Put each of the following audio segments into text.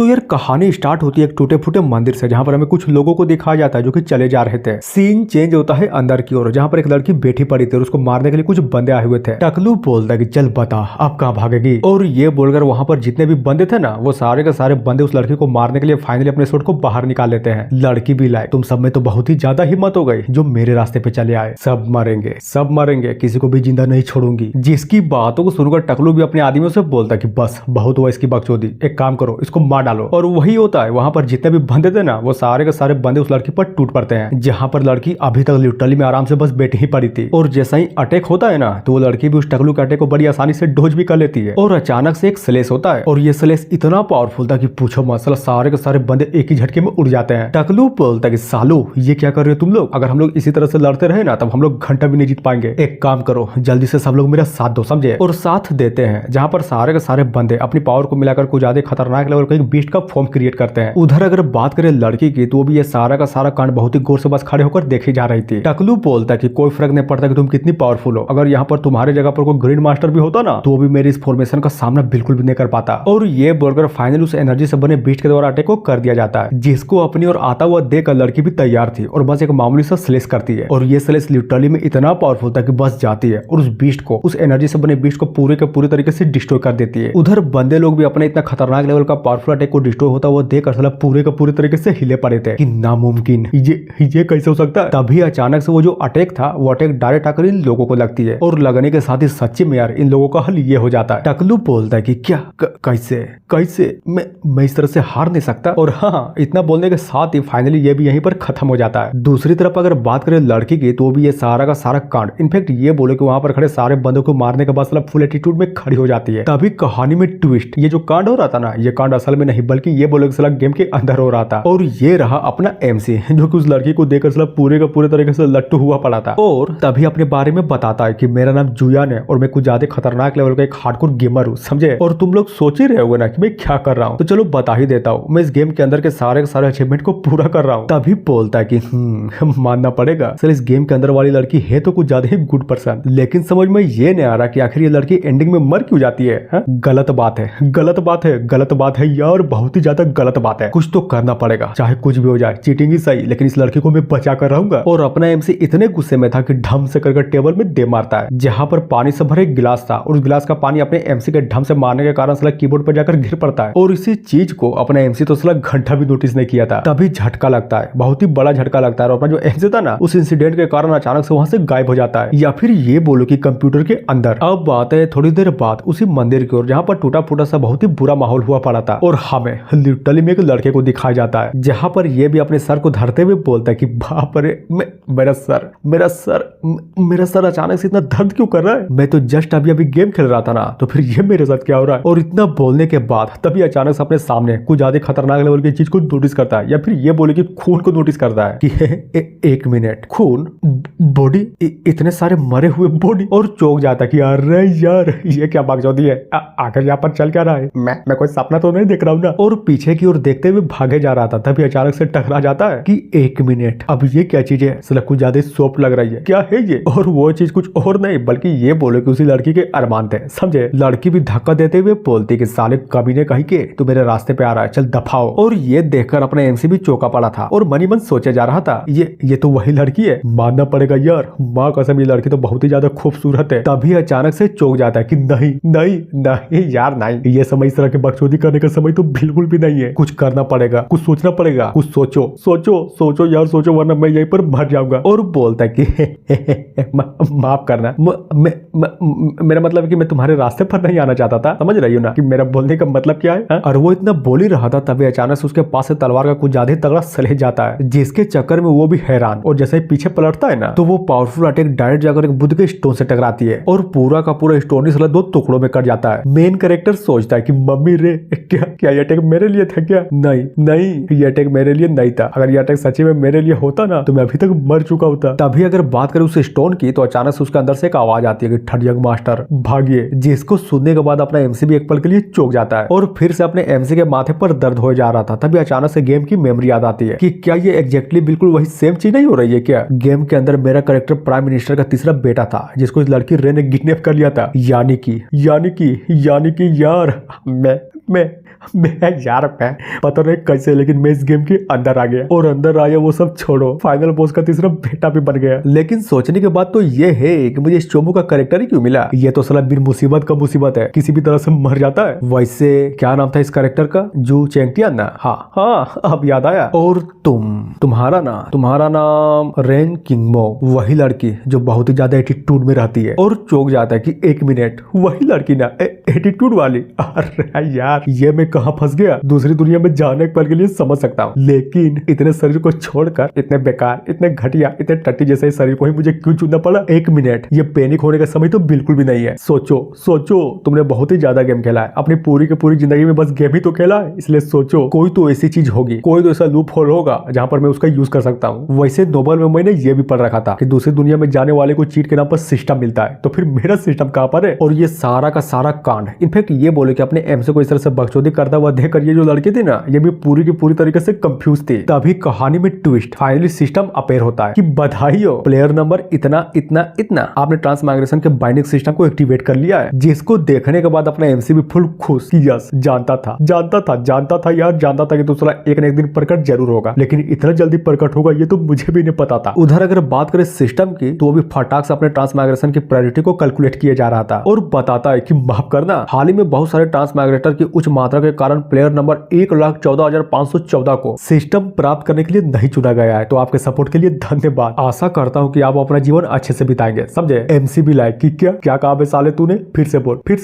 तो यार कहानी स्टार्ट होती है एक टूटे फूटे मंदिर से, जहाँ पर हमें कुछ लोगों को दिखाया जाता है जो कि चले जा रहे थे। सीन चेंज होता है अंदर की ओर, जहाँ पर एक लड़की बैठी पड़ी थी और उसको मारने के लिए कुछ बंदे आए हुए थे। टकलू बोलता है कि चल बता अब कहाँ भागेगी, और ये बोलकर वहाँ पर जितने भी बंदे थे ना, वो सारे के सारे बंदे उस लड़की को मारने के लिए फाइनली अपने सूट को बाहर निकाल लेते हैं। लड़की भी लाए, तुम सब में तो बहुत ही ज्यादा हिम्मत हो गई जो मेरे रास्ते पे चले आए। सब मरेंगे, सब मरेंगे, किसी को भी जिंदा नहीं छोड़ूंगी। जिसकी बातों को सुनकर टकलू भी अपने आदमियों से बोलता कि बस बहुत हुआ इसकी बकचोदी, एक काम करो इसको मार डालो। और वही होता है, वहां पर जितने भी बंदे थे ना, वो सारे के सारे बंदे उस लड़की पर टूट पड़ते हैं, जहां पर लड़की अभी तक लिटरली में आराम से बस बैठी ही पड़ी थी। और जैसा ही अटैक होता है ना, तो वो लड़की भी उस टकलू के अटैक को बड़ी आसानी से डोज भी कर लेती है। और अचानक से एक स्लेस होता है, और ये स्लेस इतना पावरफुल था कि पूछो मत, सारे के सारे बंदे एक ही झटके में उड़ जाते हैं। टकलू बोलता है कि सालो ये क्या कर रहे हो तुम लोग, अगर हम लोग इसी तरह से लड़ते रहे ना, तब हम लोग घंटा भी नहीं जीत पाएंगे। एक काम करो, जल्दी से सब लोग मेरा साथ दो, समझे। और साथ देते हैं, जहां पर सारे के सारे बंदे अपनी पावर को मिलाकर कुछ ज्यादा खतरनाक लेवल का एक बीस्ट का फॉर्म क्रिएट करते हैं। उधर अगर बात करें लड़की की, तो भी ये सारा का सारा कांड बहुत ही गौर से बस खड़े होकर देखी जा रही थी। टकलू बोलता है कि कोई फर्क नहीं पड़ता कि तुम कितनी पावरफुल हो, अगर यहाँ पर तुम्हारे जगह पर कोई ग्रीन मास्टर भी होता ना, तो भी मेरी इस फॉर्मेशन का सामना बिल्कुल भी नहीं कर पाता। और ये बोलकर फाइनल उस एनर्जी से बने बीस्ट के द्वारा अटैक को कर दिया जाता है, जिसको अपनी और आता हुआ देखकर लड़की भी तैयार थी और बस एक मामूली सा स्लेस करती है। और ये स्लेस लिटरली में इतना पावरफुल था कि बस जाती है और उस बीस्ट को, उस एनर्जी से बने बीस्ट को पूरे के पूरे तरीके से डिस्ट्रॉय कर देती है। उधर बंदे लोग भी अपने इतना खतरनाक लेवल का पावरफुल अटैक को डिस्ट्रॉय होता हुआ देखकर साला पूरे के पूरे तरीके से हिले पड़े थे कि नामुमकिन, ये कैसे हो सकता है। तभी अचानक से वो जो अटैक था, वो अटैक डायरेक्ट आकर इन लोगों को लगती है, और लगने के साथ ही सच्ची में यार इन लोगों का हल ये हो जाता है। टकलू बोलता है कि क्या कैसे कैसे मैं इस तरह से हार नहीं सकता। और हाँ, इतना बोलने के साथ ही फाइनली ये भी यहीं पर खत्म हो जाता है। दूसरी तरफ अगर बात करें लड़की की, तो भी ये सारा का सारा कांड, इनफैक्ट ये बोले कि वहां पर खड़े सारे बंदों को मारने के बाद साला फुल एटीट्यूड में खड़ी हो जाती है। तभी कहानी में ट्विस्ट, ये जो कांड हो रहा था ना, ये कांड असल में नहीं बल्कि ये बोले साला गेम के अंदर हो रहा था। और ये रहा अपना एमसी, जो कि उस लड़की को देखकर साला पूरे का पूरे तरीके से लट्टू हुआ पड़ा था। और तभी अपने बारे में बताता है कि मेरा नाम जुयान है और मैं कुछ ज्यादा खतरनाक लेवल का एक हार्डकोर गेमर हूँ, समझे। और तुम लोग सोच ही रहे होगे ना कि मैं क्या कर रहा हूँ, तो चलो बता ही देता हूँ। मैं इस गेम के अंदर के सारे अचीवमेंट को पूरा कर रहा हूँ। तभी बोलता है कि मानना पड़ेगा सर, इस गेम के अंदर वाली लड़की है तो कुछ ज्यादा ही गुड पर्सन, लेकिन समझ में ये नहीं आ रहा कि आखिर ये लड़की एंडिंग में मर क्यों जाती है। गलत बात है, गलत बात है, गलत बात है यार, बहुत ही ज्यादा गलत बात है। कुछ तो करना पड़ेगा, चाहे कुछ भी हो जाए, चीटिंग ही सही, लेकिन इस लड़की को मैं बचा कर रहूंगा। और अपना एमसी इतने गुस्से में था कि ढम से करके टेबल में दे मारता है, जहां पर पानी से भरे एक गिलास था, और उस गिलास का पानी अपने एमसी के ढम से मारने के कारण साला कीबोर्ड पर जाकर गिर पड़ता है। और इसी चीज को अपना एमसी तो साला घंटा भी नोटिस नहीं किया था। तभी झटका लगता है, बहुत ही बड़ा झटका लगता है, और अपना जो एमसी था ना, उस इंसिडेंट के कारण अचानक से वहां से गायब हो जाता है, या फिर ये बोलो कि कंप्यूटर के अंदर। अब बात है थोड़ी देर बाद उसी मंदिर की ओर, जहां पर टूटा फूटा सा बहुत ही बुरा माहौल हुआ पड़ा था, और हमें लिटरली में एक लड़के को दिखाया जाता है, जहां पर ये भी अपने सर को धरते हुए बोलता है कि बाप रे, मेरा सर अचानक से इतना दर्द क्यों कर रहा है, मैं तो जस्ट अभी गेम खेल रहा था ना, तो फिर ये मेरे साथ क्या हो रहा है। और इतना बोलने के बाद तभी अचानक से अपने सामने कुछ ज्यादा खतरनाक लेवल की चीज को नोटिस करता है, या फिर ये बोले कि खून को नोटिस करता है कि एक मिनट, खून, बॉडी, इतने सारे मरे हुए बॉडी, और चौंक जाता है कि अरे यार ये क्या बकचोदी है, आखिर यहाँ पर चल क्या रहा है, मैं कोई सपना तो नहीं देख रहा हूँ ना। और पीछे की ओर देखते हुए भागे जा रहा था, तभी अचानक से टकरा जाता है कि एक मिनट, अब ये क्या चीज है, साला कुछ ज्यादा सॉफ्ट लग रही है, क्या है ये। और वो चीज कुछ और नहीं बल्कि ये बोले कि उसी लड़की के अरमान थे, समझे। लड़की भी धक्का देते हुए बोलती कि साले कभी ने कहीं के तू मेरे रास्ते पे आ रहा है, चल दफाओ। और ये देखकर अपने एमसी भी चौंका पड़ा था, और मनी मन सोचे जा रहा था ये तो वही लड़की है, मानना पड़ेगा यार, माँ कसम ये लड़की तो बहुत ही ज्यादा खूबसूरत है। तभी अचानक से चौंक जाता है कि नहीं नहीं नहीं यार, नहीं, ये समय इस तरह की बकचोदी करने का समय तो बिल्कुल भी नहीं है, कुछ करना पड़ेगा, कुछ सोचना पड़ेगा, कुछ सोचो सोचो सोचो यार, सोचो वरना मैं यहीं पर मर जाऊंगा। और बोलता है कि माफ करना, मेरा मतलब कि मैं तुम्हारे रास्ते पर नहीं आना चाहता था, समझ रही हो ना कि मेरा बोलने का मतलब क्या है। और वो इतना बोल ही रहा था, तभी अचानक से उसके पास से तलवार का कुछ ज्यादा तगड़ा सलेह जाता है, जिसके चक्कर में वो भी हैरान, और जैसे ही पीछे पलटता है ना, तो वो पावरफुल अटैक डायरेक्ट जाकर एक बुद्ध के स्टोन से टकराती है, और पूरा का पूरा स्टोन ही दो टुकड़ों में कट जाता है। मेन कैरेक्टर सोचता है कि मम्मी रे, क्या ये अटैक मेरे लिए था क्या? नहीं नहीं, ये अटैक मेरे लिए नहीं था, अगर ये अटैक सच्ची में मेरे लिए होता ना, तो मैं अभी तक मर चुका होता। तभी अगर बात करें उस स्टोन की, तो अचानक से उसके अंदर से एक आवाज आती है कि ठडियंग मास्टर भागिए, जिसको सुनने के बाद अपना एमसी भी एक पल के लिए चौंक जाता है, और फिर से अपने एमसी के माथे पर दर्द हो जा रहा था। तभी अचानक से गेम की मेमोरी याद आती है कि क्या ये एग्जैक्टली बिल्कुल वही सेम चीज नहीं हो रही है क्या? गेम के अंदर मेरा कैरेक्टर प्राइम मिनिस्टर का तीसरा बेटा था, जिसको इस लड़की रे ने किडनैप कर लिया था, यानी कि यार मैं मैं यार मैं पता नहीं कैसे, लेकिन मैं इस गेम के अंदर आ गया, और अंदर आया वो सब छोड़ो, फाइनल बॉस का तीसरा बेटा भी बन गया। लेकिन सोचने के बाद तो ये है कि मुझे इस चोमू का कैरेक्टर ही क्यों मिला। ये तो साला बिन मुसीबत का मुसीबत है, किसी भी तरह से मर जाता है। वैसे क्या नाम था इस कैरेक्टर का? जू चेंगटियन ना? हाँ, अब याद आया। और तुम्हारा नाम रेन किंगमो, वही लड़की जो बहुत ही ज्यादा एटीट्यूड में रहती है और चौंक जाता है कि 1 मिनट, वही लड़की ना एटीट्यूड वाली। अरे यार ये मैं कहाँ फंस गया। दूसरी दुनिया में जाने पल के लिए समझ सकता हूँ, लेकिन इतने शरीर को छोड़कर इतने बेकार, इतने घटिया, इतने टट्टी जैसे शरीर को ही मुझे क्यों चुनना पड़ा? 1 मिनट, ये पैनिक होने का समय तो बिल्कुल भी नहीं है। सोचो तुमने बहुत ही ज्यादा गेम खेला है, अपनी पूरी की पूरी जिंदगी में बस गेम ही तो खेला है, इसलिए सोचो कोई तो ऐसी चीज होगी, कोई तो ऐसा लूप होल होगा जहाँ पर मैं उसका यूज कर सकता हूँ। वैसे नोबल में मैंने ये भी पढ़ रखा था कि दूसरी दुनिया में जाने वाले को चीट के नाम पर सिस्टम मिलता है, तो फिर मेरा सिस्टम कहाँ पर है? और ये सारा का सारा कांड, इनफैक्ट ये बोले कि अपने एमसी को इस तरह से बकचोदी करता हुआ देखकर ये जो लड़की थी ना, ये भी पूरी की पूरी तरीके से कंफ्यूज थी। तभी कहानी में ट्विस्ट, फाइनली सिस्टम अपेयर होता है कि बधाई हो, प्लेयर नंबर इतना इतना इतना, आपने ट्रांसमाइग्रेशन के बाइंडिंग सिस्टम को एक्टिवेट कर लिया है। जिसको देखने के बाद अपना एमसी भी फुल खुश कि यस, जानता था यार, जानता था कि तो साला एक न एक दिन प्रकट जरूर होगा, लेकिन इतना जल्दी प्रकट होगा ये तो मुझे भी नहीं पता था। उधर अगर बात करें सिस्टम की, तो वो भी फटाक से अपने ट्रांसमाइग्रेशन की प्रायोरिटी को कैलकुलेट किया जा रहा था और बताता है कि माफ करना, हाल ही में बहुत सारे ट्रांसमाइग्रेटर की उच्च मात्रा के कारण प्लेयर नंबर 1,14,514 को सिस्टम प्राप्त करने के लिए नहीं चुना गया है। तो आपके सपोर्ट के लिए धन्यवाद। आशा करता हूँ कि आप अपना जीवन अच्छे से बिताएंगे, समझे? एमसी भी लाइक कि क्या कहा बे साले तूने? फिर से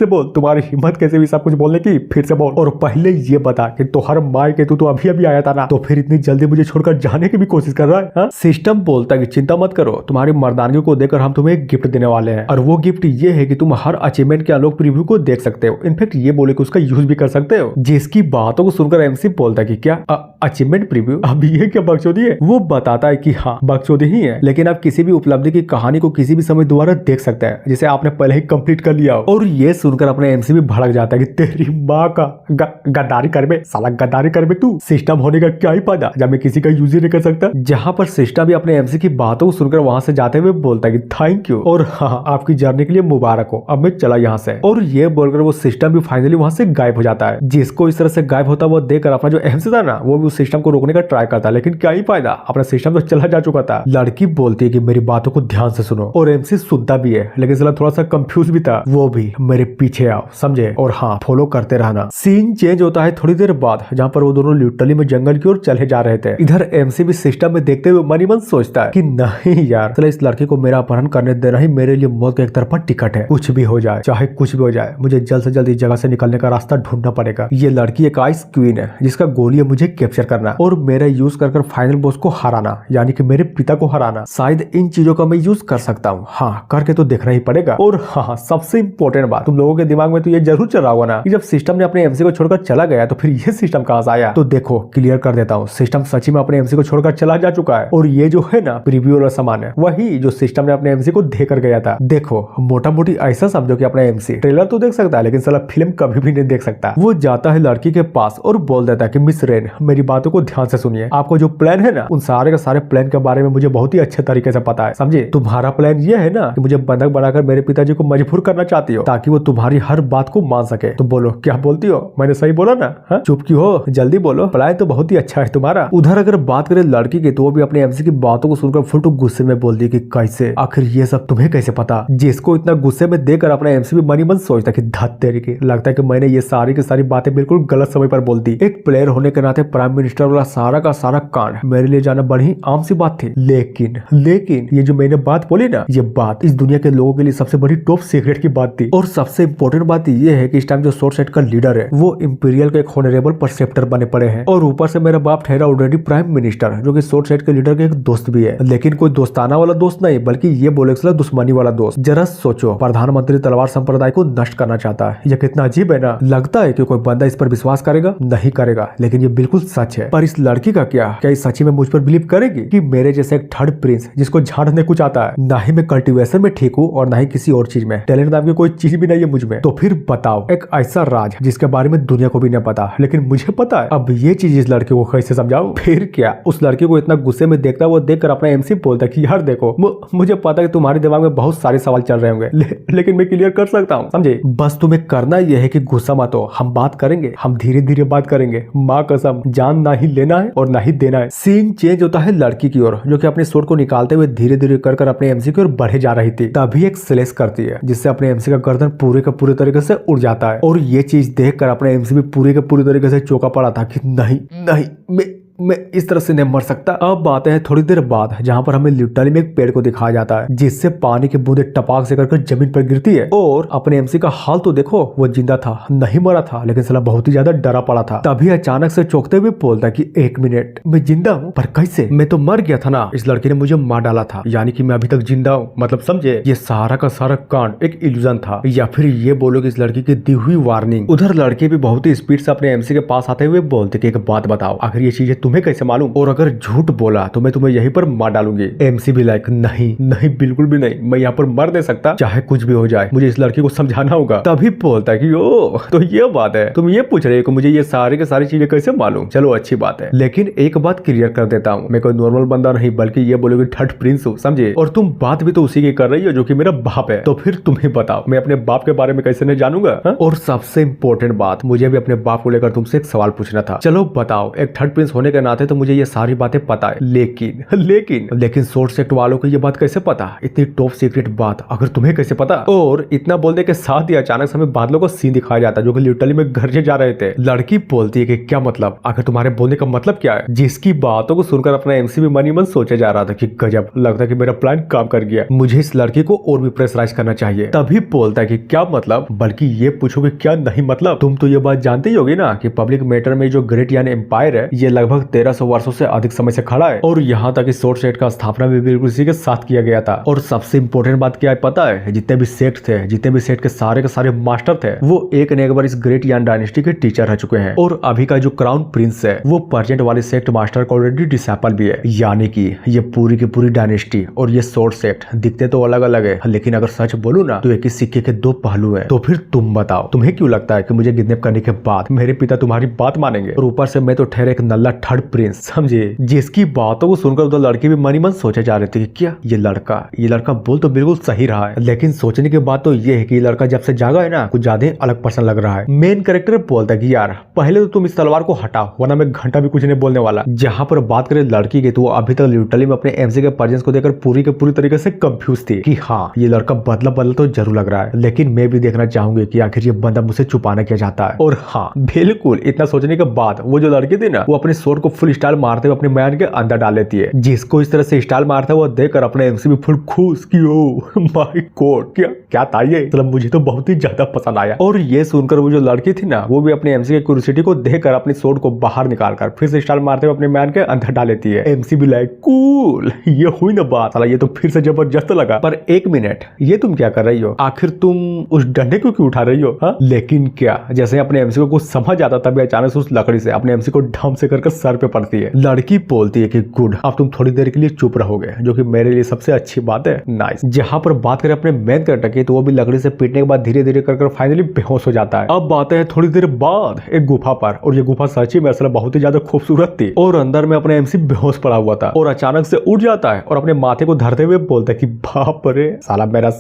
बोल, तुम्हारी हिम्मत कैसे हुई सब कुछ बोलने की? फिर से बोल। और पहले ये बता कि तोहर माई के तू तो अभी आया था ना, तो फिर इतनी जल्दी मुझे छोड़कर जाने की भी कोशिश कर रहा है? हाँ? सिस्टम बोलता है कि चिंता मत करो, तुम्हारी मर्दानगी को देखकर हम तुम्हें एक गिफ्ट देने वाले हैं, और वो गिफ्ट ये है कि तुम हर अचीवमेंट के अनलॉक प्रीव्यू को देख सकते हो। इनफैक्ट ये बोले कि उसका यूज भी कर सकते हो। जिसकी बातों को सुनकर एमसी बोलता है कि क्या अचीवमेंट प्रीव्यू? अब ये क्या बकचोदी है? वो बताता है कि हाँ बकचोदी ही है, लेकिन आप किसी भी उपलब्धि की कहानी को किसी भी समय दोबारा देख सकते हैं जिसे आपने पहले ही कंप्लीट कर लिया हो। और ये सुनकर अपने एमसी भी भड़क जाता है कि तेरी माँ का गद्दारी कर बे साला, गद्दारी कर बे तू। सिस्टम होने का क्या ही फायदा जब मैं किसी का यूज ही नहीं कर सकता। जहाँ पर सिस्टम भी अपने एमसी की बातों को सुनकर वहां से जाते हुए बोलता है कि थैंक यू और हाँ आपकी जर्नी के लिए मुबारक हो, अब मैं चला यहाँ से। और ये बोलकर वो सिस्टम भी फाइनली वहां से गायब हो जाता है। जिसको इस तरह से गायब होता वो देखकर अपना जो एमसी था ना, वो भी उस सिस्टम को रोकने का ट्राई करता है, लेकिन क्या ही फायदा, अपना सिस्टम तो चला जा चुका था। लड़की बोलती है कि मेरी बातों को ध्यान से सुनो, और एमसी सुनता भी है, लेकिन साला थोड़ा सा कंफ्यूज भी था। वो भी मेरे पीछे आओ, समझे? और हाँ फॉलो करते रहना। सीन चेंज होता है थोड़ी देर बाद, जहाँ पर वो दोनों लिटरली में जंगल की ओर चले जा रहे थे। इधर एमसी भी सिस्टम में देखते हुए मन ही मन सोचता है कि नहीं यार, चलो इस लड़की को मेरा अपहरण करने देना ही मेरे लिए मौत का एक तरफा टिकट है। कुछ भी हो जाए, चाहे कुछ भी हो जाए, मुझे जल्द से जल्द इस जगह से निकलने का रास्ता ढूंढना पड़ेगा। ये लड़की एक आइस क्वीन है जिसका गोल है मुझे कैप्चर करना और मेरा यूज कर फाइनल बॉस को हराना, यानी कि मेरे पिता को हराना। शायद इन चीजों का मैं यूज कर सकता हूँ, हाँ करके तो देखना ही पड़ेगा। और हाँ सबसे इंपॉर्टेंट बात, तुम लोगों के दिमाग में तो ये जरूर चल रहा होगा ना कि जब सिस्टम ने अपने एमसी को छोड़कर चला गया तो फिर ये सिस्टम कहां से आया? तो देखो क्लियर कर देता हूँ, सिस्टम सच्ची में अपने एमसी को छोड़कर चला जा चुका है, और ये जो है ना प्रीव्यू वाला सामान है वही जो सिस्टम ने अपने एमसी को देकर गया था। देखो मोटा मोटी ऐसा समझो कि अपना एमसी ट्रेलर तो देख सकता है, लेकिन साला फिल्म कभी भी नहीं देख सकता। वो जाता है लड़की के पास और बोल देता है कि मिस रेन, मेरी बातों को ध्यान से सुनिए, आपको जो प्लान है ना, उन सारे के सारे प्लान के बारे में मुझे बहुत ही अच्छे तरीके से पता है, समझे? तुम्हारा प्लान ये है ना कि मुझे बंधक बनाकर मेरे पिताजी को मजबूर करना चाहती हो ताकि वो तुम्हारी हर बात को मान सके। तो बोलो क्या बोलती हो? मैंने सही बोला ना? हाँ? चुप क्यों हो, जल्दी बोलो, प्लान तो बहुत ही अच्छा है तुम्हारा। उधर अगर बात करें लड़की की, तो वो भी अपने एमसी की बातों को सुनकर फुल टू गुस्से में बोल दी कि कैसे, आखिर ये सब तुम्हें कैसे पता? जिसको इतना गुस्से में देकर अपना एमसी भी मनी मन सोचता कि धत तेरी की, लगता है कि मैंने ये सारी की सारी बातें बिल्कुल गलत समय पर बोल दी। एक प्लेयर होने के नाते प्राइम मिनिस्टर वाला सारा का सारा कांड मेरे लिए जाना बड़ी आम सी बात थी, लेकिन ये जो मैंने बात बोली ना, ये बात इस दुनिया के लोगों के लिए सबसे बड़ी टॉप सीक्रेट की बात थी। और सबसे इंपॉर्टेंट बात ये है कि इस टाइम जो सोर्स सेट का लीडर है वो इंपीरियल के एक होनरेबल परसेप्टर बने पड़े हैं, और ऊपर से मेरा बाप ठहरा ऑलरेडी प्राइम मिनिस्टर, जो कि सोर्स सेट के लीडर के एक दोस्त भी है, लेकिन कोई दोस्ताना वाला दोस्त नहीं, बल्कि ये बोले दुश्मनी वाला दोस्त। जरा सोचो, प्रधानमंत्री तलवार संप्रदाय को नष्ट करना चाहता है, ये कितना अजीब है ना? लगता है कि कोई बंदा इस पर विश्वास करेगा? नहीं करेगा, लेकिन ये बिल्कुल सच है। पर इस लड़की का क्या इस सच्ची में मुझ पर बिलीव करेगी कि मेरे जैसे एक थर्ड प्रिंस जिसको झाड़ने कुछ आता है, ना ही मैं कल्टीवेशन में ठीक हूँ और ना ही किसी और चीज में, टैलेंट नाम की कोई चीज भी नहीं है मुझ में, तो फिर बताओ एक ऐसा राज जिसके बारे में दुनिया को भी नहीं पता लेकिन मुझे पता है, अब ये चीज इस लड़के को कैसे समझाऊं? फिर क्या, उस लड़के को इतना गुस्से में देखता वो देखकर अपना एमसी बोलता कि यार देखो, मुझे पता है कि तुम्हारे दिमाग में बहुत सारे सवाल चल रहे होंगे, लेकिन मैं क्लियर कर सकता हूँ, समझे? बस तुम्हें करना यह है कि गुस्सा मत हो, हम बात करेंगे, हम धीरे धीरे बात करेंगे, माँ कसम, जान ना ही लेना है और ना ही देना है। सीन चेंज होता है लड़की की ओर, जो कि अपने स्वord को निकालते हुए धीरे धीरे कर अपने एमसी की ओर बढ़े जा रही थी। तभी एक स्लेश करती है जिससे अपने एमसी का गर्दन पूरे का पूरे तरीके से उड़ जाता है। और ये चीज देखकर अपने एमसी भी पूरे के पूरे तरीके से चौंका पड़ा था कि नहीं नहीं, मैं इस तरह से नहीं मर सकता। अब बात है थोड़ी देर बाद, जहाँ पर हमें लिटरली में एक पेड़ को दिखाया जाता है जिससे पानी की बूंदें टपाक से करके जमीन पर गिरती है। और अपने एमसी का हाल तो देखो, वो जिंदा था, नहीं मरा था, लेकिन साला बहुत ही ज्यादा डरा पड़ा था। तभी अचानक से चौंकते हुए बोलता कि 1 मिनट, मैं जिंदा हूँ, पर कैसे? मैं तो मर गया था ना, इस लड़की ने मुझे मार डाला था, यानी कि मैं अभी तक जिंदा हूँ। मतलब समझे, ये सारा का सारा कांड एक इल्यूजन था, या फिर ये बोलो कि इस लड़की की दी हुई वार्निंग। उधर लड़के भी बहुत ही स्पीड से अपने एमसी के पास आते हुए बोलते कि एक बात बताओ, आखिर ये चीजें तुम्हें कैसे मालूम, और अगर झूठ बोला तो मैं तुम्हें यहीं पर मार डालूंगी। एमसी भी लाइक नहीं नहीं, बिल्कुल भी नहीं, मैं यहाँ पर मर नहीं सकता, चाहे कुछ भी हो जाए, मुझे इस लड़की को समझाना होगा। तभी बोलता है कि ओ तो ये बात है, तुम ये पूछ रहे हो मुझे ये सारी की सारी चीजें कैसे मालूम, चलो अच्छी बात है, लेकिन एक बात क्लियर कर देता हूँ, मैं कोई नॉर्मल बंदा नहीं, बल्कि ये बोलोगे थर्ड प्रिंस हूँ, समझे। और तुम बात भी तो उसी की कर रही हो जो कि मेरा बाप है, तो फिर तुम्हें बताओ मैं अपने बाप के बारे में कैसे नहीं जानूंगा। हा? और सबसे इंपॉर्टेंट बात, मुझे भी अपने बाप को लेकर तुमसे एक सवाल पूछना था। चलो बताओ, एक थर्ड प्रिंस होने के नाते तो मुझे ये सारी बातें पता है, लेकिन सोर्स सेक्ट वालों को ये बात कैसे पता, इतनी टॉप सीक्रेट बात आखिर तुम्हें कैसे पता? और इतना बोलने के साथ ही अचानक से हमें बादलों को सीन दिखाया जाता है जो कि लिटरली में घर से जा रहे थे। लड़की बोलती है कि क्या मतलब, आखिर तुम्हारे बोलने का मतलब क्या है? जिसकी बातों को सुनकर अपना एमसी भी मन ही मन सोचे जा रहा था कि गजब, लगता है कि मेरा प्लान काम कर गया, मुझे इस लड़की को और भी प्रेशराइज करना चाहिए। तभी बोलता है कि क्या मतलब, बल्कि ये पूछोगे क्या नहीं मतलब, तुम तो ये बात जानते ही होगी ना कि पब्लिक मैटर में जो ग्रेट यानी एम्पायर है, ये लगभग 1300 वर्षों से अधिक समय से खड़ा है, और यहाँ तक इस सोर्स सेट का स्थापना भी बिल्कुल इसी के साथ किया गया था। और सबसे इंपॉर्टेंट बात क्या है पता है, जितने भी सेट थे, जितने भी सेट के सारे मास्टर थे, वो एक ने एक बार इस ग्रेट यान डायनेस्टी के टीचर रह चुके हैं। और अभी का जो क्राउन प्रिंस है, वो प्रेजेंट वाले सेक्ट मास्टर का ऑलरेडी डिसेपल भी है, यानी कि ये पूरी की पूरी डायनेस्टी और ये सोर्स सेट दिखते तो अलग अलग है, लेकिन अगर सच बोलूं ना तो एक ही सिक्के के दो पहलू है। तो फिर तुम बताओ, तुम्हें क्यों लगता है कि मुझे किडनैप करने के बाद मेरे पिता तुम्हारी बात मानेंगे? और ऊपर से मैं तो ठहरे एक नल्ला थर्ड प्रिंस, समझे, जिसकी बातों को सुनकर उधर लड़के भी मन ही मन सोचे जा रहे थे कि क्या ये लड़का बोल तो बिल्कुल सही रहा है, लेकिन सोचने की बात तो ये है कि ये लड़का जब से जागा है ना, कुछ ज्यादा अलग पर्सन लग रहा है। मेन कैरेक्टर बोलता है कि यार पहले तो तुम इस तलवार को हटाओ, वरना मैं घंटा भी कुछ नहीं बोलने वाला। जहां पर बात करें लड़की की, तो वो अभी तक लिटरली में अपने एमसी के प्रेजेंस को देखकर पूरी के पूरी तरीके से कंफ्यूज थी कि हाँ ये लड़का बदला तो जरूर लग रहा है, लेकिन मैं भी देखना चाहूंगी कि आखिर ये बंदा मुझसे छुपाना क्या चाहता है। और हाँ बिल्कुल, इतना सोचने के बाद वो जो लड़की थी ना, वो अपने स्वॉर्ड को फुल स्टाइल मारते हुए अपने मैन के अंदर डाल लेती है। जिसको इस तरह से स्टाइल मारता है वो देखकर अपने एमसी भी फुल खुश कि ओ माय गॉड, क्या था ये, मतलब मुझे तो बहुत ही ज्यादा पसंद आया। और ये सुनकर वो जो लड़की थी ना, वो भी अपने एमसी की क्यूरियोसिटी को देखकर अपनी स्वॉर्ड को बाहर निकालकर फिर से स्टाइल मारते हुए अपने मैन के अंदर डाल लेती है। एमसी भी लाइक कूल, ये हुई ना बात, साला ये तो फिर से जबरदस्त लगा। पर 1 मिनट, ये तुम क्या कर रही हो, आखिर तुम उस डंडे को क्यों उठा रही हो? हा? लेकिन क्या, जैसे अपने एमसी को कुछ समझ आता तभी अचानक से उस लकड़ी से अपने एमसी को ढम से करके सर पे पड़ती है। लड़की बोलती है कि गुड, अब तुम थोड़ी देर के लिए चुप रहोगे, जो कि मेरे लिए सबसे अच्छी बात है। नाइस। जहां पर बात करें अपने मेन कैरेक्टर की, तो वो भी लकड़ी से पीटने के बाद धीरे धीरे कर फाइनली बेहोश हो जाता है। अब बात है थोड़ी देर बाद एक गुफा पर, और ये गुफा सच्ची में असल बहुत ही ज्यादा खूबसूरत थी, और अंदर में अपने एमसी बेहोश पड़ा हुआ था, और अचानक से उठ जाता है और अपने माथे को धरते हुए बोलता है कि बाप रे साला, मेरा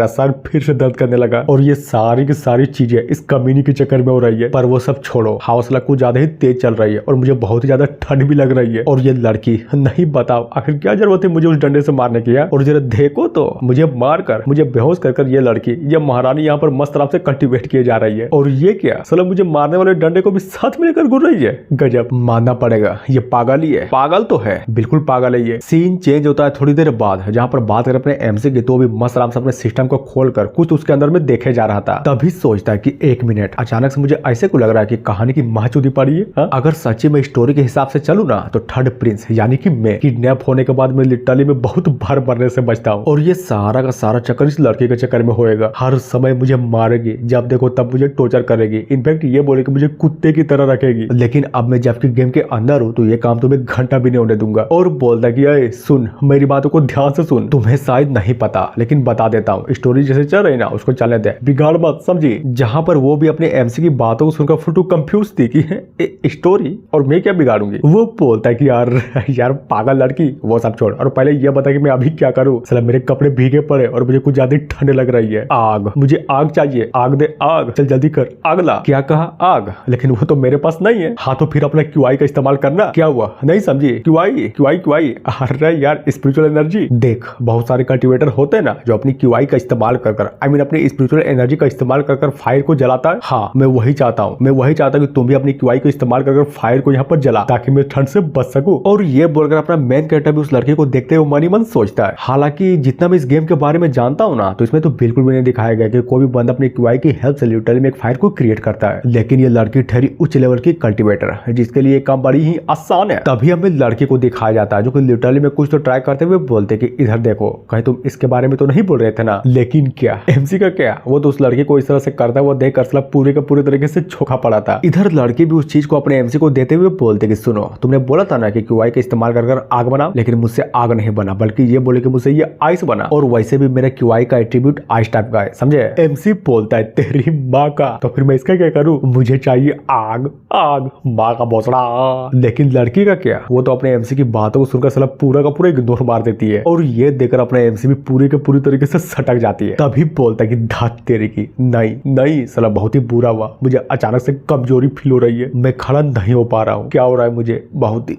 सर फिर से दर्द करने लगा, और ये सारी की सारी चीजें इस कमीनी के चक्कर में हो रही है। पर वो सब छोड़ो, हौसला कुछ ज्यादा ही तेज चल रही है, और मुझे बहुत ही ज्यादा ठंड भी लग रही है। और ये लड़की, नहीं बताओ आखिर क्या जरूरत है मुझे उस डंडे से मारने की है? और जरा देखो तो, मुझे मारकर, मुझे बेहोश कर ये लड़की, ये महारानी यहाँ पर मस्त आराम से कल्टीवेट किए जा रही है, और ये क्या साला मुझे मारने वाले डंडे को भी साथ में लेकर घूम रही है। गजब, मानना पड़ेगा ये पागल ही है, पागल तो है, बिल्कुल पागल है ये। सीन चेंज होता है थोड़ी देर बाद, जहाँ पर बात करें अपने एमसी की, तो भी मस्त आराम से अपने सिस्टम को खोलकर कुछ उसके अंदर में देखे जा रहा था। तभी सोचता है कि 1 मिनट, अचानक से मुझे ऐसे को लग रहा है कि कहानी की माचूदी पड़ी है। अगर सच्ची में स्टोरी के हिसाब से चलूं ना, तो थर्ड प्रिंस यानी कि मैं किडनैप होने के बाद मैं लिटरली में बहुत बार मरने से बचता हूँ, और ये सारा का सारा चक्कर इस लड़की के चक्कर में होएगा। हर समय मुझे मारेगी, जब देखो तब मुझे टॉर्चर करेगी, इनफैक्ट ये बोले कि मुझे कुत्ते की तरह रखेगी। लेकिन अब मैं जबकि गेम के अंदर हूँ, तो ये काम तो मैं घंटा भी नहीं होने दूंगा। और बोलता कि अरे सुन, मेरी बातों को ध्यान से सुन, तुम्हें शायद नहीं पता, लेकिन बता देता हूँ, स्टोरी जैसे चल रही ना उसको चलने दे, बिगाड़ मत, समझी। जहाँ पर वो भी अपने एमसी की बातों को सुनकर फुल कंफ्यूज थी कि स्टोरी, और मैं क्या बिगाड़ूंगी। वो बोलता है कि यार पागल लड़की, वो सब छोड़ और पहले ये बता कि मैं अभी क्या करूँ। साला मेरे कपड़े भीगे पड़े और मुझे कुछ ज्यादा ठंड लग रही है। आग, मुझे आग चाहिए, आग दे आग, चल जल्दी कर, आग ला। क्या कहा? आग? लेकिन वो तो मेरे पास नहीं है। हाँ तो फिर अपना क्यूआई का इस्तेमाल करना। क्या हुआ, नहीं समझी? क्यूआई क्यूआई क्यूआई, अरे यार स्पिरिचुअल एनर्जी। देख बहुत सारे कल्टिवेटर होते हैं ना जो अपनी क्यूआई का इस्तेमाल कर अपनी स्पिरिचुअल एनर्जी का इस्तेमाल कर फायर को जलाता है। हाँ मैं वही चाहता हूँ, मैं वही चाहता हूँ कि तुम भी अपनी क्यूआई को इस्तेमाल कर फायर को यहाँ पर जला ताकि मैं ठंड से बच सकूं। और ये बोलकर अपना मेन कैरेक्टर भी उस लड़के को देखते हुए मन ही मन सोचता है। हालांकि जितना मैं इस गेम के बारे में जानता हूँ ना तो इसमें तो बिल्कुल भी नहीं दिखाया गया कि कोई भी बंदा अपनी क्यूआई की हेल्प से लिटरली में एक फायर को क्रिएट करता है। लेकिन ये लड़की ठहरी उच्च लेवल की कल्टिवेटर है जिसके लिए काम बड़ी ही आसान है। तभी हमें लड़के को दिखाया जाता है जो कि लिटरली में कुछ तो ट्राई करते हुए बोलते कि इधर देखो, कहीं तुम इसके बारे में तो नहीं बोल रहे थे ना। लेकिन क्या एमसी का क्या, वो तो उस लड़के को इस तरह से करता है वो देख कर पूरे का पूरे तरीके से छोका पड़ा था। इधर लड़की भी उस चीज को अपने एमसी को देते हुए बोलते कि सुनो, तुमने बोला था ना कि क्यूआई का इस्तेमाल कर आग बनाओ, लेकिन मुझसे आग नहीं बना बल्कि ये बोले कि मुझसे ये आइस बना। और वैसे भी मेरा क्यूआई का एट्रीब्यूट आइस टाइप का है, समझे। एमसी बोलता है तेरी माँ का, तो फिर मैं इसका क्या करूँ, मुझे चाहिए आग आग, माँ का भोसड़ा। लेकिन लड़की का क्या, वो तो अपने एमसी की बातों को सुनकर साला पूरा का पूरा इग्नोर मार देती है और ये देखकर अपने एमसी भी पूरी के पूरी तरीके से सटक जाती है। तभी बोलता है कि धात तेरी की, नहीं नहीं साला बहुत ही बुरा हुआ, मुझे अचानक से कमजोरी फील हो रही है, मैं खड़ा नहीं हो पा रहा हूँ। क्या हो रहा है मुझे, बहुत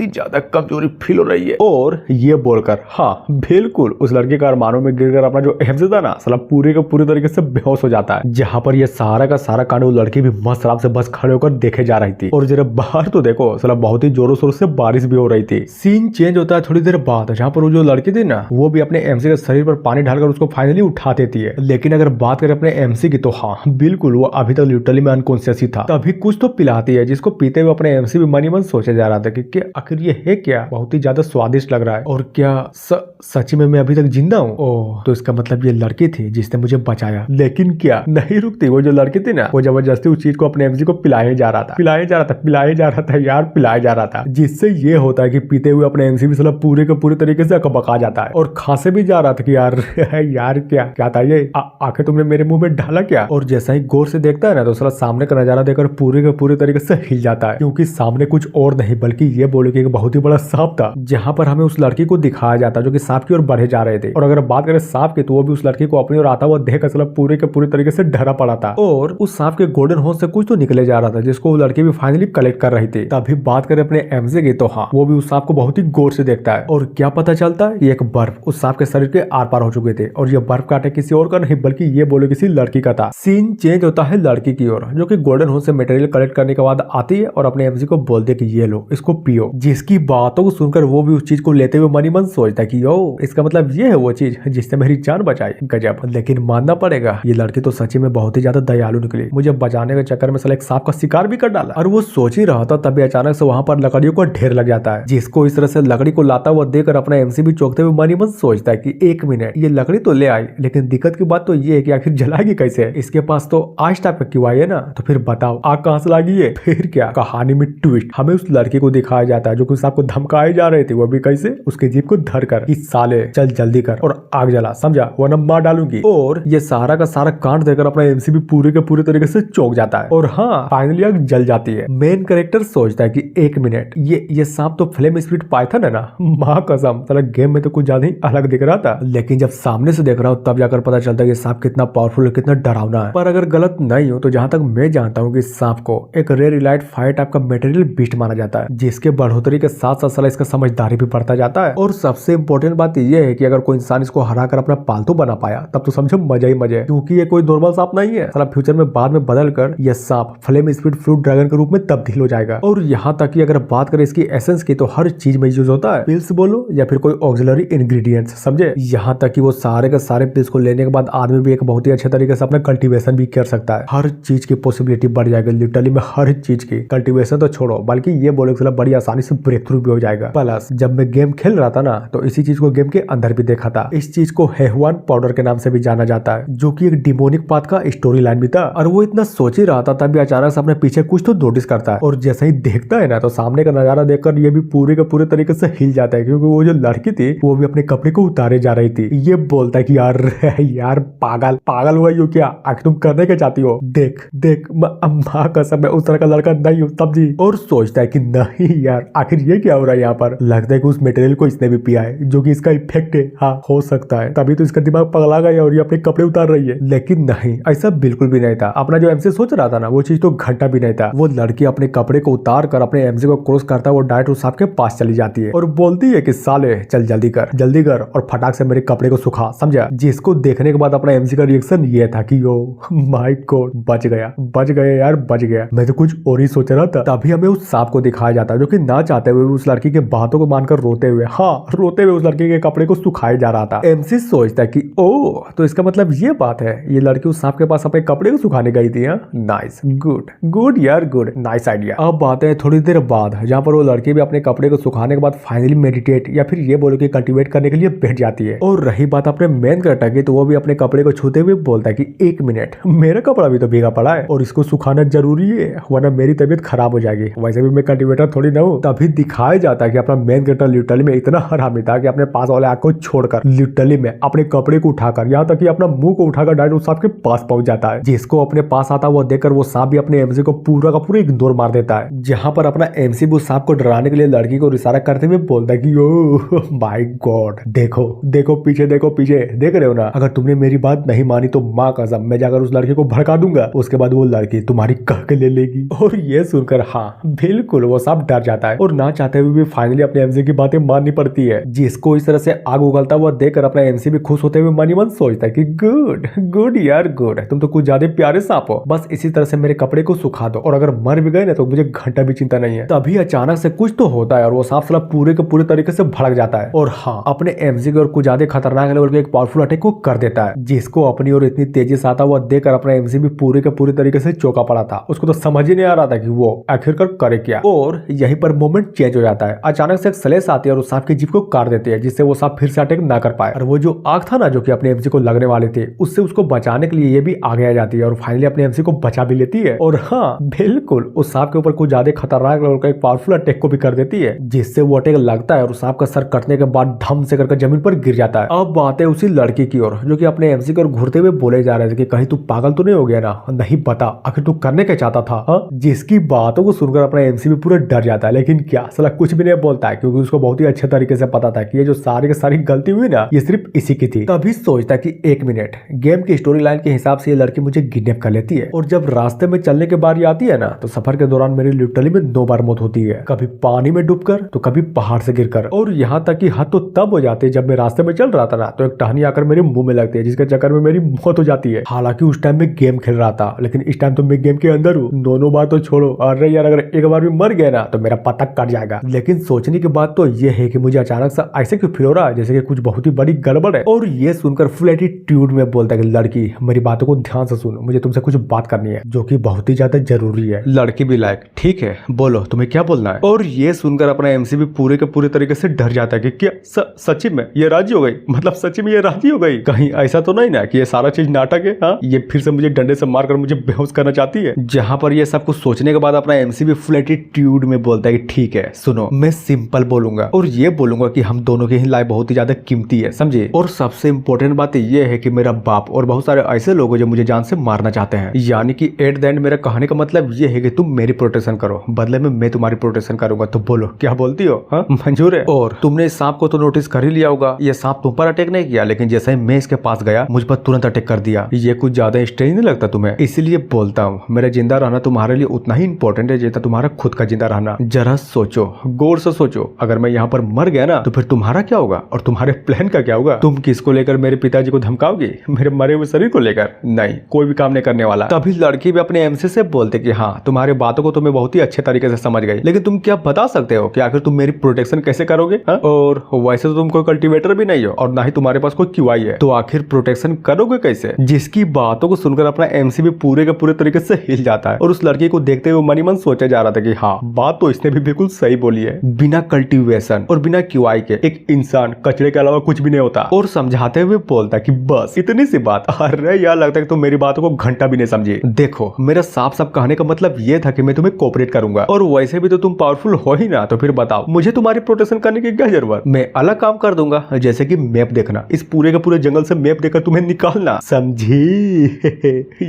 ही ज्यादा कमजोरी फील हो रही है। और ये बोलकर हाँ बिल्कुल उस लड़के का अरमानों में गिरकर अपना जो एमसी था ना साला पूरे के पूरे तरीके से बेहोश हो जाता है। जहाँ पर ये सारा का सारा कांड वो लड़की भी मस्त आराम से बस खड़े होकर देखे जा रही थी। और जरा बाहर तो देखो साला बहुत ही जोरों शोरों से बारिश भी हो रही थी। सीन चेंज होता है थोड़ी देर बाद जहाँ पर वो जो लड़की थी ना वो भी अपने एमसी के शरीर पर पानी डालकर उसको फाइनली उठा देती है। लेकिन अगर बात करें अपने एमसी की तो हाँ बिल्कुल वो अभी तक लिटरली में अनकॉन्शियस ही था। तभी कुछ तो पिलाती है जिसको पीते हुए अपने एमसी भी मनी मन सोचे जा रहा था कि आखिर ये है क्या, बहुत ही ज्यादा स्वादिष्ट लग रहा है। और क्या सच में मैं अभी तक जिंदा हूँ? ओह तो इसका मतलब ये लड़की थी जिसने मुझे बचाया। लेकिन क्या नहीं रुकती, वो जो लड़की थी ना वो जबरदस्ती उस चीज को अपने एमसी को पिलाया जा रहा था जिससे ये होता है कि पीते हुए अपने एमसी भी साला पूरे के पूरे तरीके से अकबका जाता है और खांसे भी जा रहा था कि यार क्या था ये, आखिर तुमने मेरे मुंह में डाला क्या। और जैसा ही गौर से देखता है ना तो साला सामने का नजारा देखकर पूरे के पूरे तरीके से हिल जाता है क्योंकि सामने कुछ और नहीं बल्कि ये बोले कि एक बहुत ही बड़ा सांप था। जहाँ पर हमें उस लड़की को दिखाया जाता जो कि सांप की ओर बढ़े जा रहे थे। और अगर बात करें सांप की तो वो भी उस लड़की को अपनी ओर आता हुआ देख कर पूरे के पूरे तरीके से डरा पड़ा था और उस सांप के गोल्डन होंठ से कुछ तो निकले जा रहा था जिसको वो लड़की भी फाइनली कलेक्ट कर रही थी। तभी बात करें अपने एमजे की तो हाँ वो भी उस सांप को बहुत ही गौर से देखता है और क्या पता चलता है ये एक बर्फ उस सांप के शरीर के आर पार हो चुके थे और ये बर्फ का अटैक किसी और का नहीं बल्कि ये बोले किसी लड़की का था। सीन चेंज होता है लड़की की ओर जो कि गोल्डन होंठ से मटेरियल कलेक्ट करने के बाद आती है और अपने एमजी को बोलती है कि ये लो इसको पियो। जिसकी बातों को सुनकर वो भी उस चीज को लेते हुए मनी मन सोचता है कि यो इसका मतलब ये है वो चीज जिसने मेरी जान बचाई। गजब। लेकिन मानना पड़ेगा ये लड़की तो सच्ची में बहुत ही ज्यादा दयालु निकली, मुझे बचाने के चक्कर में साला एक सांप का शिकार भी कर डाला। और वो सोच ही रहा था तभी अचानक से वहां पर लकड़ियों का ढेर लग जाता है जिसको इस तरह से लकड़ी को लाता हुआ देखकर अपना एमसी भी चौंकते हुए मनी मन सोचता है कि एक मिनट ये लकड़ी तो ले आई लेकिन दिक्कत की बात तो ये है कि आखिर जलाएगी कैसे, इसके पास तो आज टाइप का क्यूआई है ना, तो फिर बताओ आग कहां से लागी है। फिर क्या कहानी में ट्विस्ट हमें उस लड़की को दिखाया जाता है जो कि सांप को धमकाए जा रहे थे, वो भी कैसे उसके जीप को धर कर कि साले चल जल्दी कर और आग जला, समझा वरना मार डालूंगी। और ये सारा का सारा कांड देकर अपना एमसी भी पूरे के पूरे तरीके से चौंक जाता है और हाँ फाइनली आग जल जाती है। मेन कैरेक्टर सोचता है कि एक मिनट ये सांप तो फ्लेम स्पीड पाइथन है ना, माँ कसम साला गेम में तो कुछ ज्यादा ही अलग दिख रहा था लेकिन जब सामने से देख रहा हूँ तब जाकर पता चलता है कि सांप कितना पावरफुल है कितना डरावना है। पर अगर गलत नहीं हो तो जहां तक मैं जानता हूँ कि सांप को एक रेयर इलाइट फायर टाइप का मटेरियल बीस्ट माना जाता है जिसके बढ़ोतरी के साथ साथ साला इसका समझदारी भी बढ़ता जाता है। और सबसे इंपॉर्टेंट बात यह है कि अगर कोई इंसान इसको हराकर अपना पालतू बना पाया तब तो समझो मजा ही मजा है क्योंकि ये कोई नॉर्मल सांप नहीं है, साला फ्यूचर में बाद में बदल कर यह सांप फ्लेम स्पीड फ्रूट ड्रैगन के रूप में तब्दील हो जाएगा। और यहाँ तक कि अगर बात करें इसकी एसेंस की तो हर चीज में यूज होता है, पिल्स बोलो या फिर कोई ऑक्सिलरी इंग्रेडिएंट्स, समझे। यहाँ तक कि वो सारे के सारे पिल्स को लेने के बाद आदमी भी एक बहुत ही अच्छे तरीके से अपना कल्टीवेशन भी कर सकता है। हर चीज की पॉसिबिलिटी बढ़ जाएगी लिटरली में, हर चीज की। कल्टीवेशन तो छोड़ो बल्कि ये बोले बड़ी बड़ी आसानी से ब्रेक थ्रू भी हो जाएगा। प्लस जब मैं गेम खेल रहा था ना तो इसी चीज को गेम के अंदर भी देखा था। इस चीज को हेहुआन पाउडर के नाम से भी जाना जाता है, जो कि एक डिमोनिक पाथ का स्टोरी लाइन भी था। और वो इतना सोच ही रहा था तभी अचानक से अपने पीछे कुछ तो नोटिस करता है, और जैसे ही देखता है ना तो सामने का नजारा देखकर ये भी पूरे के पूरे तरीके से हिल जाता है, क्योंकि वो जो लड़की थी वो भी अपने कपड़े को उतारे जा रही थी। ये बोलता है कि यार पागल पागल हुआ यू क्या, आखिर तुम करने क्या चाहती हो, देख देख माँ कसम मैं उस तरह का लड़का नहीं हूँ समझी। और सोचता है कि नहीं यार आखिर ये क्या हो रहा है यहाँ पर। लगता है कि उस मटेरियल को इसने भी पिया है, जो कि इसका इफेक्ट है। हाँ हो सकता है, तभी तो इसका दिमाग पगला गया और ये अपने कपड़े उतार रही है। लेकिन नहीं, ऐसा बिल्कुल भी नहीं था। अपना जो एमसी सोच रहा था ना वो चीज तो घंटा भी नहीं था। वो लड़की अपने कपड़े को उतार कर अपने एमसी को क्रॉस करता है, वो डायरेक्ट उस सांप के पास चली जाती है और बोलती है कि साले चल जल्दी कर और फटाक से मेरे कपड़े को सुखा, समझा। जिसको देखने के बाद अपना एमसी का रिएक्शन ये था कि ओ माय गॉड बच गया यार बच गया, मैं तो कुछ और ही सोच रहा था। तभी हमें उस सांप को दिखाया जाता है जो कि ना चाहते हुए उस लड़की के बातों को मानकर रोते हुए उस लड़की के कपड़े को सुखाए जा रहा था। एमसी सोचता है कि ओ तो इसका मतलब ये बात है, ये लड़की उस सांप के पास अपने कपड़े को सुखाने गई थी। नाइस, गुड यार गुड, नाइस आइडिया। अब बात है थोड़ी देर बाद जहाँ पर वो लड़की भी अपने कपड़े को सुखाने के बाद फाइनली मेडिटेट या फिर ये बोलो कि कल्टीवेट करने के लिए बैठ जाती है। और रही बात अपने मेन कैरेक्टर की तो वो भी अपने कपड़े को छूते हुए बोलता है कि एक मिनट, मेरा कपड़ा भी तो भीगा पड़ा है और इसको सुखाना जरूरी है वरना मेरी तबीयत खराब हो जाएगी। वैसे भी मैं कल्टीवेटर थोड़ी ना हूँ। तभी दिखाया जाता है कि अपना मेन कैरेक्टर लिटरली में इतना हरामी था कि अपने पास वाले आग को छोड़कर लिटरली में अपने कपड़े को उठाकर यहाँ तक कि अपना मुंह को उठाकर डायरेक्ट उस सांप के पास पहुंच जाता है। जिसको अपने पास आता वो देखकर वो सांप भी अपने एमसी को पूरा का पूरा इग्नोर मार देता है। जहां पर अपना एमसी भी उस सांप को डराने के लिए लड़की को इशारा करते हुए बोलता है कि ओ माय गॉड देखो पीछे देख रहे हो ना, अगर तुमने मेरी बात नहीं मानी तो माँ कसम मैं जाकर उस लड़की को भड़का दूंगा, उसके बाद वो लड़की तुम्हारी कह के ले लेगी। और ये सुनकर हाँ बिल्कुल वो सांप डर जाता है और ना चाहते हुए भी फाइनली अपने एमसी की बातें माननी पड़ती है। जिसको इस तरह से आग उगलता हुआ देखकर अपना एमसी भी खुश होते हुए मन ही मन सोचता है कि गुड यार गुड, तुम तो कुछ ज्यादा प्यारे सांप हो, बस इसी तरह से मेरे कपड़े को सुखा दो और अगर मर भी गए ना तो मुझे घंटा भी चिंता नहीं है। तभी अचानक से कुछ तो होता है और वो सांप साला पूरे के पूरे तरीके से भड़क जाता है और हाँ अपने एमसी के और कुछ ज्यादा खतरनाक लेवल के एक पावरफुल अटैक को कर देता है। जिसको अपनी और इतनी तेजी से आता हुआ देखकर अपना एमसी भी पूरे के पूरे तरीके से चौंका पड़ा था। उसको तो समझ ही नहीं आ रहा था कि वो आखिरकार करे क्या। और यहीं पर मोमेंट चेंज हो जाता है। अचानक से एक स्लेश आती है और उस सांप की जीभ को काट देती है, जिससे वो सांप फिर से अटैक ना कर पाए। और वो जो आग था ना जो कि अपने एमसी को लगने वाले थे उससे उसको बचाने के लिए ये भी आगे आ जाती है और फाइनली अपने एमसी को बचा भी लेती है। और हाँ बिल्कुल उस सांप के ऊपर कुछ ज्यादा खतरनाक लेवल का एक पावरफुल अटैक को भी कर देती है, जिससे वो अटैक लगता है और उस सांप का सर कटने के बाद धम से करके जमीन पर गिर जाता है। अब बात है उसी लड़की की ओर जो कि अपने एमसी की ओर घूरते हुए बोले जा रहे थे कि कहीं तू पागल तो नहीं हो गया ना, नहीं बता आखिर तू करने क्या चाहता था। हाँ जिसकी बातों को सुनकर अपना एमसी भी पूरा डर जाता है, लेकिन क्या साला कुछ भी नहीं बोलता है क्योंकि उसको बहुत ही अच्छे तरीके से पता था कि ये जो सारी की सारी गलती हुई ना ये सिर्फ इसी की थी। तभी सोचता कि एक मिनट, गेम की स्टोरी लाइन के हिसाब से ये लड़की मुझे किडनैप कर लेती है और जब रास्ते में चलने की बारी आती है ना तो सफर के दौरान मेरी लिटरली में 2 बार मौत होती है, कभी पानी में डूबकर तो कभी पहाड़ से गिरकर। और यहाँ तक कि हद तो तब हो जाती है जब मैं रास्ते में चल रहा था ना तो एक टहनी आकर मेरे मुंह में लगती है, जिसके चक्कर में मेरी मौत हो जाती है। हालांकि उस टाइम में गेम खेल रहा था, लेकिन इस टाइम तो मैं गेम के अंदर हूँ। दोनों बात तो छोड़ो, अरे यार अगर एक बार भी मर गया ना तो मेरा पता कट जाएगा। लेकिन सोचने की बात तो ये है कि मुझे अचानक से ऐसे क्यों फील हो रहा है जैसे कि कुछ बहुत ही बड़ी गड़बड़ है। और ये सुनकर फुल एटीट्यूड में बोलता है कि लड़की मेरी बातों को ध्यान से सुन, मुझे तुमसे कुछ बात करनी है जो कि बहुत ही ज्यादा जरूरी है। लड़की भी लाइक ठीक है बोलो तुम्हें क्या बोलना है। और ये सुनकर अपना एमसी भी पूरे के पूरे तरीके से डर जाता है कि क्या सच्ची में ये राजी हो गई, मतलब सच्ची में ये राजी हो गई, कहीं ऐसा तो नहीं ना कि ये सारा चीज नाटक है। हाँ ये फिर से मुझे डंडे से मारकर मुझे बेहोश करना चाहती है। जहां पर ये सब कुछ सोचने के बाद अपना एमसी भी फुल एटीट्यूड में बोलता है कि ठीक है सुनो, मैं सिंपल बोलूंगा और ये बोलूंगा कि हम दोनों की ही लाइफ बहुत ही ज्यादा कीमती है, समझे। और सबसे इंपॉर्टेंट बात ये है कि मेरा बाप और बहुत सारे ऐसे लोग जो मुझे जान से मारना चाहते हैं, यानी कि एट द एंड मेरा कहने का मतलब ये है कि तुम मेरी प्रोटेक्शन करो, बदले में मैं तुम्हारी प्रोटेक्शन करूंगा। तो बोलो क्या बोलती हो, हाँ मंजूर है। और तुमने इस सांप को तो नोटिस कर ही लिया होगा, ये सांप तुम पर अटैक नहीं किया, लेकिन जैसे ही मैं इसके पास गया मुझ पर तुरंत अटैक कर दिया। ये कुछ ज्यादा स्ट्रेंज नहीं लगता तुम्हें? इसीलिए बोलता हूँ मेरा जिंदा रहना तुम्हारे लिए उतना ही इंपॉर्टेंट है जितना तुम्हारा खुद का जिंदा रहना। जरा सोचो, गौर से सोचो, अगर मैं यहाँ पर मर गया ना तो फिर तुम्हारा क्या होगा और तुम्हारे प्लान का क्या होगा? तुम किसको लेकर मेरे पिताजी को धमकाओगे? मेरे मरे हुए शरीर को लेकर? नहीं, कोई भी काम नहीं करने वाला। तभी लड़की भी अपने एमसी से बोलते कि हाँ तुम्हारी बातों को तो मैं बहुत ही अच्छे तरीके से समझ गई, लेकिन तुम क्या बता सकते हो कि आखिर तुम मेरी प्रोटेक्शन कैसे करोगे? हा? और वैसे तो तुम कोई कल्टीवेटर भी नहीं हो और ना ही तुम्हारे पास कोई क्यूआई है, तो आखिर प्रोटेक्शन करोगे कैसे? जिसकी बातों को सुनकर अपना एमसी भी पूरे के पूरे तरीके से हिल जाता है और उस लड़की को देखते हुए मन ही मन सोचा जा रहा था कि हाँ बात तो तो इसने भी बिल्कुल सही बोली है। बिना कल्टीवेशन और बिना क्यूआई के एक इंसान कचरे के अलावा कुछ भी नहीं होता। और समझाते हुए बोलता कि बस इतनी सी बात। अरे यार, लगता है कि तुम मेरी बातों को घंटा भी नहीं समझे। देखो, मेरा साफ साफ कहने का मतलब ये था कि मैं तुम्हें कोऑपरेट करूंगा, और वैसे भी तो तुम पावरफुल हो ही ना, तो फिर बताओ मुझे तुम्हारी प्रोटेक्शन करने की क्या जरूरत। मैं अलग काम कर दूंगा, जैसे कि मैप देखना, इस पूरे के पूरे जंगल से मैप देखकर तुम्हें निकालना, समझी।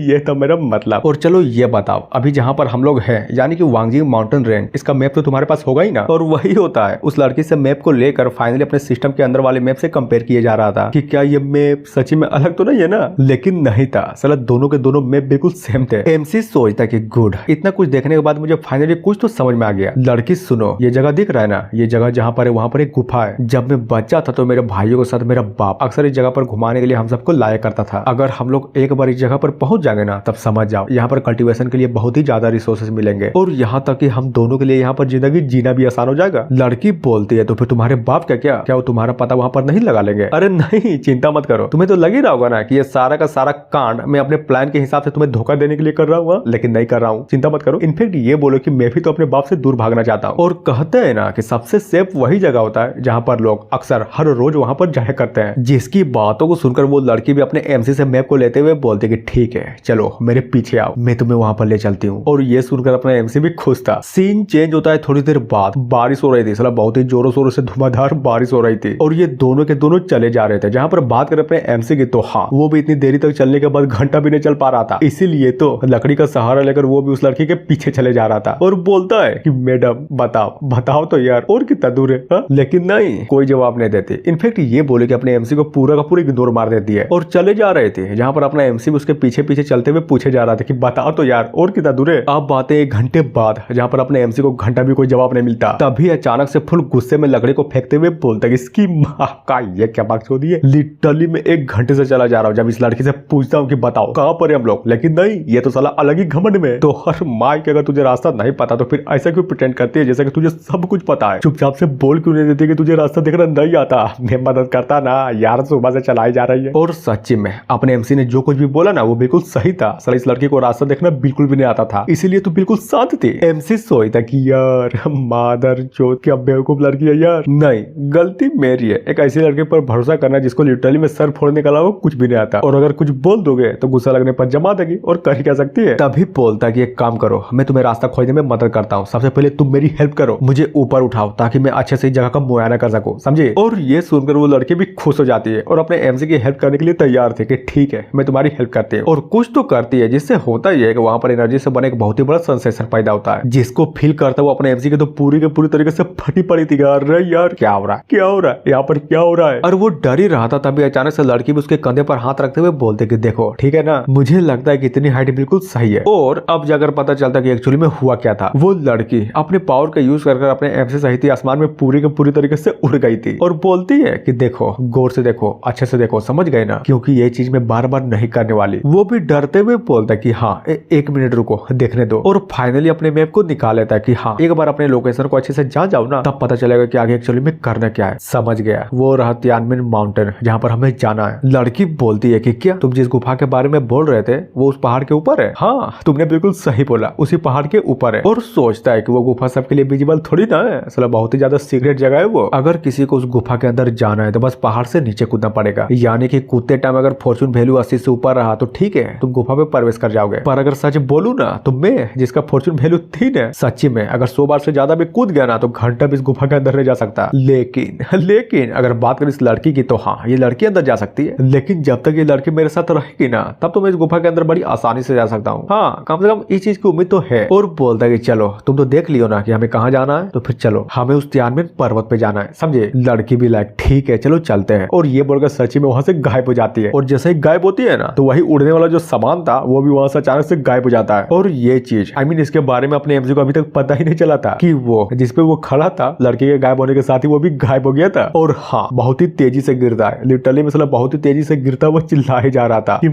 ये तो मेरा मतलब। और चलो ये बताओ, अभी जहाँ पर हम लोग हैं, यानी कि वांगजी माउंटेन रेंज, इसका मैप तो तुम्हारे पास होगा ही ना। और वही होता है, उस लड़की से मैप को लेकर फाइनली अपने सिस्टम के अंदर वाले मैप से कंपेयर किया जा रहा था कि क्या ये मैप सच्ची में अलग तो नहीं है ना। लेकिन नहीं था, साला दोनों के दोनों मैप बिल्कुल सेम थे। एमसी सोचता कि गुड, इतना कुछ देखने के बाद मुझे फाइनली कुछ तो समझ में आ गया। लड़की सुनो, ये जगह दिख रहा है ना, ये जगह जहाँ पर है वहाँ पर एक गुफा है। जब मैं बच्चा था तो मेरे भाइयों के साथ मेरा बाप अक्सर इस जगह पर घुमाने के लिए हम सबको लाया करता था। अगर हम लोग एक बार इस जगह पर पहुंच जाएंगे ना, तब समझ जाओ यहाँ पर कल्टीवेशन के लिए बहुत ही ज्यादा रिसोर्सेज मिलेंगे, और यहाँ तक कि हम दोनों के लिए यहाँ पर जिंदगी जीना भी आसान हो जाएगा। लड़की बोलती है तो फिर तुम्हारे बाप क्या वो तुम्हारा पता वहाँ पर नहीं लगा लेंगे। अरे नहीं, चिंता मत करो, तुम्हें तो लग ही रहा होगा ना कि ये सारा का सारा कांड मैं अपने प्लान के हिसाब से तुम्हें धोखा देने के लिए कर रहा हूँ, लेकिन नहीं कर रहा हूँ, चिंता मत करो। इनफेक्ट ये बोलो कि मैं भी तो अपने बाप से दूर भागना चाहता हूँ। और कहते हैं ना कि सबसे सेफ वही जगह होता है जहाँ पर लोग अक्सर हर रोज वहाँ पर जाया करते हैं। जिसकी बातों को सुनकर वो लड़की भी अपने एमसी से मैप को लेते हुए बोलती कि ठीक है, चलो मेरे पीछे आओ, मैं तुम्हें वहाँ पर ले चलती हूँ। और ये सुनकर अपना एमसी भी खुश था। सीन चेंज होता है थोड़ी देर बाद, बारिश हो रही थी, साला बहुत ही जोरों शोरों से धुआंधार बारिश हो रही थी, और ये दोनों के दोनों चले जा रहे थे। जहाँ पर बात करें अपने एमसी की, तो हाँ, वो भी इतनी देरी तक चलने के बाद घंटा भी नहीं चल पा रहा था, इसीलिए तो लकड़ी का सहारा लेकर वो भी उस लड़की के पीछे चले जा रहा था। और बोलता है कि मैडम बताओ तो यार, और कितना दूर है हा? लेकिन नहीं, कोई जवाब नहीं देती। इनफेक्ट ये बोले कि अपने एमसी को पूरा का पूरा इग्नोर मार देती है और चले जा रहे थे। जहाँ पर अपना एमसी उसके पीछे पीछे चलते हुए पूछे जा रहा था कि बताओ तो यार, और कितना दूर है। अब बातें 1 घंटे बाद, जहाँ पर अपने एमसी को घंटा भी कोई जवाब नहीं मिलता, तभी अचानक से फुल गुस्से में लकड़ी को फेंकते हुए बोलता है इसकी माँ का ये क्या बकचोदी है। लिटरली मैं 1 घंटे से चला जा रहा हूँ जब इस लड़की से पूछता हूँ कि बताओ कहाँ पर है हम लोग, लेकिन नहीं, ये तो साला अलग ही घमंड में। तो हर माँ के अगर तुझे रास्ता नहीं पता तो फिर ऐसा क्यों प्रिटेंड करती है जैसे कि तुझे सब कुछ पता है। चुपचाप से बोल क्यों नहीं देती कि तुझे रास्ता देखना नहीं आता। मैं मदद करता ना यार, सुबह से चलाई जा रही है। और सच्ची में अपने एमसी ने जो कुछ भी बोला ना, वो बिल्कुल सही था। साला इस लड़की को रास्ता देखना बिल्कुल भी नहीं आता था, इसीलिए तो बिल्कुल शांत थी। एमसी सोचता कि यार मादर चोद, क्या बेवकूफ लड़की है यार। नहीं, गलती मेरी है एक ऐसी लड़की पर भरोसा करना जिसको लिटरली में सर फोड़ने के अलावा कुछ भी नहीं आता, और अगर कुछ बोल दोगे तो गुस्सा लगने पर जमा देगी और कर क्या सकती है। तभी बोलता कि एक काम करो, मैं तुम्हें रास्ता खोजने में मदद करता हूँ, सबसे पहले तुम मेरी हेल्प करो, मुझे ऊपर उठाओ ताकि मैं अच्छे से इस जगह का मुआयना कर सकूं, समझे। और ये सुनकर वो लड़की भी खुश हो जाती है और अपने एमसी की हेल्प करने के लिए तैयार थी कि ठीक है मैं तुम्हारी हेल्प करती हूँ। और कुछ तो करती है, जिससे होता ही है कि वहां पर एनर्जी से बने एक बहुत ही बड़ा सेंसेशन पैदा होता है, जिसको फील करता हुआ अपने एमसी के तो पूरी के पूरी तरीके से फटी पड़ी थी। यार क्या हो रहा है, क्या हो रहा है यहाँ पर, क्या हो रहा है। और वो डर ही रहा था, तभी अचानक से लड़की भी उसके कंधे पर हाथ रखते हुए बोलते कि देखो ठीक है ना, मुझे लगता है कि इतनी हाइट बिल्कुल सही है। और अब जाकर पता चलता कि एक्चुअली में हुआ क्या था। वो लड़की अपने पावर का यूज कर अपने एमसी सहित आसमान में पूरी के पूरी तरीके से उड़ गई थी, और बोलती है कि देखो, गौर से देखो, अच्छे से देखो, समझ गए ना, क्योंकि ये चीज मैं बार बार नहीं करने वाली। वो भी डरते हुए बोलता है कि हाँ 1 मिनट रुको, देखने दो। और फाइनली अपने मैप को निकाल लेता है कि हाँ एक बार अपने लोकेशन को अच्छे से जान जाओ ना, तब पता चलेगा कि आगे एक्चुअली में करना क्या है। समझ गया, वो रहा तियानमेन माउंटेन जहाँ पर हमें जाना है। लड़की बोलती है कि क्या तुम जिस गुफा के बारे में बोल रहे थे वो उस पहाड़ के ऊपर है। हाँ तुमने बिल्कुल सही बोला, उसी पहाड़ के ऊपर है। और सोचता है कि वो गुफा सबके लिए विजिबल थोड़ी ना है, साला बहुत ही ज्यादा सीक्रेट जगह है वो। अगर किसी को उस गुफा के अंदर जाना है तो बस पहाड़ से नीचे कूदना पड़ेगा, यानी कि कूदते टाइम अगर फॉर्चून वैल्यू 80 से ऊपर रहा तो ठीक है, तुम गुफा में प्रवेश कर जाओगे। पर अगर सच बोलूं ना तो मैं, जिसका फॉर्चून वैल्यू 3 है, सच्ची में अगर 100 बार से ज्यादा भी कूद गया ना तो घंटा भी इस गुफा के अंदर नहीं जा सकता। लेकिन अगर बात करें इस लड़की की, तो हाँ ये लड़की अंदर जा सकती है, लेकिन जब तक ये लड़की मेरे साथ रहेगी ना तब तो मैं इस गुफा के अंदर बड़ी आसानी से जा सकता हूँ। हाँ कम से कम इस चीज की उम्मीद तो है। और बोलता है कि चलो तुम तो देख लियो ना कि हमें कहाँ जाना है, तो फिर चलो हमें उस तियानमेन पर्वत पे जाना है, समझे। लड़की भी लाइक ठीक है चलो चलते हैं। और ये बोलकर सच्ची में वहां से गायब हो जाती है, और जैसे ही गायब होती है ना तो वही उड़ने वाला जो सामान था वो भी वहां से अचानक से गायब हो जाता है। और ये चीज इसके बारे में अपने एमसी को अभी तक पता ही नहीं चला था कि वो जिसपे वो खड़ा था, लड़की के गायब होने के साथ ही वो भी गायब हो गया था। और हाँ बहुत ही तेजी से गिरता है, लिटरली मतलब बहुत ही तेजी से गिरता हुआ चिल्लाए जा रहा था कि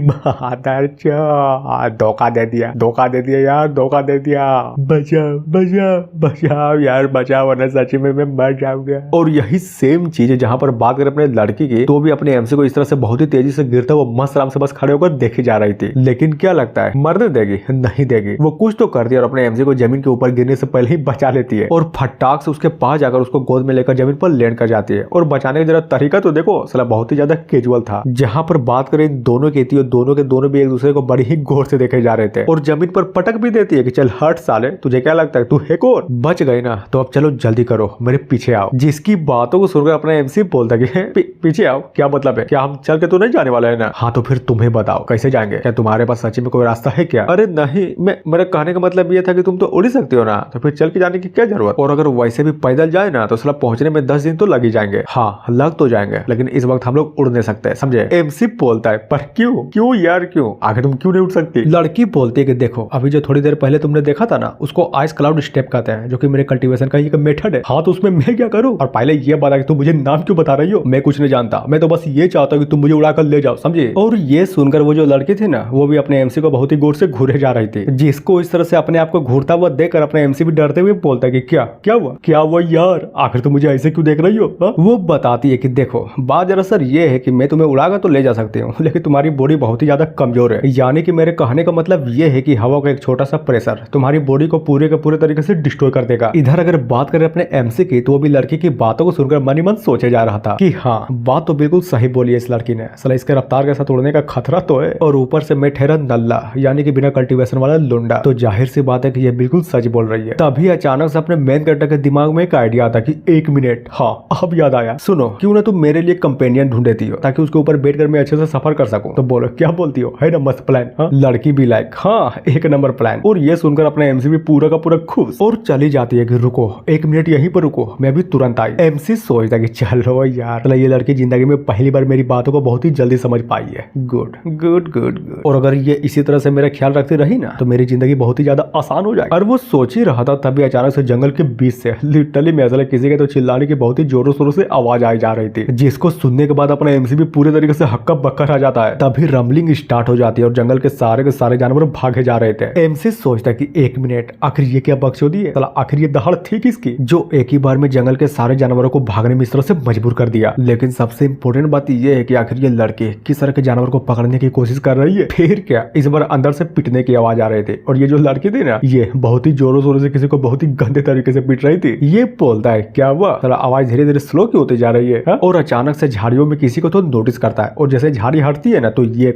धोखा दे दिया, धोखा दे दिया यार, धोखा दे दिया, बचाओ बचाओ बचाओ यार, बचाओ वरना सच में मैं मर जाऊंगा। और यही सेम चीज है जहां पर बात करें अपने लड़की की, तो भी अपने एमसी को इस तरह से बहुत ही तेजी से गिरता हुआ मस्त आराम से बस खड़े होकर देखी जा रही थी। लेकिन क्या लगता है मरने देगी? नहीं देगी। वो कुछ तो कर दिया और अपने एमसी को जमीन के ऊपर गिरने से पहले ही बचा लेती है और फटाक से उसके पास जाकर उसको गोद में लेकर जमीन पर लेट कर जाती है। और बचाने का जरा तरीका तो देखो, साला बहुत ही ज्यादा कैजुअल था। जहाँ पर बात करें दोनों की थी और दोनों के दोनों भी एक दूसरे को बड़ी ही गौर से देखे जा रहे थे और जमीन पर पटक भी देती है कि चल हट साले, तुझे क्या लगता है तू है कौन? बच गई ना, तो अब चलो जल्दी करो, मेरे पीछे आओ। जिसकी बातों को सुनकर अपना एमसी बोलता कि पीछे आओ, क्या मतलब है? क्या हम चल के तो नहीं जाने वाले है ना? हाँ तो फिर तुम्हें बताओ कैसे जाएंगे? क्या तुम्हारे पास सच्ची में कोई रास्ता है क्या? अरे नहीं, मेरा कहने का मतलब ये था कि तुम तो उड़ ही सकते हो ना, तो फिर चल के जाने की क्या जरूरत? और अगर वैसे भी पैदल जाए ना तो साला पहुंचने में 10 दिन तो लग ही जाएंगे। हाँ लग तो जाएंगे, लेकिन इस वक्त हम लोग उड़ नहीं सकते, समझे? एमसी बोलता है पर क्यों क्यों यार क्यों? आखिर तुम क्यों नहीं उड़ सकती? लड़की बोलती है कि देखो अभी जो थोड़ी देर पहले तुमने देखा था ना, उसको आइस क्लाउड स्टेप कहते हैं, जो कि मेरे कल्टीवेशन का एक मेथड है। हाँ तो उसमें मैं क्या करूँ? और पहले ये बता कि तुम मुझे नाम क्यों बता रही हो? मैं कुछ नहीं जानता, मैं तो बस ये चाहता हूँ कि तुम मुझे उड़ाकर ले जाओ, समझे? और ये सुनकर वो जो लड़की थी ना, वो भी अपने एमसी को बहुत ही गौर से घूरे जा रही थी। जिसको इस तरह से अपने आप को घूरता हुआ देखकर अपने एमसी भी डरते हुए बोलता है कि क्या हुआ यार, आखिर तुम मुझे ऐसे क्यों देख रही हो? वो बताती है कि देखो बात दरअसल ये है कि मैं तुम्हें उड़ाकर तो ले जा सकती हूँ, लेकिन तुम्हारी बॉडी बहुत ही ज्यादा कमजोर है। यानी कि मेरे कहने का मतलब ये है कि हवा का एक छोटा सा प्रेशर तुम्हारी बॉडी को पूरे के पूरे तरीके से डिस्ट्रॉय कर देगा। इधर अगर बात करें अपने एमसी की, तो वो भी लड़की की बातों को सुनकर मन ही मन सोचे जा रहा था कि हाँ बात तो बिल्कुल सही बोली है इस लड़की ने, साला इसके रफ्तार के साथ उड़ने का खतरा तो है, और ऊपर से मैं ठहरा नल्ला यानी कि बिना कल्टीवेशन वाला लुंडा, तो जाहिर सी बात है कि ये बिल्कुल सच बोल रही है। तभी अचानक से अपने मेन कैरेक्टर के दिमाग में एक आइडिया आता कि 1 मिनट, हाँ अब याद आया, सुनो क्यों ना तुम मेरे लिए कंपेनियन ढूंढ देती हो ताकि उसके ऊपर बैठकर मैं अच्छे से सफर कर सकूं। तो बोलो क्या बोलती हो, है ना मस्त प्लान? हाँ लड़की भी लाइक हाँ एक नंबर प्लान। और ये सुनकर अपने एमसी भी पूरा का पूरा खुश और चली जाती है कि रुको 1 मिनट यहीं पर रुको, मैं भी तुरंत आई। एमसी सोचता कि चलो यार ये लड़की जिंदगी में पहली बार मेरी बातों को बहुत ही जल्दी समझ पाई है। Good good good good. और अगर ये इसी तरह से मेरा ख्याल रखती रही ना तो मेरी जिंदगी बहुत ही ज्यादा आसान हो जाए। और वो सोच ही रहा था तभी अचानक से जंगल के बीच से लिटरली में ऐसा किसी के तो चिल्लाने की बहुत ही जोरों शोरों से आवाज आई जा रही थी, जिसको सुनने के बाद अपना एमसी भी पूरे तरीके से हक्का बक्का रह जाता है। तभी रमलिंग स्टार्ट हो जाती है और जंगल के सारे जानवर भागे जा रहे थे। एमसी सोचता है कि 1 मिनट, आखिर ये क्या बकचोदी है? आखिर ये दहाड़ थी किसकी जो एक ही बार में जंगल के सारे जानवरों को भागने में इस तरह से मजबूर कर दिया? लेकिन सबसे इंपॉर्टेंट बात यह है कि आखिर ये लड़के किस तरह के जानवर को पकड़ने की कोशिश कर रही है। फिर क्या इस बार अंदर से पिटने की आवाज आ रही थी और ये जो लड़की थी ना, ये बहुत ही जोरों शोरों से किसी को बहुत ही गंदे तरीके से पीट रही थी। ये बोलता है क्या हुआ? आवाज धीरे धीरे स्लो क्यों होती जा रही है? और अचानक से झाड़ियों में किसी को तो नोटिस करता है और जैसे झाड़ी हटती है ना तो ये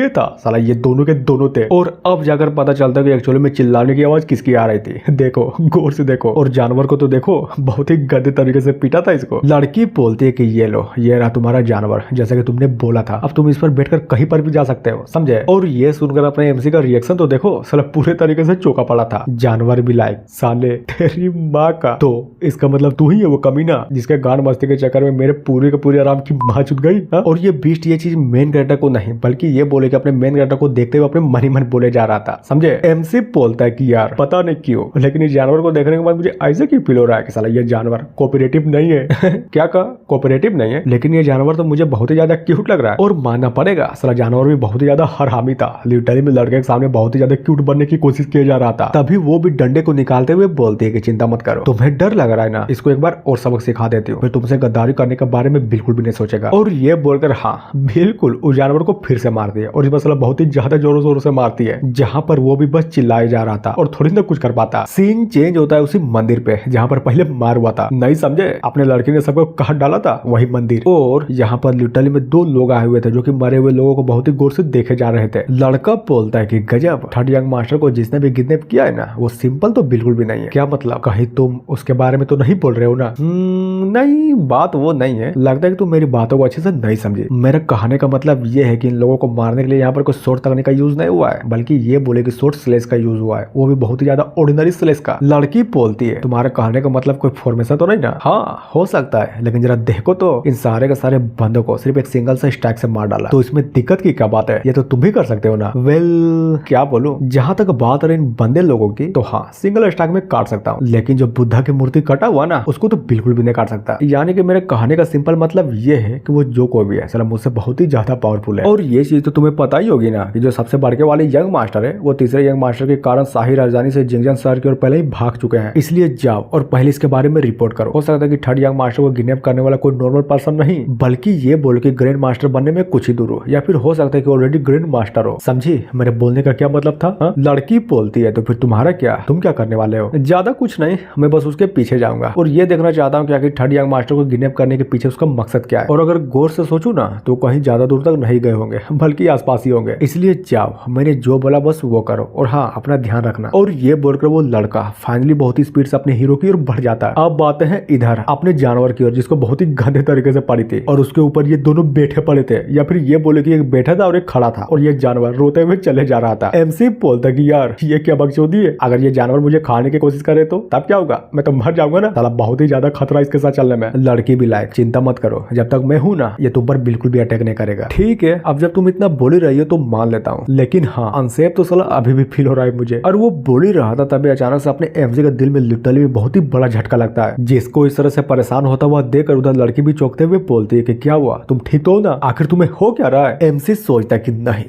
था साला ये दोनों के दोनों थे। और अब जाकर पता चलता है कि एक्चुअली में चिल्लाने की आवाज किसकी आ रही थी। देखो गौर से देखो, और जानवर को तो देखो बहुत ही गंदे तरीके से पीटा था इसको। लड़की बोलती है कि ये लो, ये रहा तुम्हारा जानवर, जैसा कि तुमने बोला था, अब तुम इस पर बैठकर कहीं पर भी जा सकते हो, समझे? और ये सुनकर अपने एमसी का रिएक्शन तो देखो, साला पूरे तरीके से चौंका पड़ा था। जानवर भी लाइक साले तेरी माँ का, तो इसका मतलब तू ही है वो कमीना जिसके गान मस्ती के चक्कर में मेरे पूरे के पूरे आराम की माँ चुट गई। और ये बीस्ट ये चीज मेन कैरेक्टर को नहीं बल्कि ये बोले कि अपने मेन कैरेक्टर को देखते हुए अपने मन ही मन बोले जा रहा था, समझे? एमसी बोलता है कि यार पता नहीं क्यों, लेकिन इस जानवर को देखने के बाद मुझे ऐसे क्यों फील हो रहा है कि साला ये जानवर कोऑपरेटिव नहीं है। क्या कहा? कोऑपरेटिव नहीं है, लेकिन ये जानवर तो मुझे बहुत ही ज्यादा क्यूट लग रहा है। और मानना पड़ेगा साला जानवर भी बहुत ही ज्यादा हरामी था, लिटरली में लड़के के सामने बहुत ही ज्यादा क्यूट बनने की कोशिश किया जा रहा था। तभी वो भी डंडे को निकालते हुए बोलती है कि चिंता मत करो, तुम्हें डर लग रहा है ना, इसको एक बार और सबक सिखा देती हूँ, फिर तुमसे गद्दारी करने के बारे में बिल्कुल भी नहीं सोचेगा। और ये बोलकर हाँ बिल्कुल उस जानवर को फिर से मार दिया और इस मसला बहुत ही ज्यादा जोरों शोरों से मारती है, जहाँ पर वो भी बस चिल्लाए जा रहा था और थोड़ी ना कुछ कर पाता। सीन चेंज होता है उसी मंदिर पे जहाँ पर पहले मार हुआ था, नहीं समझे? अपने लड़के ने सबको काट डाला था वही मंदिर। और यहाँ पर लिटरली में 2 लोग आए हुए थे जो कि मरे हुए लोगों को बहुत ही गौर से देखे जा रहे थे। लड़का बोलता है कि गजब, थर्ड यंग मास्टर को जिसने भी किडनैप किया है ना वो सिंपल तो बिल्कुल भी नहीं है। क्या मतलब? कहीं तुम उसके बारे में तो नहीं बोल रहे हो ना? नहीं, बात वो नहीं है, लगता है कि तुम मेरी बातों को अच्छे से नहीं समझे। मेरा कहने का मतलब ये है कि इन लोगों को मारने के लिए यहाँ पर कोई शॉर्ट तकनीक का यूज नहीं हुआ है, बल्कि ये बोले कि शॉर्ट स्लेश का यूज हुआ है, वो भी बहुत ही ज्यादा ऑर्डिनरी स्लेश का। लड़की बोलती है तुम्हारे कहने का मतलब कोई फॉर्मेशन तो नहीं ना? हाँ हो सकता है, लेकिन जरा देखो तो इन सारे के सारे बंदों को सिर्फ एक सिंगल से स्ट्राइक से मार डाला, तो इसमें दिक्कत की क्या बात है? ये तो तुम भी कर सकते हो ना। वेल क्या बोलूं, जहाँ तक बात है इन बंदे लोगों की तो हाँ सिंगल स्ट्राइक में काट सकता हूँ, लेकिन जो बुद्धा की मूर्ति कटा हुआ ना उसको तो बिल्कुल भी नहीं काट सकता। यानी कि मेरे कहने का सिंपल मतलब ये है कि वो जो कोई भी है साला मुझसे बहुत ही ज्यादा पावरफुल है। और ये चीज तो तुम्हें पता ही होगी ना कि जो सबसे बड़के वाले यंग मास्टर है वो तीसरे यंग मास्टर के कारण शाही राजधानी से जिंगजन शहर की ओर पहले ही भाग चुके हैं, इसलिए जाओ और पहले इसके बारे में रिपोर्ट करो। हो सकता है कि थर्ड यंग मास्टर को किडनैप करने वाला कोई नॉर्मल पर्सन नहीं बल्कि ये बोल के ग्रैंड मास्टर बनने में कुछ ही दूर हो, या फिर हो सकता है कि ऑलरेडी ग्रैंड मास्टर हो। समझी मेरे बोलने का क्या मतलब था? लड़की बोलती है तो फिर तुम्हारा क्या, तुम क्या करने वाले वाले हो? ज्यादा कुछ नहीं, मैं बस उसके पीछे जाऊंगा और ये देखना चाहता हूँ कि आखिर थर्ड यंग मास्टर को किडनैप करने के पीछे उसका मकसद क्या है। और अगर गौर से सोचूं ना तो कहीं ज्यादा दूर तक नहीं गए होंगे, बल्कि आसपास ही होंगे। इसलिए जाओ, मैंने जो बोला बस वो करो और हाँ अपना ध्यान रखना। और ये बोलकर वो लड़का फाइनली बहुत ही स्पीड से अपने हीरो की ओर बढ़ जाता है। अब बातें हैं इधर अपने जानवर की ओर, जिसको बहुत ही गंदे तरीके से पड़ी थी और उसके ऊपर ये दोनों बैठे पड़े थे, या फिर ये बोले कि एक बैठा था और एक खड़ा था और ये जानवर रोते हुए चले जा रहा था। एमसी बोलता कि यार ये क्या बकचोदी है, अगर ये जानवर मुझे खाने की कोशिश करे तो तब क्या होगा, मैं तो मर जाऊंगा ना। साला बहुत ही ज्यादा खतरा इसके साथ चलने में। लड़की भी लायक चिंता मत करो, जब तक मैं हूं ना ये तुम पर बिल्कुल भी अटैक नहीं करेगा। ठीक है, अब जब तुम इतना बोल ही रही हो तो मान लेता हूँ, लेकिन हाँ अनसेफ तो साला अभी भी फील हो रहा है मुझे। और वो बोल ही रहा था तभी अचानक से अपने एमसी का दिल में लिटरली में बहुत ही बड़ा झटका लगता है, जिसको इस तरह से परेशान होता हुआ देखकर उधर लड़की भी चौंकते हुए बोलती है कि क्या हुआ, तुम ठीक तो हो ना, आखिर तुम्हें हो क्या रहा है। एमसी सोचता है कि नहीं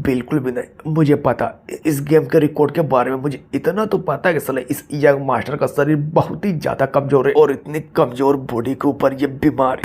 बिल्कुल भी नहीं, मुझे पता इस गेम के रिकॉर्ड के बारे में, मुझे इतना तो पता है कि साला इस यंग मास्टर का शरीर बहुत ही ज्यादा कमजोर है और इतनी कमजोर बॉडी के ऊपर ये बीमारी,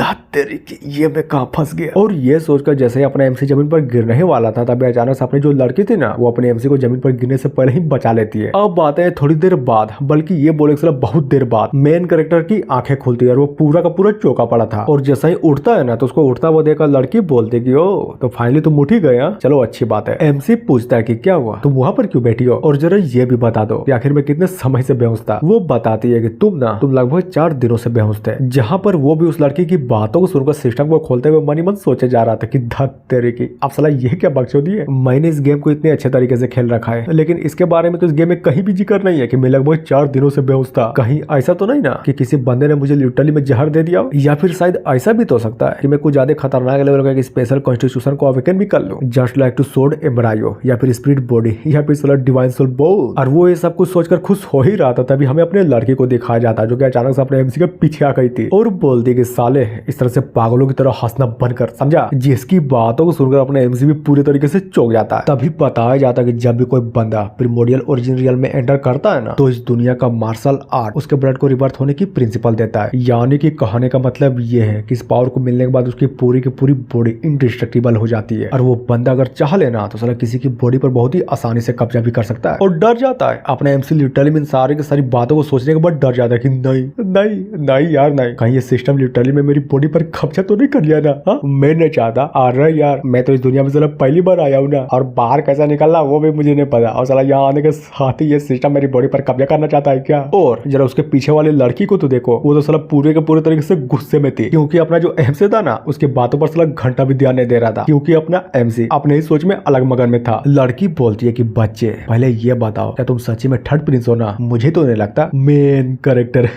ये मैं कहाँ फंस गया। और ये सोचकर जैसे ही अपना एमसी जमीन पर गिरने ही वाला था तभी अचानक से अपनी जो लड़की थी ना वो अपने एमसी को जमीन पर गिरने से पहले ही बचा लेती है। अब बात है थोड़ी देर बाद, बल्कि ये बोले बहुत देर बाद मेन कैरेक्टर की आंखें खुलती है और वो पूरा का पूरा चौका पड़ा था और जैसा ही उठता है ना तो उसको उठता हुआ देखकर लड़की बोलती कि ओ तो फाइनली तुम उठ ही गए, चलो अच्छी बात है। एमसी पूछता है कि क्या हुआ, तुम वहाँ पर क्यों बैठी हो और जरा ये भी बता दो कि आखिर में कितने समय से बेहोश था। वो बताती है कि तुम लगभग 4 दिनों से बेहोश थे। जहाँ पर वो भी उस लड़की की बातों को सुनकर सिस्टम को खोलते हुए मन ही मन सोचे जा रहा था कि धत तेरे की, अब साला ये क्या बकचोदी है। मैंने इस गेम को इतने अच्छे तरीके से खेल रखा है, लेकिन इसके बारे में तो इस गेम में कहीं भी जिक्र नहीं है कि मैं लगभग 4 दिनों से बेहोश था। कहीं ऐसा तो नहीं ना कि किसी बंदे ने मुझे लिटरली में जहर दे दिया, या फिर शायद ऐसा भी तो सकता है कि मैं कुछ ज्यादा खतरनाक लेवल का स्पेशल कॉन्स्टिट्यूशन को अवेकन भी कर लूं, जस्ट लाइक टू सोड एम्ब्रायो या फिर स्पिरिट बॉडी या फिर साला डिवाइन सोल बोल। और वो ये सब कुछ सोचकर खुश हो ही रहा था तभी हमें अपने लड़की को दिखाया जाता जो कि अचानक से अपने एमसी के पीछे आ गई थी और बोलती कि साले इस तरह से पागलों की तरह हंसना बंद कर, समझा। जिसकी बातों को सुनकर अपने एमसी भी पूरी तरीके से चौंक जाता है। तभी बताया जाता है कि जब भी कोई बंदा प्रिमोडियल ओरिजिन रियल में एंटर करता है ना तो इस दुनिया का मार्शल आर्ट उसके ब्लड को रिबर्थ होने की प्रिंसिपल देता है। यानी कि कहने का मतलब ये है कि इस पावर को मिलने के बाद उसकी पूरी की पूरी बॉडी इंडिस्ट्रक्टिबल हो जाती है और वो बंदा अगर चाह लेना तो साला किसी की बॉडी पर बहुत ही आसानी से कब्जा भी कर सकता है। और डर जाता है अपने एमसी लिटरली में सारी की सारी बातों को सोचने के बाद डर जाता है कि नहीं नहीं नहीं यार नहीं, कहीं ये सिस्टम लिटरली में मेरी बॉडी पर कब्जा तो नहीं कर लिया ना। हाँ मैं नहीं चाहता, अरे यार मैं तो इस दुनिया में साला पहली बार आया हूँ ना, और बाहर कैसा निकलना वो भी मुझे नहीं पता, और साला यहाँ आने के साथ ही ये सिस्टम मेरी बॉडी पर कब्जा करना चाहता है क्या। और जरा उसके पीछे वाली लड़की को तो देखो, वो तो साला पूरे के पूरे तरीके से गुस्से में थी, क्योंकि अपना जो एमसी था ना उसके बातों पर साला घंटा भी ध्यान नहीं दे रहा था, क्योंकि अपना एमसी अपने ही सोच में अलग मगन में था। लड़की बोलती है कि बच्चे पहले ये बताओ क्या तुम सच्ची में थर्ड प्रिंस हो ना, मुझे तो नहीं लगता मेन कैरेक्टर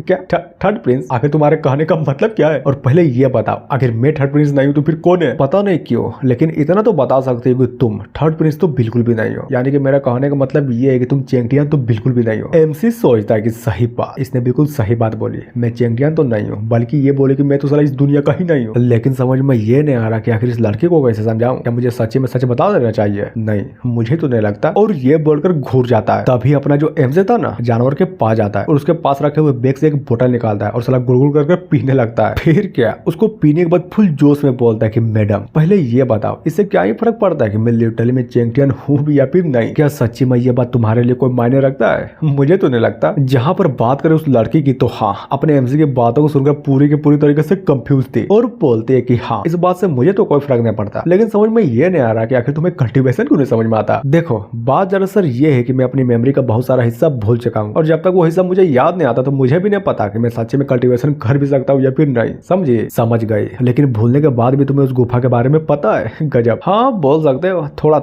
क्या थर्ड प्रिंस, आखिर तुम्हारे कहने का मतलब क्या है। और पहले ये बताओ आखिर मैं थर्ड प्रिंस नहीं हूँ तो फिर कौन है। पता नहीं क्यों लेकिन इतना तो बता सकते हो कि तुम थर्ड प्रिंस तो बिल्कुल भी नहीं हो, यानी कि मेरा कहने का मतलब ये है कि तुम चैंपियन तो बिल्कुल भी नहीं हो। एमसी सोचता है कि सही बात, इसने बिल्कुल सही बात बोली, मैं चैंपियन तो नहीं हूँ, बल्कि ये बोले कि मैं तो साला इस दुनिया का ही नहीं हूँ। लेकिन समझ में ये नहीं आ रहा कि आखिर इस लड़के को कैसे समझाऊं, क्या मुझे सच्ची में सच बता देना चाहिए। नहीं मुझे तो नहीं लगता। और ये बोलकर घूर जाता है। तभी अपना जो एमजे था ना जानवर के पास जाता है और उसके पास रखे हुए बैग से एक बोतल निकालता है और साला गुड़गुड़ करके पीने लगता है। फिर क्या उसको पीने के बाद फुल जोश में बोलता है कि मैडम पहले ये बताओ इससे क्या ही फर्क पड़ता है कि मैं लिटरली में चैंपियन हूँ भी या फिर नहीं, क्या सच्ची में ये बात तुम्हारे लिए कोई मायने रखता है। मुझे तो नहीं लगता। जहाँ पर बात करें उस लड़की की तो हाँ अपने एमसी की बातों को सुनकर पूरी के पूरी तरीके से कंफ्यूज थी और बोलते है कि हाँ इस बात से मुझे तो कोई फर्क नहीं पड़ता, लेकिन समझ में ये नहीं आ रहा कि आखिर तुम्हें कल्टीवेशन क्यों नहीं समझ में आता। देखो बात दरअसल ये है कि मैं अपनी मेमोरी का बहुत सारा हिस्सा भूल चुका हूँ और जब तक वो हिस्सा मुझे याद नहीं आता तो मुझे भी नहीं पता कि मैं सच्ची में कल्टीवेशन कर भी सकता हूँ या फिर नहीं। समझिए समझ गए, लेकिन भूलने के बाद भी तुम्हें उस गुफा के बारे में पता है। गजब। हाँ बोल सकते हो, थोड़ा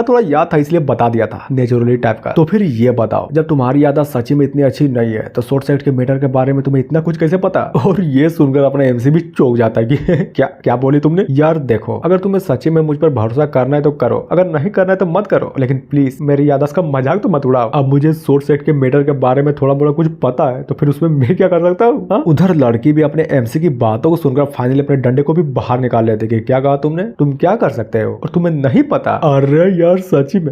थोड़ा याद था इसलिए बता दिया था नेचुरली टाइप का। तो फिर ये बताओ जब तुम्हारी याद सच्ची में इतनी अच्छी नहीं है तो शॉर्ट साइड के मैटर के बारे में तुम्हें इतना कुछ कैसे पता। और ये सुनकर अपना एमसी भी चौंक जाता है कि क्या बोली तुमने। यार देखो अगर तुम्हें सच्ची में मुझ पर भरोसा करना है तो करो, अगर नहीं करना है तो मत करो, लेकिन प्लीज मेरी याददाश्त का मजाक तो मत उड़ाओ। अब मुझे शॉर्ट साइड के मैटर के बारे में थोड़ा मोड़ा कुछ पता है तो फिर उसमें मैं क्या कर सकता हूँ। उधर लड़की भी अपने एमसी की बातों को सुनकर फाइनली अपने डंडे को भी बाहर निकाल लेते कि क्या कहा तुमने, तुम क्या कर सकते हो और तुम्हें नहीं पता। अरे यार सच्ची में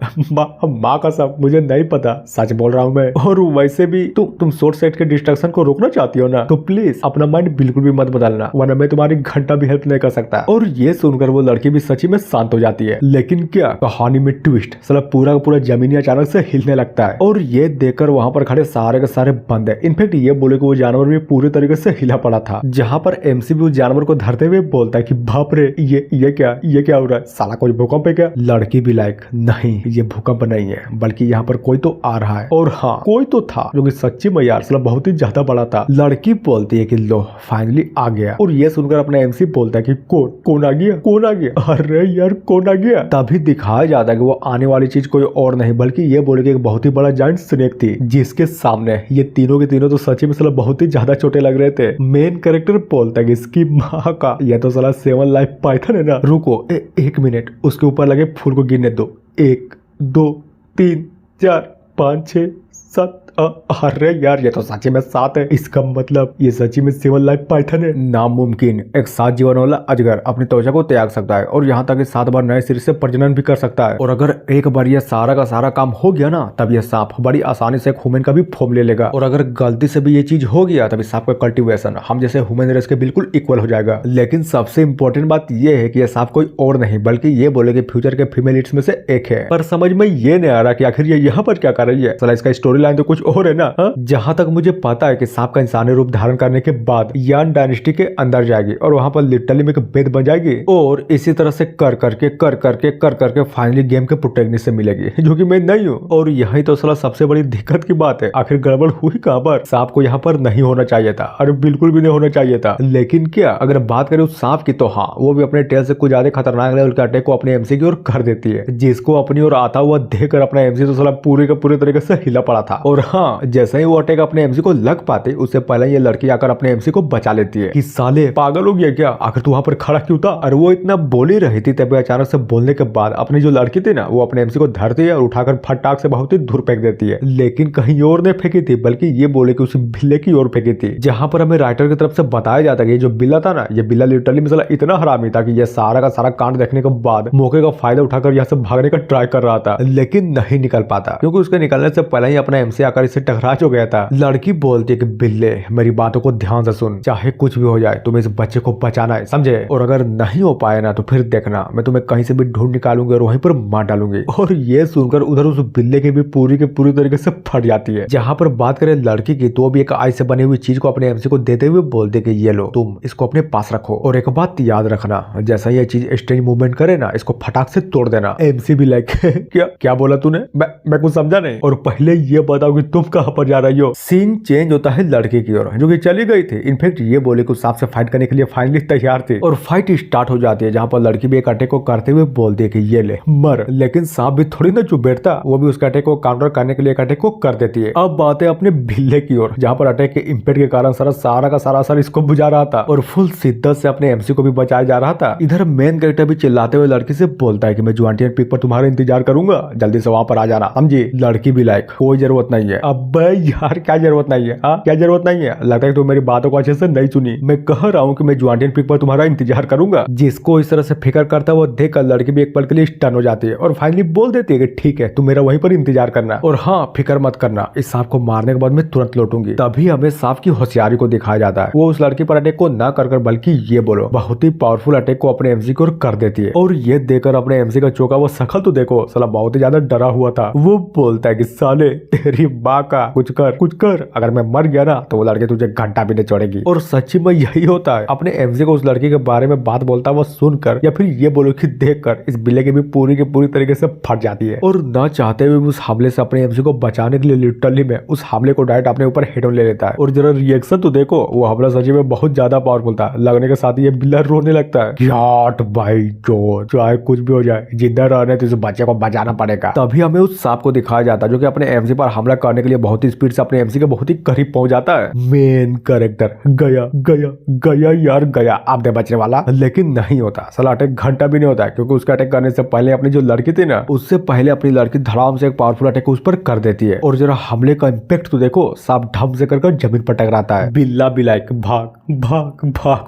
माँ का सब मुझे नहीं पता, सच बोल रहा हूँ मैं। और वैसे भी तुम शॉर्ट साइड के डिस्ट्रैक्शन को रोकना चाहती हो ना तो प्लीज अपना माइंड बिल्कुल भी मत बदलना, वरना मैं तुम्हारी घंटा भी हेल्प नहीं कर सकता। और ये सुनकर वो लड़की भी सच्ची में शांत हो जाती है। लेकिन क्या कहानी में ट्विस्ट, साला पूरा का पूरा जमीन अचानक से हिलने लगता है और ये देखकर वहाँ पर खड़े सारे के सारे बंद है। इनफेक्ट ये बोले कि वो जानवर भी पूरी तरीके से हिला पड़ा था, जहाँ पर एमसी भी उस जानवर को धरते हुए बोलता है कि बाप रे ये क्या हो रहा है, साला कोई भूकंप है क्या। लड़की भी लाइक नहीं, ये भूकंप नहीं है, बल्कि यहाँ पर कोई तो आ रहा है। और हाँ, कोई तो था जो कि सच्ची में यार साला बहुत ही ज्यादा बड़ा था। लड़की बोलती है कि लो फाइनली आ गया, और ये सुनकर अपना एमसी बोलता है कि कौन आ गया, कौन आ गया, अरे यार कौन आ गया। तभी दिखाया जाता है कि वो आने वाली चीज कोई और नहीं बल्कि ये बोले कि एक बहुत ही बड़ा जायंट स्नेक थी, जिसके सामने ये तीनों के तीनों तो सच्ची में साला बहुत ही ज्यादा छोटे लग रहे थे। मेन कैरेक्टर बोलता है कि इसकी माँ का ये तो साला 7 लाइफ पाइथन है ना। रुको एक मिनट, उसके ऊपर लगे फूल को गिनने दो, 1 2 3 4 5 6 7। अरे यार ये तो सच्ची में 7 है, इसका मतलब ये सच्ची में 7 लाइफ पाइथन है। नामुमकिन एक 7 जीवन वाला अजगर अपनी त्वचा को त्याग सकता है और यहाँ तक कि 7 बार नए सिरे से प्रजनन भी कर सकता है। और अगर एक बार ये सारा का सारा काम हो गया ना, तब ये सांप बड़ी आसानी से एक ह्यूमन का भी फॉर्म ले लेगा। और अगर गलती से भी ये चीज हो गया, तभी सांप का कल्टीवेशन हम जैसे ह्यूमन रेस के बिल्कुल इक्वल हो जाएगा। लेकिन सबसे इंपॉर्टेंट बात ये है कि ये सांप कोई और नहीं बल्कि ये बोले कि फ्यूचर के फीमेल लीड्स में से एक है। पर समझ में ये नहीं आ रहा कि आखिर ये यहाँ पर क्या कर रही है। साला इसका स्टोरी लाइन तो कुछ और है ना। जहां तक मुझे पता है कि सांप का इंसानी रूप धारण करने के बाद यान डायनेस्टी के अंदर जाएगी और वहां पर लिटरली में एक बेद बन जाएगी, और इसी तरह से कर करके फाइनली गेम के प्रोटेगनिस्ट से मिलेगी, जो कि मैं नहीं हूँ। और यही तो साला सबसे बड़ी दिक्कत की बात है, आखिर गड़बड़ हुई कहां पर। सांप को यहाँ पर नहीं होना चाहिए था, अरे बिल्कुल भी नहीं होना चाहिए था। लेकिन क्या अगर बात करें उस सांप की, तो हाँ, वो भी अपने टेल से कुछ ज्यादा खतरनाक लेवल के अटैक को अपने एमसी की ओर कर देती है, जिसको अपनी ओर आता हुआ देखकर अपना एमसी तो साला पूरे का पूरे तरीके से हिला पड़ा था। और हाँ, जैसे ही वो अटैक अपने एमसी को लग पाते, उससे पहले ये लड़की आकर अपने एमसी को बचा लेती है कि साले पागल हो गया क्या, आखिर तू वहां पर खड़ा क्यों था। और वो इतना बोल ही रही थी, तभी अचानक से बोलने के बाद अपनी जो लड़की थी ना, वो अपने एमसी को धरती है और उठाकर फटाक से बहुत ही दूर फेंक देती है। लेकिन कहीं और ने फेंकी थी, बल्कि ये बोले कि उसी बिल्ले की ओर फेंकी थी। जहां पर हमें राइटर की तरफ से बताया जाता है कि जो बिल्ला था ना, ये बिल्ला लिटरली मसला इतना हरामी था कि ये सारा का सारा कांड देखने के बाद मौके का फायदा उठाकर यहाँ से भागने का ट्राई कर रहा था, लेकिन नहीं निकल पाता, क्योंकि उसके निकलने से पहले ही अपना एमसी आकर इससे टकरा हो गया था। लड़की बोलती है कि बिल्ले मेरी बातों को ध्यान से सुन, चाहे कुछ भी हो जाए तुम्हें इस बच्चे को बचाना है, समझे। और अगर नहीं हो पाए ना, तो फिर देखना मैं तुम्हें कहीं से भी ढूंढ निकालूंगी और वहीं पर मार डालूंगी। और ये सुनकर उधर उस बिल्ले की भी पूरी के पूरी तरीके से फट जाती है। जहां पर बात करें लड़की की, तो भी एक आई से बनी हुई चीज को अपने एमसी को देते हुए बोलते कि ये लो, तुम इसको अपने पास रखो, और एक बात याद रखना, जैसा ये चीज स्ट्रेंज मूवमेंट करे ना, इसको फटाक से तोड़ देना। एमसी भी लाइक क्या बोला तूने, मैं कुछ समझा नहीं, और पहले ये बताओ कि तुम कहां पर जा रही हो। सीन चेंज होता है लड़के की ओर, जो कि चली गई थी। इनफैक्ट ये बोले कि उस सांप से फाइट करने के लिए फाइनली तैयार थी, और फाइट स्टार्ट हो जाती है, जहां पर लड़की भी एक अटैक को करते हुए बोलती है कि ये ले मर। लेकिन सांप भी थोड़ी ना चुप बैठता, वो भी उसके अटैक को काउंटर करने के लिए एक अटैक को कर देती है। अब बात है अपने बिल्ले की ओर, जहां पर अटैक के इम्पैक्ट के कारण सारा का सारा असर इसको बुझा रहा था, और फुल शिद्दत से अपने एमसी को भी बचाया जा रहा था। इधर मेन कैरेक्टर भी चिल्लाते हुए लड़की से बोलता है कि मैं जुआंटियन पिक पर तुम्हारा इंतजार करूंगा, जल्दी से वहां पर आ जाना, समझी। लड़की भी लाइक कोई जरूरत नहीं है। अब यार क्या जरूरत नहीं है, क्या जरूरत नहीं है, लगता है तो मेरी बातों को अच्छे से नहीं सुनी। मैं कह रहा हूँ कि मैं जुआंटियन पिक पर तुम्हारा इंतजार करूंगा। जिसको इस तरह से फिक्र करता हुआ देखकर लड़की भी एक पल के लिए स्टन हो जाती है, और फाइनली बोल देती है कि ठीक है, तुम मेरा वहीं पर इंतजार करना, और हाँ फिक्र मत करना, इस सांप को मारने के बाद मैं तुरंत लौटूंगी। तभी हमें सांप की होशियारी को दिखाया जाता है। वो उस लड़की पर अटैक को न कर बल्कि ये बोलो बहुत ही पावरफुल अटैक को अपने एमसी की ओर कर देती है। और ये देखकर अपने एमसी का चौका वो शकल तो देखो, साला बहुत ही ज्यादा डरा हुआ था। वो बोलता है कि साले तेरी माँ का कुछ कर, अगर मैं मर गया ना, तो वो लड़की तुझे घंटा भी नहीं छोड़ेगी। और सच्ची में यही होता है। अपने एमसी को उस लड़की के बारे में बात बोलता हुआ सुनकर, या फिर ये बोलो कि देखकर, इस बिल्ले की भी पूरी के पूरी तरीके से फट जाती है, और न चाहते हुए उस हमले से अपने एमसी को बचाने के लिए लिटरली में उस हमले को डायरेक्ट अपने ऊपर हेड ऑन ले लेता है। और जरा रिएक्शन तो देखो, वो हमला सच्ची में बहुत ज्यादा पावरफुल था। लगने के साथ ही ये बिल्ला रोने लगता है, यार भाई जो चाहे कुछ भी हो जाए, जिंदा रहने तो इस बच्चे को बचाना पड़ेगा। तभी हमें उस सांप को दिखाया जाता है, जो कि अपने एमसी पर हमला करने के लिए बहुत ही स्पीड से अपने एमसी के बहुत ही करीब पहुंच जाता है। मेन कैरेक्टर गया यार गया, आप दे बचने वाला, लेकिन नहीं होता। साला अटैक घंटा भी नहीं होता है, क्योंकि उसका अटैक करने से पहले अपनी जो लड़की थी ना, उससे पहले अपनी लड़की धड़ाम से एक पावरफुल अटैक उस पर कर देती है। और जरा हमले का इम्पैक्ट तो देखो, सांप ढम से कर जमीन पर टकराता है। बिल्ला भी लाइक भाग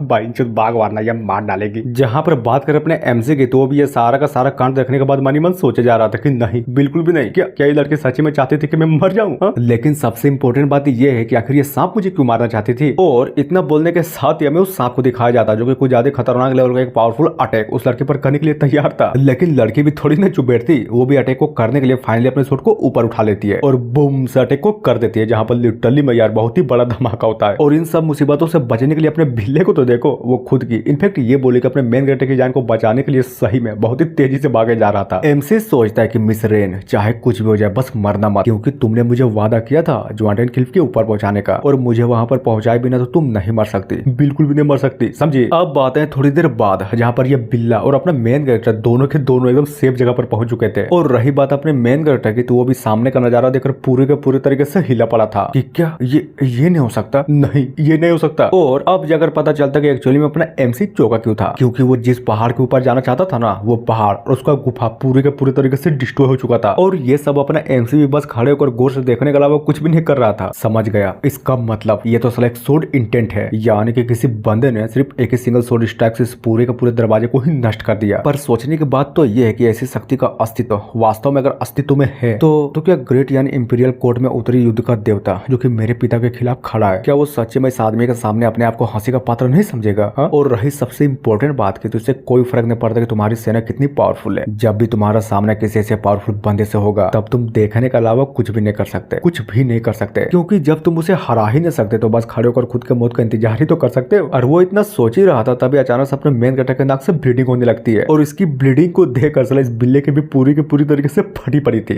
भाई, भाग वरना ये मार डालेगी। जहां पर बात करें अपने एमसी की, तो भी ये सारा का सारा कांड देखने के बाद मन ही मन सोचे जा रहा था कि नहीं, बिल्कुल भी नहीं। क्या ये लड़की सच्ची में चाहती थी कि मैं मर जाऊं। लेकिन सबसे इम्पोर्टेंट बात ये है कि आखिर ये सांप मुझे क्यों मारना चाहती थी। और इतना बोलने के साथ ही हमें उस सांप को दिखाया जाता जो कि कुछ ज्यादा खतरनाक लेवल का एक पावरफुल अटैक उस लड़के पर करने के लिए तैयार था। लेकिन लड़की भी थोड़ी ना चुप बैठती, वो भी अटैक को करने के लिए फाइनली अपने सूट को ऊपर उठा लेती है और बूम से अटैक को कर देती है, जहां पर लिटरली में यार बहुत ही बड़ा धमाका होता है। और इन सब मुसीबतों से बचने के लिए अपने बिल्ले को तो देखो, वो खुद की इनफैक्ट ये बोले कि अपने मेन कैरेक्टर की जान को बचाने के लिए सही में बहुत ही तेजी से भागे जा रहा था। एमसी सोचता है कि मिस रेन चाहे कुछ भी हो जाए बस मरना मत, क्योंकि तुमने मुझे वादा किया था ज्वाइंट क्लिफ के ऊपर पहुंचाने का, और मुझे वहां पर पहुंचाए बिना तो तुम नहीं मर सकती, बिल्कुल भी नहीं मर सकती, समझी। अब बात है थोड़ी देर बाद जहां पर ये बिल्ला और अपना मेन कैरेक्टर दोनों के दोनों एकदम सेफ जगह पर पहुंच चुके थे। और रही बात अपने मेन कैरेक्टर की, तो वो भी सामने का नजारा देखकर पूरे के पूरे तरीके से हिला पड़ा था कि क्या ये नहीं हो सकता, नहीं ये नहीं हो सकता। और अब जाकर पता चलता कि एक्चुअली में अपना एमसी चौका क्यों था, क्योंकि वो जिस पहाड़ के ऊपर जाना चाहता था ना, वो पहाड़ और उसका गुफा पूरे के पूरे तरीके से डिस्ट्रॉय हो चुका था। और ये सब अपना एमसी भी बस खड़े होकर गौर से देखने के अलावा कुछ भी नहीं कर रहा था। समझ गया, इसका मतलब ये तो साला एक सोड इंटेंट है, यानी कि किसी बंदे ने सिर्फ एक ही सिंगल सोड स्ट्राइक से इस पूरे के पूरे दरवाजे को ही नष्ट कर दिया। पर सोचने की बात तो ये है कि ऐसी शक्ति का अस्तित्व वास्तव में अगर अस्तित्व में है तो क्या ग्रेट यानी इंपीरियल कोर्ट में उतरी युद्ध का देवता जो कि मेरे पिता के खिलाफ खड़ा है, क्या वो सच्चे में इस आदमी के सामने अपने आप को हंसी का पात्र नहीं समझेगा? हा? और रही सबसे इंपॉर्टेंट बात की, तो इससे कोई फर्क नहीं पड़ता कि तुम्हारी सेना कितनी पावरफुल है। जब भी तुम्हारा सामना किसी ऐसे पावरफुल बंदे से होगा तब तुम देखने के अलावा कुछ भी नहीं कर सकते, कुछ भी नहीं कर सकते, क्योंकि जब तुम उसे हरा ही नहीं सकते तो बस खड़े होकर खुद के मौत का इंतजार ही तो कर सकते हो। और वो इतना सोच ही रहा था तभी अचानक से अपने मेन कैरेक्टर के नाक से ब्लीडिंग होने लगती है। और इसकी ब्लीडिंग को देखकर साला इस बिल्ले की भी पूरी की पूरी तरीके से फटी पड़ी थी।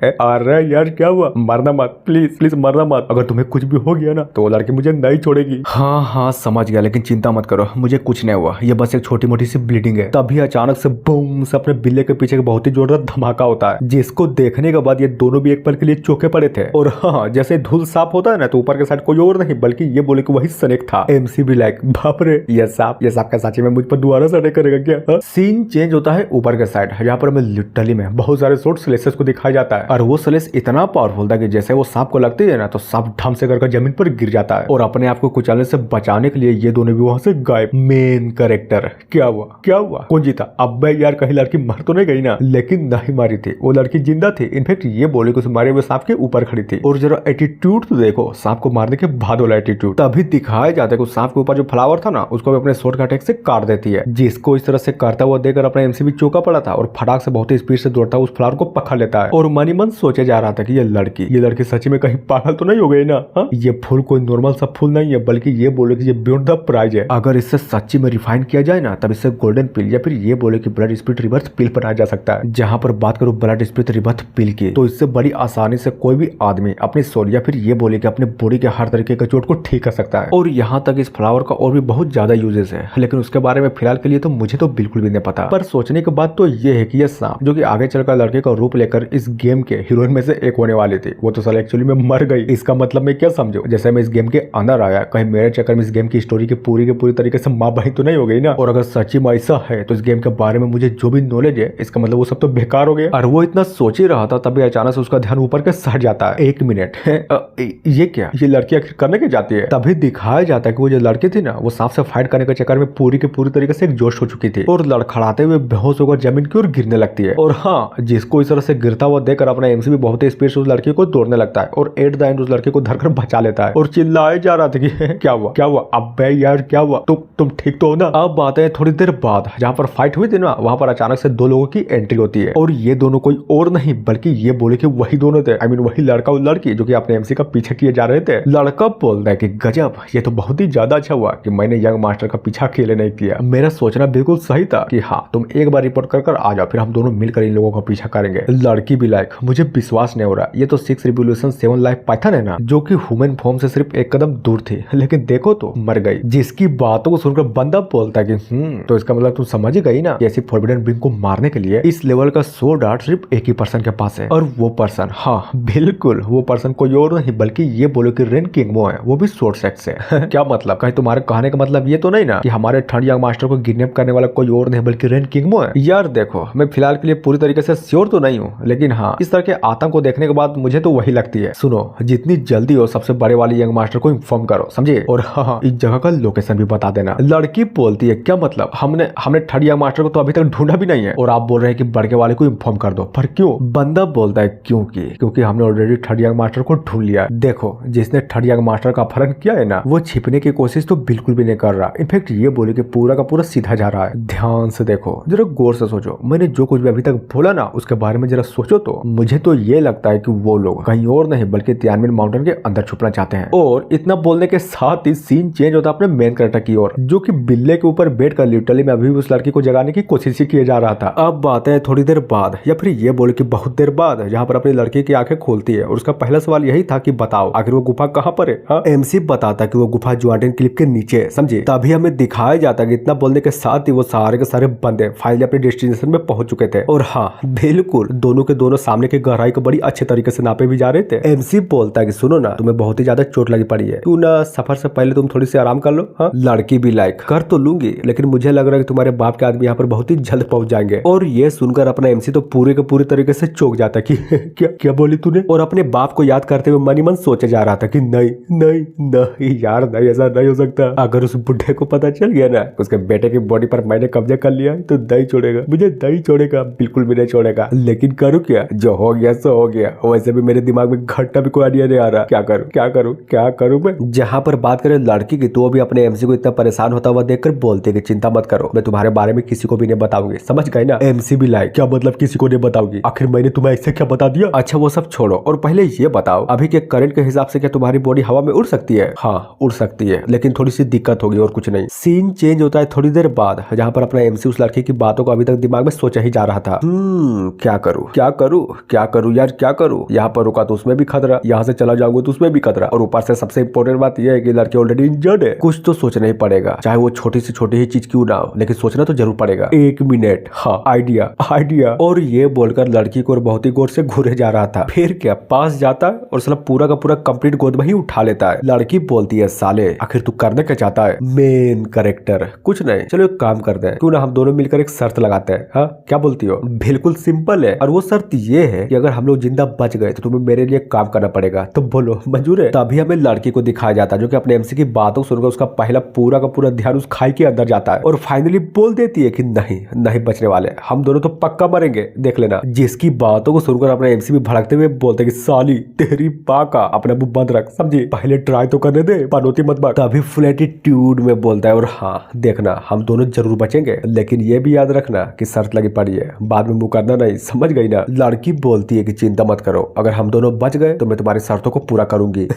अरे यार क्या हुआ, मरना मत, प्लीज प्लीज मरना मत, अगर तुम्हें कुछ भी हो गया ना तो वो लड़की मुझे नहीं छोड़ेगी। हाँ समझ गया, लेकिन चिंता मत करो, मुझे कुछ नहीं हुआ, ये बस एक छोटी मोटी सी ब्लीडिंग है। तभी अचानक से बूम से अपने बिल्ले के पीछे बहुत ही जोरदार धमाका होता है, जिसको देखने के बाद ये दोनों भी एक पल के लिए चौंके पड़े थे। और हाँ, जैसे धूल साफ होता है ना, तो ऊपर के साइड कोई और नहीं बल्कि ये बोले कि वही स्नेक था। एमसी भी लाइक बाप रे, ये सांप का सच्ची में मुझ पर दोबारा से अटैक करेगा क्या? सीन चेंज होता है ऊपर के साइड, जहाँ पर हमें लिटरली में बहुत सारे शॉर्ट स्लेसेस को दिखाया जाता है। और वो स्लेस इतना पावरफुल था कि जैसे वो सांप को लगती है ना, तो सांप धम से करके जमीन पर गिर जाता है। और अपने आप को कुचलने से बचाने के लिए ये दोनों भी वहां से गायब। मेन कैरेक्टर क्या हुआ, कौन जीता? अब यार कहीं लड़की मर तो नहीं गई ना? लेकिन नहीं मारी थी, वो लड़की जिंदा थी। इनफैक्ट ये बोले कि उस मारे हुए सांप के ऊपर खड़ी थी। और जरा एटीट्यूड तो देखो, सांप को मारने के बाद वाला एटीट्यूड। तभी दिखाया जाता है कि सांप के ऊपर जो फ्लावर था ना, उसको भी अपने शॉर्ट का अटैक से काट देती है, जिसको इस तरह से करता हुआ देखकर अपना एमसी भी चौंका पड़ा था और फटाक से बहुत ही स्पीड से दौड़ता उस फ्लावर को पकड़ लेता है। और मन ही मन सोचे जा रहा था कि ये लड़की सच्ची में कहीं पागल तो नहीं हो गई ना? हा? ये फूल कोई नॉर्मल सा फूल नहीं है, बल्कि ये बोले कि ये बियॉन्ड द प्राइज है। अगर इससे सच्ची में रिफाइन किया जाए ना, तब इससे गोल्डन पिल या फिर ये बोले कि ब्लड स्पिरिट रिवर्स पिल बनाया जा सकता है। जहां पर बात करूं ब्लड स्पिरिट रिवर्स पिल की, तो इससे बड़ी आसानी से कोई भी आदमी अपनी सोल या फिर ये बोले कि अपने बॉडी के हर तरीके के चोट को ठीक कर सकता है। और यहाँ तक इस फ्लावर का और भी बहुत ज्यादा यूजेस है, लेकिन उसके बारे में फिलहाल के लिए तो मुझे तो बिल्कुल भी नहीं पता। पर सोचने की बात तो ये है कि ये सांप जो कि आगे चलकर लड़के का रूप लेकर इस गेम के हीरोइन में से एक होने वाली थी, वो तो साला एक्चुअली में मर गई। इसका मतलब मैं क्या समझो, जैसे मैं इस गेम के अंदर आया, कहीं मेरे चक्कर में इस गेम की स्टोरी के पूरी तरीके से माँ बहन तो नहीं हो गई ना? और अगर सच्ची में ऐसा है तो इस गेम के बारे में मुझे जो भी नॉलेज है, इसका मतलब वो सब तो बेकार हो गया। और वो इतना सोच ही रहा था तभी अचानक से उसका ध्यान ऊपर के सट जाता है। एक मिनट, ये क्या, ये लड़की आखिर करने के जाती है? तभी दिखाया जाता है कि वो जो लड़की थी ना, वो सांप से फाइट करने के चक्कर में पूरी तरीके से एकजॉस्ट हो चुकी थी और लड़खड़ाते हुए बेहोश होकर जमीन की ओर गिरने लगती है। और हाँ, जिसको इस तरह से गिरता हुआ देखकर अपना एमसी भी बहुत ही स्पीड से उस लड़की को दौड़ने लगता है और एट द एंड उस लड़की को धरकर बचा लेता है और चिल्लाए जा रहा था कि क्या हुआ अबे यार क्या हुआ, तुम ठीक तो हो ना? अब बात है थोड़ी देर बाद जहाँ पर फाइट हुई थी ना, वहाँ पर अचानक से दो लोगों की एंट्री होती है। और ये दोनों कोई और नहीं बल्कि ये बोले कि वही दोनों थे, आई मीन वही लड़का और लड़की जो कि अपने एमसी का पीछे किए जा रहे थे। लड़का बोलता है कि गजब, ये तो बहुत ही ज्यादा अच्छा हुआ कि मैंने यंग मास्टर का पीछा अकेले नहीं किया। मेरा सोचना बिल्कुल सही था कि हाँ, तुम एक बार रिपोर्ट कर आ जाओ, फिर हम दोनों मिलकर इन लोगों का पीछा करेंगे। लड़की भी लाइक मुझे विश्वास नहीं हो रहा, ये तो 6 रिवोल्यूशन 7 लाइफ पाइथन है ना, जो कि ह्यूमन फॉर्म से सिर्फ एक कदम दूर थी, लेकिन देखो तो मर गई। जिसकी बातों को सुनकर बंदा बोलता है कि तो इसका मतलब तुम समझ ही गई ना, ऐसी फॉरबिडन बिंग को मारने के लिए इस लेवल का सोर्ड आर्ट सिर्फ एक ही पर्सन के पास है। और वो पर्सन, हाँ बिल्कुल, वो पर्सन कोई और नहीं बल्कि ये बोलो कि रेन किंगमो है, वो भी सोर्ड सेक्स से। क्या मतलब, कहीं तुम्हारे कहने का मतलब ये तो नहीं ना कि हमारे थर्ड यंग मास्टर को किडनैप करने वाला कोई और नहीं बल्कि रेन किंगमो है? यार देखो, मैं फिलहाल के लिए पूरी तरीके से श्योर तो नहीं हूँ, लेकिन हाँ, इस तरह के आतंक को देखने के बाद मुझे तो वही लगती है। सुनो, जितनी जल्दी हो सबसे बड़े वाले यंग मास्टर को इन्फॉर्म करो, समझे? और हाँ, इस जगह का लोकेशन भी बता देना। लड़की बोलती है क्या मतलब, हमने थर्ड यंग मास्टर को तो अभी तक ढूंढा भी नहीं है और आप बोल रहे हैं कि बड़के वाले को इन्फॉर्म कर दो। पर क्यों? बंदा बोलता है क्योंकि हमने ऑलरेडी थर्ड यंग मास्टर को ढूंढ लिया। देखो जिसने थर्ड यंग मास्टर का अपहरण किया है ना, वो छिपने की कोशिश तो बिल्कुल भी नहीं कर रहा। इनफैक्ट ये बोले कि पूरा का पूरा सीधा जा रहा है। ध्यान से देखो, जरा गौर से सोचो, मैंने जो कुछ भी अभी तक बोला ना उसके बारे में जरा सोचो तो मुझे तो ये लगता है कि वो लोग कहीं और नहीं बल्कि तियानमेन माउंटेन के अंदर छुपना चाहते हैं। और इतना बोलने के साथ ही सीन चेंज होता है अपने मेन कैरेक्टर की ओर, जो कि बिल्ले के ऊपर बैठकर लिटरली में अभी उस लड़की को जगाने की कोशिश किए जा रहा था। अब बात है थोड़ी देर बाद, या फिर ये बोले कि बहुत देर बाद, जहाँ पर अपनी लड़की की आंखें खोलती है और उसका पहला सवाल यही था कि बताओ आखिर वो गुफा कहाँ पर है। हाँ? एमसी बताता कि वो गुफा ज्वांटिन क्लिफ के नीचे है, समझे। तभी हमें दिखाया जाता कि इतना बोलने के साथ ही वो सारे के सारे बंदे फाइनली अपने डेस्टिनेशन में पहुंच चुके थे। और हाँ बिल्कुल दोनों के दोनों सामने की गहराई को बड़ी अच्छे तरीके से नापे भी जा रहे थे। एमसी बोलता है कि सुनो ना, तुम्हें बहुत ही ज्यादा चोट लगी पड़ी है, क्यों ना सफर से पहले तुम थोड़ी सी आराम कर लो। हाँ? लड़की भी लाइक कर तो लूंगी, लेकिन मुझे लग रहा है कि तुम्हारे बाप के आदमी यहाँ पर बहुत ही जल्द पहुंच जाएंगे। और ये सुनकर अपना एमसी तो पूरे के पूरे तरीके से चौंक जाता कि क्या क्या बोली तूने। और अपने बाप को याद करते हुए मन ही मन सोचे जा रहा था कि नहीं नहीं नहीं यार, नहीं ऐसा नहीं हो सकता। अगर उस बुढ़े को पता चल गया ना उसके बेटे की बॉडी पर मैंने कब्जा कर लिया है तो नहीं छोड़ेगा, मुझे नहीं छोड़ेगा, बिल्कुल भी नहीं छोड़ेगा। लेकिन करूँ क्या, जो हो गया सो हो गया। वैसे भी मेरे दिमाग में घंटा भी कोई आइडिया नहीं आ रहा, क्या करूँ क्या करूँ क्या करूँ मैं। जहाँ पर बात करें लड़की की, तो भी अपने एमसी को इतना परेशान होता हुआ देखकर बोलते कि चिंता मत करो, मैं तुम्हारे बारे में किसी को भी नहीं बताऊंगी, समझ गए ना। एमसी भी लाइक क्या मतलब किसी को नहीं बताऊंगी, आखिर मैंने तुम्हें ऐसे क्या बता दिया। अच्छा वो सब छोड़ो और पहले ये बताओ अभी के करंट के हिसाब से क्या तुम्हारी बॉडी हवा में उड़ सकती है। हाँ उड़ सकती है, लेकिन थोड़ी सी दिक्कत होगी और कुछ नहीं। सीन चेंज होता है थोड़ी देर बाद, जहाँ पर अपना एमसी उस लड़की की बातों को अभी तक दिमाग में सोचा ही जा रहा था। क्या करूँ क्या करूँ क्या करूँ यार क्या करूँ। यहाँ पर रुका तो उसमें भी खतरा, यहाँ से चला जाऊंगा तो उसमें भी खतरा, और ऊपर से सबसे इंपॉर्टेंट बात यह है कि लड़की ऑलरेडी इंजर्ड है। कुछ तो सोचना ही पड़ेगा, चाहे वो छोटी से छोटी ही चीज क्यों ना हो, लेकिन सोचना तो जरूर पड़ेगा। 1 मिनट, हाँ आइडिया आइडिया। और ये बोलकर लड़की को बहुत ही गौर से घूरे जा रहा था। फिर क्या पास जाता है और साला पूरा का पूरा कंप्लीट गोद में ही उठा लेता है। लड़की बोलती है साले आखिर तू करने क्या चाहता है। मेन कैरेक्टर कुछ नहीं, चलो एक काम करते हैं, क्यों ना हम दोनों मिलकर एक शर्त लगाते हैं। हाँ क्या बोलती हो। बिल्कुल सिंपल है, और वो शर्त ये है कि अगर हम लोग जिंदा बच गए तो तुम्हें मेरे लिए काम करना पड़ेगा। तो बोलो मंजूर है। तभी हमें लड़की को दिखाया जाता है जो कि अपने एमसी की बातों सुनकर उसका पहला पूरा का पूरा ध्यान उस खाई के अंदर जाता है और फाइनली बोल देती है कि नहीं नहीं बचने वाले, हम दोनों तो पक्का मरेंगे, देख लेना। जिसकी बातों को सुनकर अपने एमसी भी भड़कते हुए बोलते कि साली तेरी पाका अपना मुंह बंद रख, समझी, पहले ट्राई तो करने दे, पनौती मत बक। तभी फुल एटीट्यूड में बोलता है और हाँ देखना हम दोनों जरूर बचेंगे, लेकिन ये भी याद रखना कि शर्त लगी पड़ी है, बाद में मुकरना नहीं, समझ गई ना। लड़की बोलती है कि चिंता मत करो, अगर हम दोनों बच गए तो मैं तुम्हारी शर्तों को पूरा करूंगी।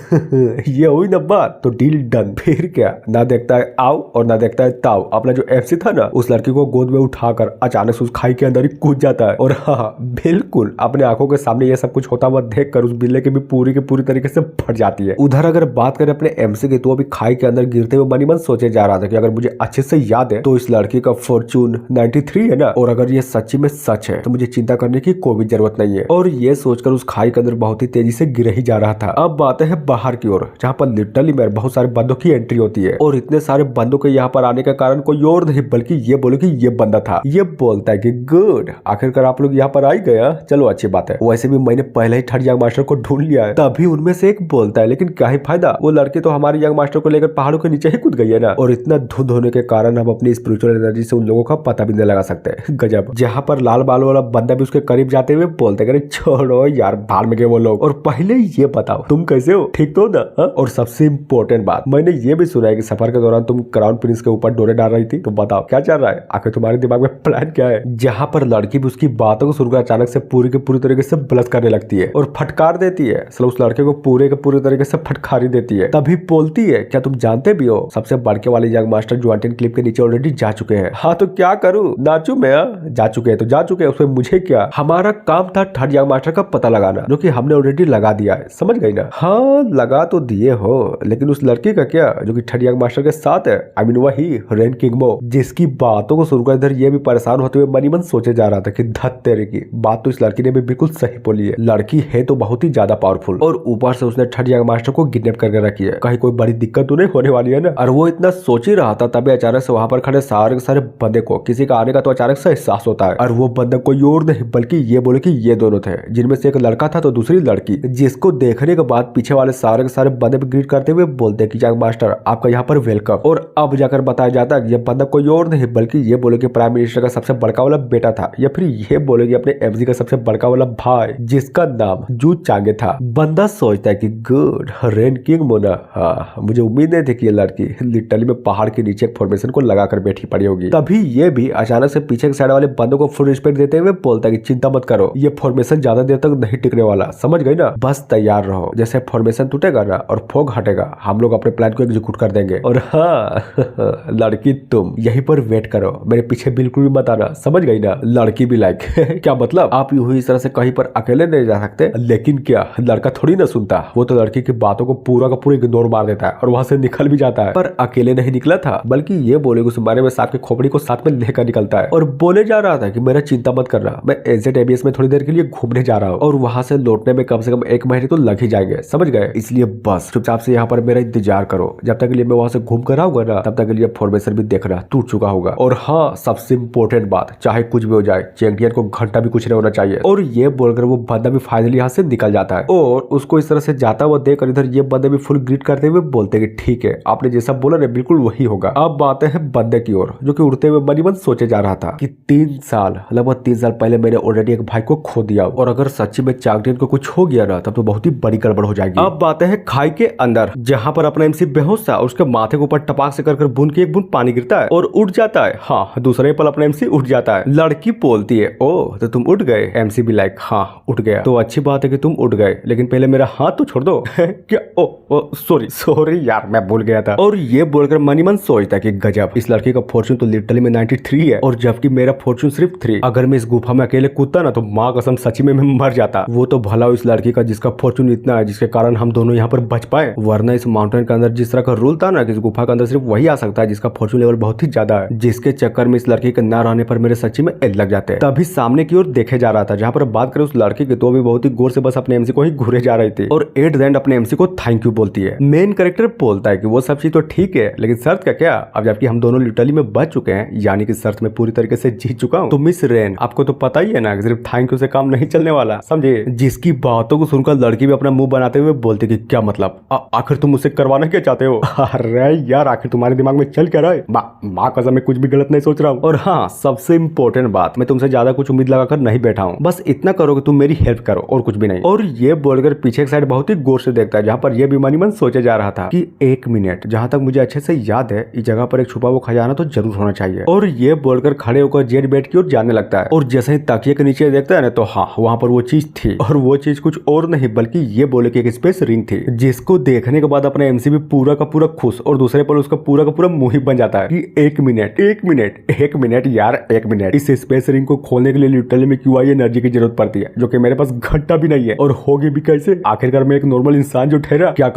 ये हुई ना बात, तो डील डन। फिर क्या, ना देखता है आओ और ना देखता है ताओ, अपना जो एफसी था ना उस लड़की को गोद में उठाकर अचानक से उस खाई के अंदर ही कूद जाता है। और हाँ बिल्कुल अपने आंखों के सामने ये सब कुछ होता हुआ देखकर उस बिल्ले की भी पूरी तरीके से फट जाती है। उधर अगर बात करें अपने एमसी की, तो अभी खाई के अंदर गिरते हुए मन ही मन सोचे जा रहा था कि अगर मुझे अच्छे से याद है तो इस लड़की का फॉर्चून 93 है ना, और अगर ये सच्ची में सच है तो मुझे चिंता करने की कोई भी जरूरत नहीं है। और ये सोचकर उस खाई के अंदर बहुत ही तेजी से गिर ही जा रहा था। अब बातें हैं बाहर की ओर, जहाँ पर लिटरली में बहुत सारे बंदों की एंट्री होती है, और इतने सारे बंदों के यहाँ पर आने का कारण कोई और नहीं बल्कि ये बोलो कि ये बंदा था। ये बोलता है कि गुड, आखिरकार आप लोग यहाँ पर आ ही गया, चलो अच्छी बात है, वैसे भी मैंने पहले ही थर्ड यंग मास्टर को ढूंढ लिया है। तभी उनमें से एक बोलता है लेकिन क्या ही फायदा, वो लड़की तो हमारे यंग मास्टर को लेकर पहाड़ों के नीचे ही कूद गई है ना, और इतना धुंध होने के कारण हम अपनी स्पिरिचुअल एनर्जी से उन लोगों का पता भी नहीं लगा सकते। गजब। जहाँ पर लाल बाल वाला बंदा भी उसके करीब जाते हुए बोलते करे छोड़ो यार भाड़ में गए वो लोग, और पहले ये बताओ तुम कैसे हो, ठीक तो ना। और सबसे इम्पोर्टेंट बात, मैंने ये भी सुना है कि सफर के दौरान तुम क्राउन प्रिंस के ऊपर डोरे डाल रही थी, तो बताओ क्या चल रहा है, आखिर तुम्हारे दिमाग में प्लान क्या है। जहाँ पर लड़की भी उसकी बातों को सुनकर अचानक से पूरी के पूरी तरीके से ब्लश करने लगती है और फटकार देती है, उस लड़के को पूरे के पूरे तरीके से फटकारी देती है। तभी बोलती है क्या तुम जानते भी हो सबसे बड़के वाले यंग मास्टर ज्वांटिन क्लिफ के नीचे ऑलरेडी जा चुके हैं। हाँ तो क्या करूँ, नाचू मैं, जा चुके हैं तो जा चुके हैं, उसमें मुझे क्या, हमारा काम था थर्ड यंग मास्टर का पता लगाना, जो कि हमने ऑलरेडी लगा दिया है, समझ गई ना। हाँ लगा तो दिए हो, लेकिन उस लड़की का क्या जो कि थर्ड यंग मास्टर के साथ है, आई मीन वही रेन किंगमो। जिसकी बातों को सुनकर इधर ये भी परेशान होते हुए मन ही मन सोचे जा रहा था कि धत तेरे की बात तो इस लड़की ने भी बिल्कुल सही बोली है, लड़की है तो बहुत ही ज्यादा पावरफुल, और ऊपर से उसने थर्ड यंग मास्टर को किडनैप करके रखी है, कहीं कोई बड़ी दिक्कत तो नहीं होने वाली है ना। और वो इतना सोच ही रहा था तभी अचानक से वहां पर खड़े सारे के सारे बंदे को किसी का आने का तो अचानक से एहसास होता है, और वो बंदा कोई और नहीं बल्कि ये बोले कि ये दोनों थे, जिनमें से एक लड़का था तो दूसरी लड़की, जिसको देखने के बाद पीछे वाले सारे के सारे बंदे भी ग्रीट करते हुए बोलते कि यंग मास्टर आपका यहाँ पर वेलकम। और अब जाकर बताया जाता है कि ये बंदा कोई और नहीं बल्कि ये बोले कि प्राइम मिनिस्टर का सबसे बड़का वाला बेटा था, या फिर ये बोले कि अपने एमजी का सबसे बड़का वाला भाई, जिसका नाम नाम जू चांगे था। बंदा सोचता है कि गुड रेन किंग मोना, हाँ मुझे उम्मीद नहीं थी कि ये लड़की लिटरली में पहाड़ के नीचे एक फॉर्मेशन को लगाकर बैठी पड़ी होगी। तभी ये भी अचानक से पीछे के साइड वाले बंदों को फुल रिस्पेक्ट देते हुए बोलता है कि चिंता मत करो, ये फॉर्मेशन ज्यादा देर तक नहीं टिकने वाला, समझ गई ना, बस तैयार रहो, जैसे फॉर्मेशन टूटेगा ना और फॉग हटेगा हम लोग अपने प्लान को एग्जीक्यूट कर देंगे। और हाँ लड़की तुम यहीं पर वेट करो, मेरे पीछे बिल्कुल भी मत आना, समझ गई ना। लड़की भी लाइक क्या मतलब, आप यूं ही इस तरह से कहीं पर अकेले नहीं जा सकते। लेकिन क्या लड़का थोड़ी ना सुनता, वो तो लड़की की बातों को पूरा का पूरा इग्नोर मार देता है और वहां से निकल भी जाता है। पर अकेले नहीं निकला था, बल्कि ये बोले उस बारे में सांप की खोपड़ी को साथ में लेकर निकलता है और बोले जा रहा था कि मेरा चिंता मत करना, मैं एजेंट एबीएस में थोड़ी देर के लिए घूमने जा रहा हूँ और वहां से लौटने में कम से कम 1 महीने तो लग ही जाएंगे, समझ गए। इसलिए बस चुपचाप से यहाँ पर मेरा इंतजार करो, जब तक के लिए मैं वहां से घूम कर आऊंगा ना तब तक के लिए फॉर्मेशन भी देखना टूट चुका होगा। और हाँ सबसे इम्पोर्टेंट बात, चाहे कुछ भी हो जाए चैंपियन को घंटा भी कुछ नहीं होना चाहिए। और ये बोलकर वो बंदा भी फाइनली यहाँ से निकल जाता है और उसको इस तरह से जाता हुआ देखकर इधर ये बंदे भी फुल ग्रीट करते हुए बोलते हैं कि ठीक है आपने जैसा बोला ना बिल्कुल वही होगा। अब बातें हैं बंदे की ओर, जो कि उड़ते हुए मनी मन सोचे जा रहा था कि 3 साल लगभग 3 साल पहले मैंने ऑलरेडी एक भाई को खो दिया और अगर सच्ची में चांगटियन को कुछ हो गया ना तब तो बहुत ही बड़ी गड़बड़ हो जाएगी। अब बातें हैं खाई के अंदर, जहाँ पर अपना एमसी बेहोश था, उसके माथे के ऊपर टपाक से कर बूंद की एक बूंद पानी गिरता है और उठ जाता है। हाँ दूसरे पल अपना एमसी उठ जाता है। लड़की बोलती है ओ तो तुम उठ गए। एमसी भी लाइक हाँ उठ गया, तो अच्छी बात है कि तुम उठ गए, लेकिन पहले मेरा हाथ तो छोड़ दो। क्या ओ सॉरी यार मैं भूल गया था। और ये बोलकर मनी मन सोचता है कि गजब, इस लड़की का फॉर्चून तो लिटरली में 93 है और जबकि मेरा फॉर्चून सिर्फ 3। अगर मैं इस गुफा में अकेले कूदता ना तो माँ कसम सच्ची में मैं मर जाता। वो तो भला हो इस लड़की का जिसका फॉर्चून इतना है जिसके कारण हम दोनों यहाँ पर बच पाए, वरना इस माउंटेन के अंदर जिस तरह का रूल था ना कि इस गुफा के अंदर सिर्फ वही आ सकता है जिसका फॉर्चून लेवल बहुत ही ज्यादा है, जिसके चक्कर में इस लड़की के न रहने पर मेरे सच्ची में एल लग जाते हैं। तभी सामने की ओर देखे जा रहा था, जहाँ पर बात करें उस लड़की की तो भी बहुत ही गौर से बस अपने एमसी को ही घूरे जा रही थी और एट द एंड अपने एमसी को थैंक यू बोलती है। मेन कैरेक्टर बोलता है कि वो सब चीज तो ठीक है लेकिन शर्त का क्या, अब जबकि हम दोनों लिटरली में बच चुके हैं, यानी कि शर्त में पूरी तरीके से जीत चुका हूँ, तो मिस रेन आपको तो पता ही है ना कि सिर्फ थैंक यू से काम नहीं चलने वाला, समझे। जिसकी बातों को सुनकर लड़की भी अपना मुंह बनाते हुए बोलती कि क्या मतलब, आखिर तुम मुझसे करवाना क्या चाहते हो। अरे यार आखिर तुम्हारे दिमाग में चल क्या रहा है, माँ कसम मैं कुछ भी गलत नहीं सोच रहा हूँ। और हाँ सबसे इम्पोर्टेंट बात, मैं तुमसे ज्यादा कुछ उम्मीद लगाकर नहीं बैठा हूँ, बस इतना करो कि तुम मेरी हेल्प करो और कुछ भी नहीं। और ये बोलकर पीछे की साइड बहुत ही गौर से देखता है, जहाँ पर यह भी मनी मन सोचे जा रहा था कि 1 मिनट, जहाँ तक मुझे अच्छे से याद है इस जगह पर एक छुपा हुआ खजाना तो जरूर होना चाहिए। और ये बोलकर खड़े होकर जेड बेड की ओर जाने लगता है और जैसे ही तकिए के नीचे देखता है ना तो हाँ वहाँ पर वो चीज थी और वो चीज कुछ और नहीं बल्कि ये बोले कि एक स्पेस रिंग थी, जिसको देखने के बाद अपने एमसी भी पूरा का पूरा खुश और दूसरे पर उसका पूरा का पूरा मुंह ही बन जाता है कि 1 मिनट यार 1 मिनट, इस स्पेस रिंग को खोलने के लिए लिटरली में क्यों आई एनर्जी की जरूरत पड़ती है जो कि मेरे पास घंटा भी नहीं है और होगी भी कैसे। आखिरकार मैं एक नॉर्मल इंसान जो ठहरा, क्या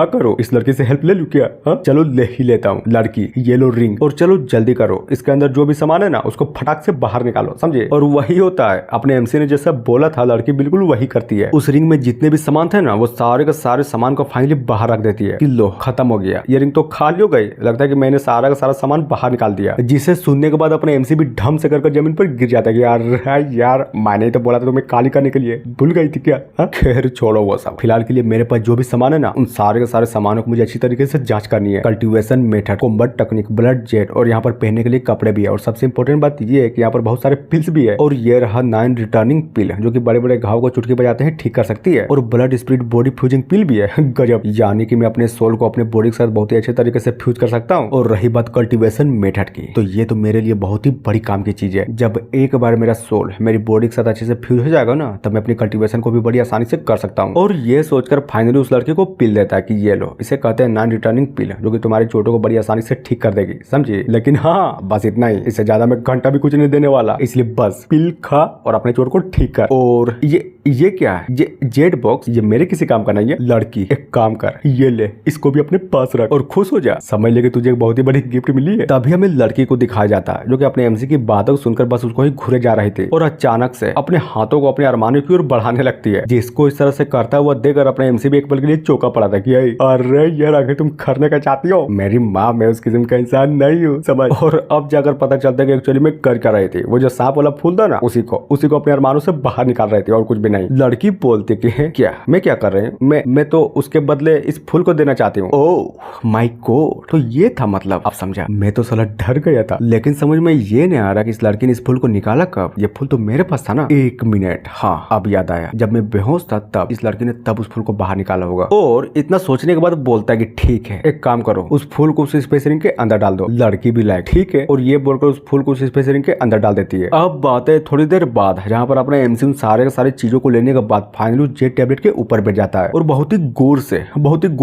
करो इस लड़की से हेल्प ले लूं क्या। हाँ चलो ले ही लेता हूँ। लड़की ये लो रिंग और चलो जल्दी करो, इसके अंदर जो भी सामान है ना उसको फटाक से बाहर निकालो, समझे। और वही होता है, अपने एमसी ने जैसा बोला था लड़की बिल्कुल वही करती है। उस रिंग में जितने भी सामान थे ना वो सारे के सारे सामान को फाइनली बाहर रख देती है कि लो खत्म हो गया, ये रिंग तो खाली हो गई, लगता है कि मैंने सारा का सारा सामान बाहर निकाल दिया। जिसे सुनने के बाद अपने एमसी भी ढम से कर जमीन पर गिर जाता है कि यार मैंने तो बोला था तुम्हें काली करने के लिए, भूल गई थी क्या। खैर छोड़ो वो सब, फिलहाल के लिए मेरे पास जो भी सामान है ना उन सारे के सारे सामानों को मुझे अच्छी तरीके से जांच करनी है। Cultivation method, combat technique, blood jet और यहाँ पर पहनने के लिए कपड़े भी है। और सबसे इंपॉर्टेंट बात ये है कि यहाँ पर बहुत सारे पिल्स भी है और ये रहा 9 रिटर्निंग पिल जो कि बड़े बड़े घाव को चुटकी बजाते हैं ठीक कर सकती है। और ब्लड स्पिरिट बॉडी फ्यूजिंग पिल भी है। गजब, यानी कि मैं अपने सोल को अपने बॉडी के साथ बहुत ही अच्छे तरीके से फ्यूज कर सकता हूँ। और रही बात कल्टीवेशन मेथड की, तो ये तो मेरे लिए बहुत ही बड़ी काम की चीज है। जब एक बार मेरा सोल मेरी बॉडी के साथ अच्छे से फ्यूज हो जाएगा ना तब मैं अपनी कल्टीवेशन को भी बड़ी आसानी से कर सकता हूँ। और ये सोचकर फाइनली उस लड़के को पिल देता है कि ये लो, इसे कहते हैं 9 रिटर्निंग पिल जो कि तुम्हारी चोटों को बड़ी आसानी से ठीक कर देगी, समझिए। लेकिन हाँ बस इतना ही, इससे ज्यादा मैं घंटा भी कुछ नहीं देने वाला, इसलिए बस पिल खा और अपने चोट को ठीक कर। और ये क्या है, ये जेड बॉक्स, ये मेरे किसी काम का नहीं है। लड़की एक काम कर, ये ले, इसको भी अपने पास रख और खुश हो जा, समझ ले कि तुझे एक बहुत ही बड़ी गिफ्ट मिली है। तभी हमें लड़की को दिखाया जाता है जो कि अपने एमसी की बातों को सुनकर बस उसको ही घूरे जा रही थी और अचानक से अपने हाथों को अपने अरमानों की ओर बढ़ाने लगती है, जिसको इस तरह से करता हुआ देखकर अपने एमसी भी एक पल के लिए चौंका पड़ा था कि अरे यार आखिर तुम करने का चाहती हो, मेरी माँ मैं उस किस्म का इंसान नहीं हूँ, समझ। और अब जाकर पता चलता है कि एक्चुअली में कर रही थी, वो जो सांप वाला फूल था ना उसी को अपने अरमानों से बाहर निकाल रही थी और कुछ भी नहीं। लड़की बोलती कि क्या मैं क्या कर रही हूँ, मैं तो उसके बदले इस फूल को देना चाहती हूँ। ओह माय गॉड, तो ये था मतलब, अब समझा। मैं तो साला डर गया था, लेकिन समझ में ये नहीं आ रहा कि इस लड़की ने इस फूल को निकाला कब, ये फूल तो मेरे पास था ना। 1 मिनट, हाँ अब याद आया, जब मैं बेहोश था तब इस लड़की ने तब उस फूल को बाहर निकाला होगा। और इतना सोचने के बाद बोलता है कि ठीक है, एक काम करो, उस फूल को उस स्पेस रिंग के अंदर डाल दो। लड़की भी लाइक ठीक है, और ये बोलकर उस फूल को उस स्पेस रिंग के अंदर डाल देती है। अब बात है थोड़ी देर बाद, जहाँ पर अपने एमसी उन सारे चीजों को लेने के बाद फाइनली जेट टैबलेट के ऊपर बैठ जाता है और बहुत ही गौर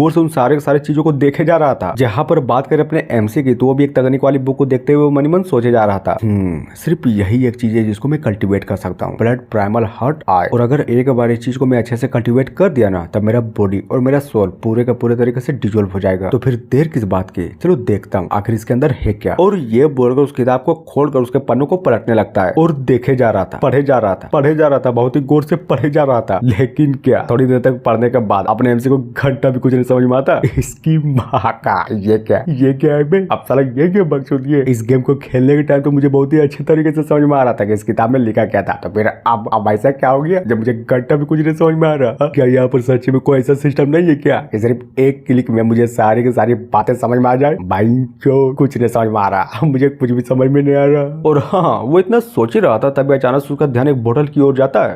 से उन सारे चीजों को देखे जा रहा था। जहाँ पर बात करें अपने एमसी की, तो वो भी एक तकनीक वाली बुक को देखते हुए मन ही मन सोचे जा रहा था, सिर्फ यही एक चीज है जिसको मैं कल्टीवेट कर सकता हूँ, ब्लड प्राइमल हार्ट आई। और अगर एक बार इस चीज को मैं अच्छे से कल्टीवेट कर दिया ना, तब मेरा बॉडी और मेरा सोल पूरे का पूरे तरीके से डिजोल्व हो जाएगा। तो फिर देर किस बात की, चलो देखता हूँ आखिर इसके अंदर है क्या। और ये बोलकर उस किताब को खोलकर उसके पन्नों को पलटने लगता है और देखे जा रहा था, पढ़े जा रहा था, बहुत ही गौर से पढ़े जा रहा था। लेकिन क्या, थोड़ी देर तक पढ़ने के बाद अपने एमसी को घंटा भी कुछ नहीं समझ में आता। इसकी माँ का ये क्या है बे? अब साला ये क्या बकचोदी है। इस गेम को खेलने के टाइम तो मुझे बहुत ही अच्छे तरीके से समझ में आ रहा था कि इस किताब में लिखा क्या था। तो फिर अब ऐसा क्या हो गया जब मुझे घंटा भी कुछ नहीं समझ में आ रहा? क्या यहाँ पर सच में कोई ऐसा सिस्टम नहीं है क्या कि सिर्फ एक क्लिक में मुझे सारी की सारी बातें समझ में आ जाए? भाई जो कुछ नहीं समझ में आ रहा, मुझे कुछ भी समझ में नहीं आ रहा। और हाँ, वो इतना सोच ही रहा था तभी अचानक उसका ध्यान एक बोतल की ओर जाता है।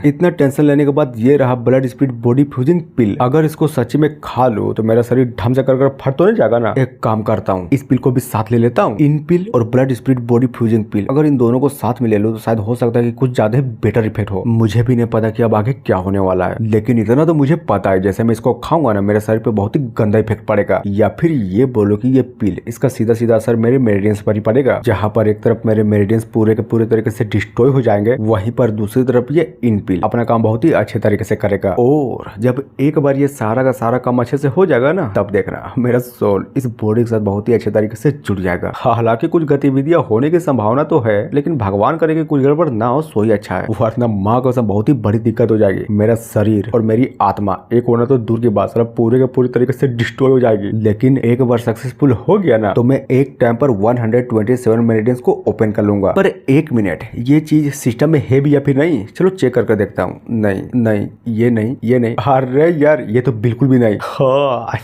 इतना टेंशन लेने के बाद ये रहा ब्लड स्पीड बॉडी फ्यूजिंग पिल। अगर इसको सच्ची में खा लो तो मेरा शरीर ढम से कर फट तो नहीं जाएगा ना। एक काम करता हूँ, इस पिल को भी साथ ले लेता हूँ। इन पिल और ब्लड स्पीड बॉडी फ्यूजिंग पिल, अगर इन दोनों को साथ में ले लो तो शायद हो सकता है कि कुछ ज्यादा बेटर इफेक्ट हो। मुझे भी नहीं पता कि अब आगे क्या होने वाला है, लेकिन इतना तो मुझे पता है जैसे मैं इसको खाऊंगा ना, मेरे शरीर पे बहुत ही गंदा इफेक्ट पड़ेगा। या फिर ये बोलो कि ये पिल, इसका सीधा असर मेरे मेरिडियंस पर ही पड़ेगा। जहाँ पर एक तरफ मेरे मेरिडियंस पूरे के पूरे तरीके से डिस्ट्रॉय हो जाएंगे, वहीं पर दूसरी तरफ ये इन पिल अपना काम बहुत ही अच्छे तरीके से करेगा। और जब एक बार ये सारा का सारा काम अच्छे से हो जाएगा ना, तब देखना मेरा सोल इस बॉडी के साथ बहुत ही अच्छे तरीके से जुड़ जाएगा। हालांकि कुछ गतिविधियां होने की संभावना तो है, लेकिन भगवान करे कि कुछ गड़बड़ ना हो सो ही अच्छा है, वरना माँ को बहुत ही बड़ी दिक्कत हो जाएगी। मेरा शरीर और मेरी आत्मा एक होना तो दूर की बात, पूरे के पूरी तरीके से डिस्ट्रॉय हो जाएगी। लेकिन एक बार सक्सेसफुल हो गया ना, तो मैं एक टाइम पर 127 मेरिडियंस को ओपन कर लूंगा। पर एक मिनट, ये चीज सिस्टम में है भी या फिर नहीं? चलो चेक करके देखता हूँ। नहीं, ये नहीं। अरे यार, ये तो बिल्कुल भी नहीं। हाँ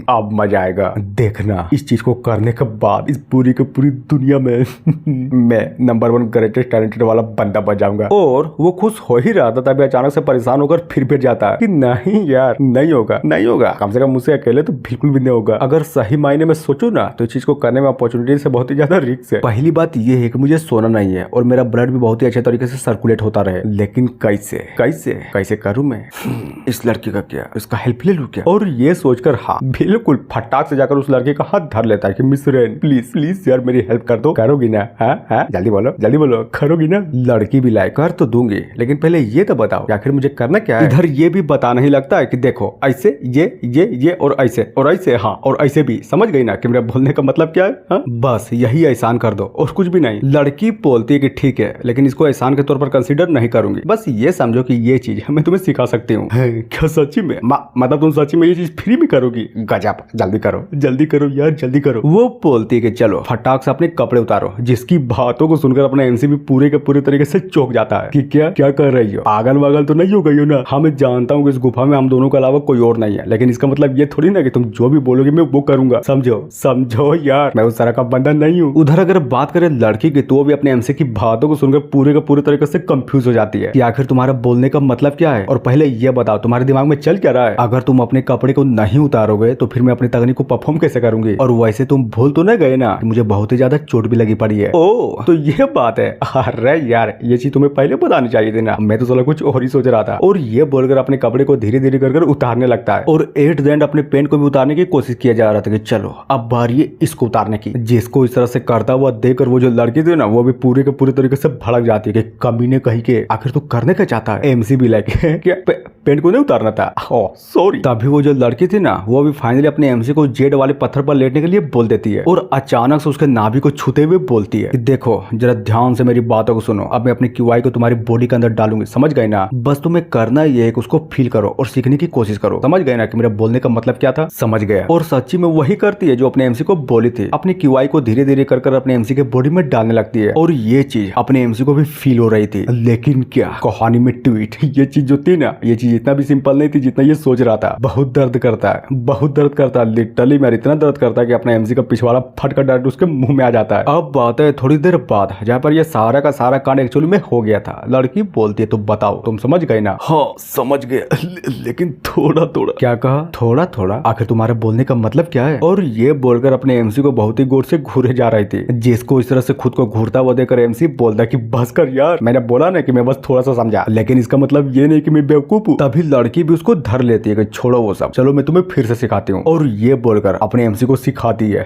अब मजा आएगा देखना। इस चीज को करने के बाद इस पूरी की पूरी दुनिया में मैं नंबर 1 ग्रेटेस्ट टैलेंटेड वाला बंदा बन जाऊंगा। और वो खुश हो ही रहा था तभी अचानक से परेशान होकर फिर जाता है कि नहीं यार, नहीं होगा, कम से कम मुझसे अकेले तो बिल्कुल भी नहीं होगा। अगर सही मायने में सोचो ना, तो इस चीज को करने में अपॉर्चुनिटी से बहुत ही ज्यादा रिस्क है। पहली बात ये है कि मुझे सोना नहीं है और मेरा ब्लड भी बहुत ही अच्छे तरीके से सर्कुलेट होता रहे, लेकिन कैसे करूं मैं? इस लड़की का क्या, इसका हेल्प ले लूं क्या? और ये सोचकर हाँ बिल्कुल फटाक से जाकर उस लड़के का हाथ धर लेता है कि मिस रेन प्लीज यार मेरी हेल्प कर दो, करोगी ना? हाँ जल्दी बोलो करोगी ना? लड़की भी लाइक कर तो दूंगी, लेकिन पहले ये तो बताओ आखिर मुझे करना क्या है? इधर ये भी बताना ही लगता है कि देखो ऐसे ये और ऐसे हाँ और ऐसे भी, समझ गई ना कि मेरा बोलने का मतलब क्या है? हाँ? बस यही एहसान कर दो और कुछ भी नहीं। लड़की बोलती है कि ठीक है, लेकिन इसको एहसान के तौर पर कंसीडर नहीं करूंगी। बस ये समझो कि ये चीज मैं तुम्हें सिखा सकती हूँ। क्या सच्ची में? मतलब तुम सच्ची में ये चीज फ्री में करोगी? गजब, जल्दी करो यार, जल्दी करो। वो बोलती है कि चलो फटाक से अपने कपड़े उतारो, जिसकी बातों को सुनकर अपना एमसी भी पूरे के पूरे तरीके से चौंक जाता है कि क्या कर रही हो? पागल वागल तो नहीं हो गई हो ना? हाँ मैं जानता हूँ कि इस गुफा में हम दोनों के अलावा कोई और नहीं है, लेकिन इसका मतलब ये थोड़ी ना कि तुम जो भी बोलोगे मैं वो करूंगा। समझो यार, मैं उस तरह का बंदा नहीं हूँ। उधर अगर बात करें लड़की की, तो वो भी अपने एमसी की बातों को सुनकर पूरे के पूरे तरीके से कंफ्यूज हो जाती है कि आखिर तुम्हारा बोलने का मतलब क्या है। और पहले ये बताओ तुम्हारे दिमाग में चल क्या रहा है? अगर तुम अपने कपड़े को नहीं उतारोगे तो फिर मैं अपनी तकनीक को परफॉर्म कैसे करूंगी? और वैसे तुम भूल तो नहीं गए ना कि मुझे बहुत ही ज्यादा चोट भी लगी पड़ी है। ओ तो ये बात है। अरे यार, ये चीज तुम्हें पहले बतानी चाहिए थी ना, मैं तो चलो कुछ और ही सोच रहा था। और ये बोलकर अपने कपड़े को धीरे धीरे कर उतारने लगता है और एट द एंड अपने पेंट को भी उतारने की कोशिश किया जा रहा था कि चलो अब बारी है इसको उतारने की। जिसको इस तरह से करता हुआ देखकर वो जो लड़की थी ना, वो भी पूरे के पूरे तरीके से भड़क जाती है कि कमीने कहीं के आखिर तू करने क्या चाहता है? एमसी भी लाइक क्या पेंट को नहीं उतारना था? Oh sorry. तभी वो जो लड़की थी ना, वो भी फाइनली अपने एमसी को जेड वाले पत्थर पर लेटने के लिए बोल देती है और अचानक से उसके नाभि को छूते हुए बोलती है कि देखो जरा ध्यान से मेरी बातों को सुनो, अब मैं अपनी क्यूआई को तुम्हारी बॉडी के अंदर डालूंगी, समझ गए ना? बस तुम्हें करना ये है कि उसको फील करो और सीखने की कोशिश करो, समझ गए ना कि मेरा बोलने का मतलब क्या था? समझ गया। और सच्ची में वही करती है जो अपने एमसी को बोली थी, अपनी क्यूआई को धीरे धीरे कर अपने एमसी के बॉडी में डालने लगती है और ये चीज अपने एमसी को भी फील हो रही थी। लेकिन क्या कहानी में ट्वीट, ये चीज जो थी ना, ये चीज इतना भी सिंपल नहीं थी जितना ये सोच रहा था। बहुत दर्द करता है, बहुत दर्द करता है, लिटरली मेरा इतना दर्द करता है कि अपने एमसी का पिछवाड़ा फट कर डायरेक्ट उसके मुंह में आ जाता है। अब बात है थोड़ी देर बाद जहाँ पर ये सारा का सारा कांड एक्चुअली में हो गया था। लड़की बोलती है तो बताओ तुम समझ गए ना? हाँ समझ गए, लेकिन थोड़ा थोड़ा। क्या कहा? थोड़ा थोड़ा? आखिर तुम्हारे बोलने का मतलब क्या है? और ये बोलकर अपने एमसी को बहुत ही गौर से घूरे जा रही थी, जिसको इस तरह से खुद को घूरता हुआ देखकर एमसी बोलता कि बस कर यार, मैंने बोला ना कि मैं बस थोड़ा सा समझा, लेकिन इसका मतलब ये नहीं कि मैं बेवकूफ हूँ। तभी लड़की भी उसको धर लेती है कि छोड़ो वो सब, चलो मैं तुम्हें फिर से सिखाती हूँ। और ये बोलकर अपने एमसी को सिखाती है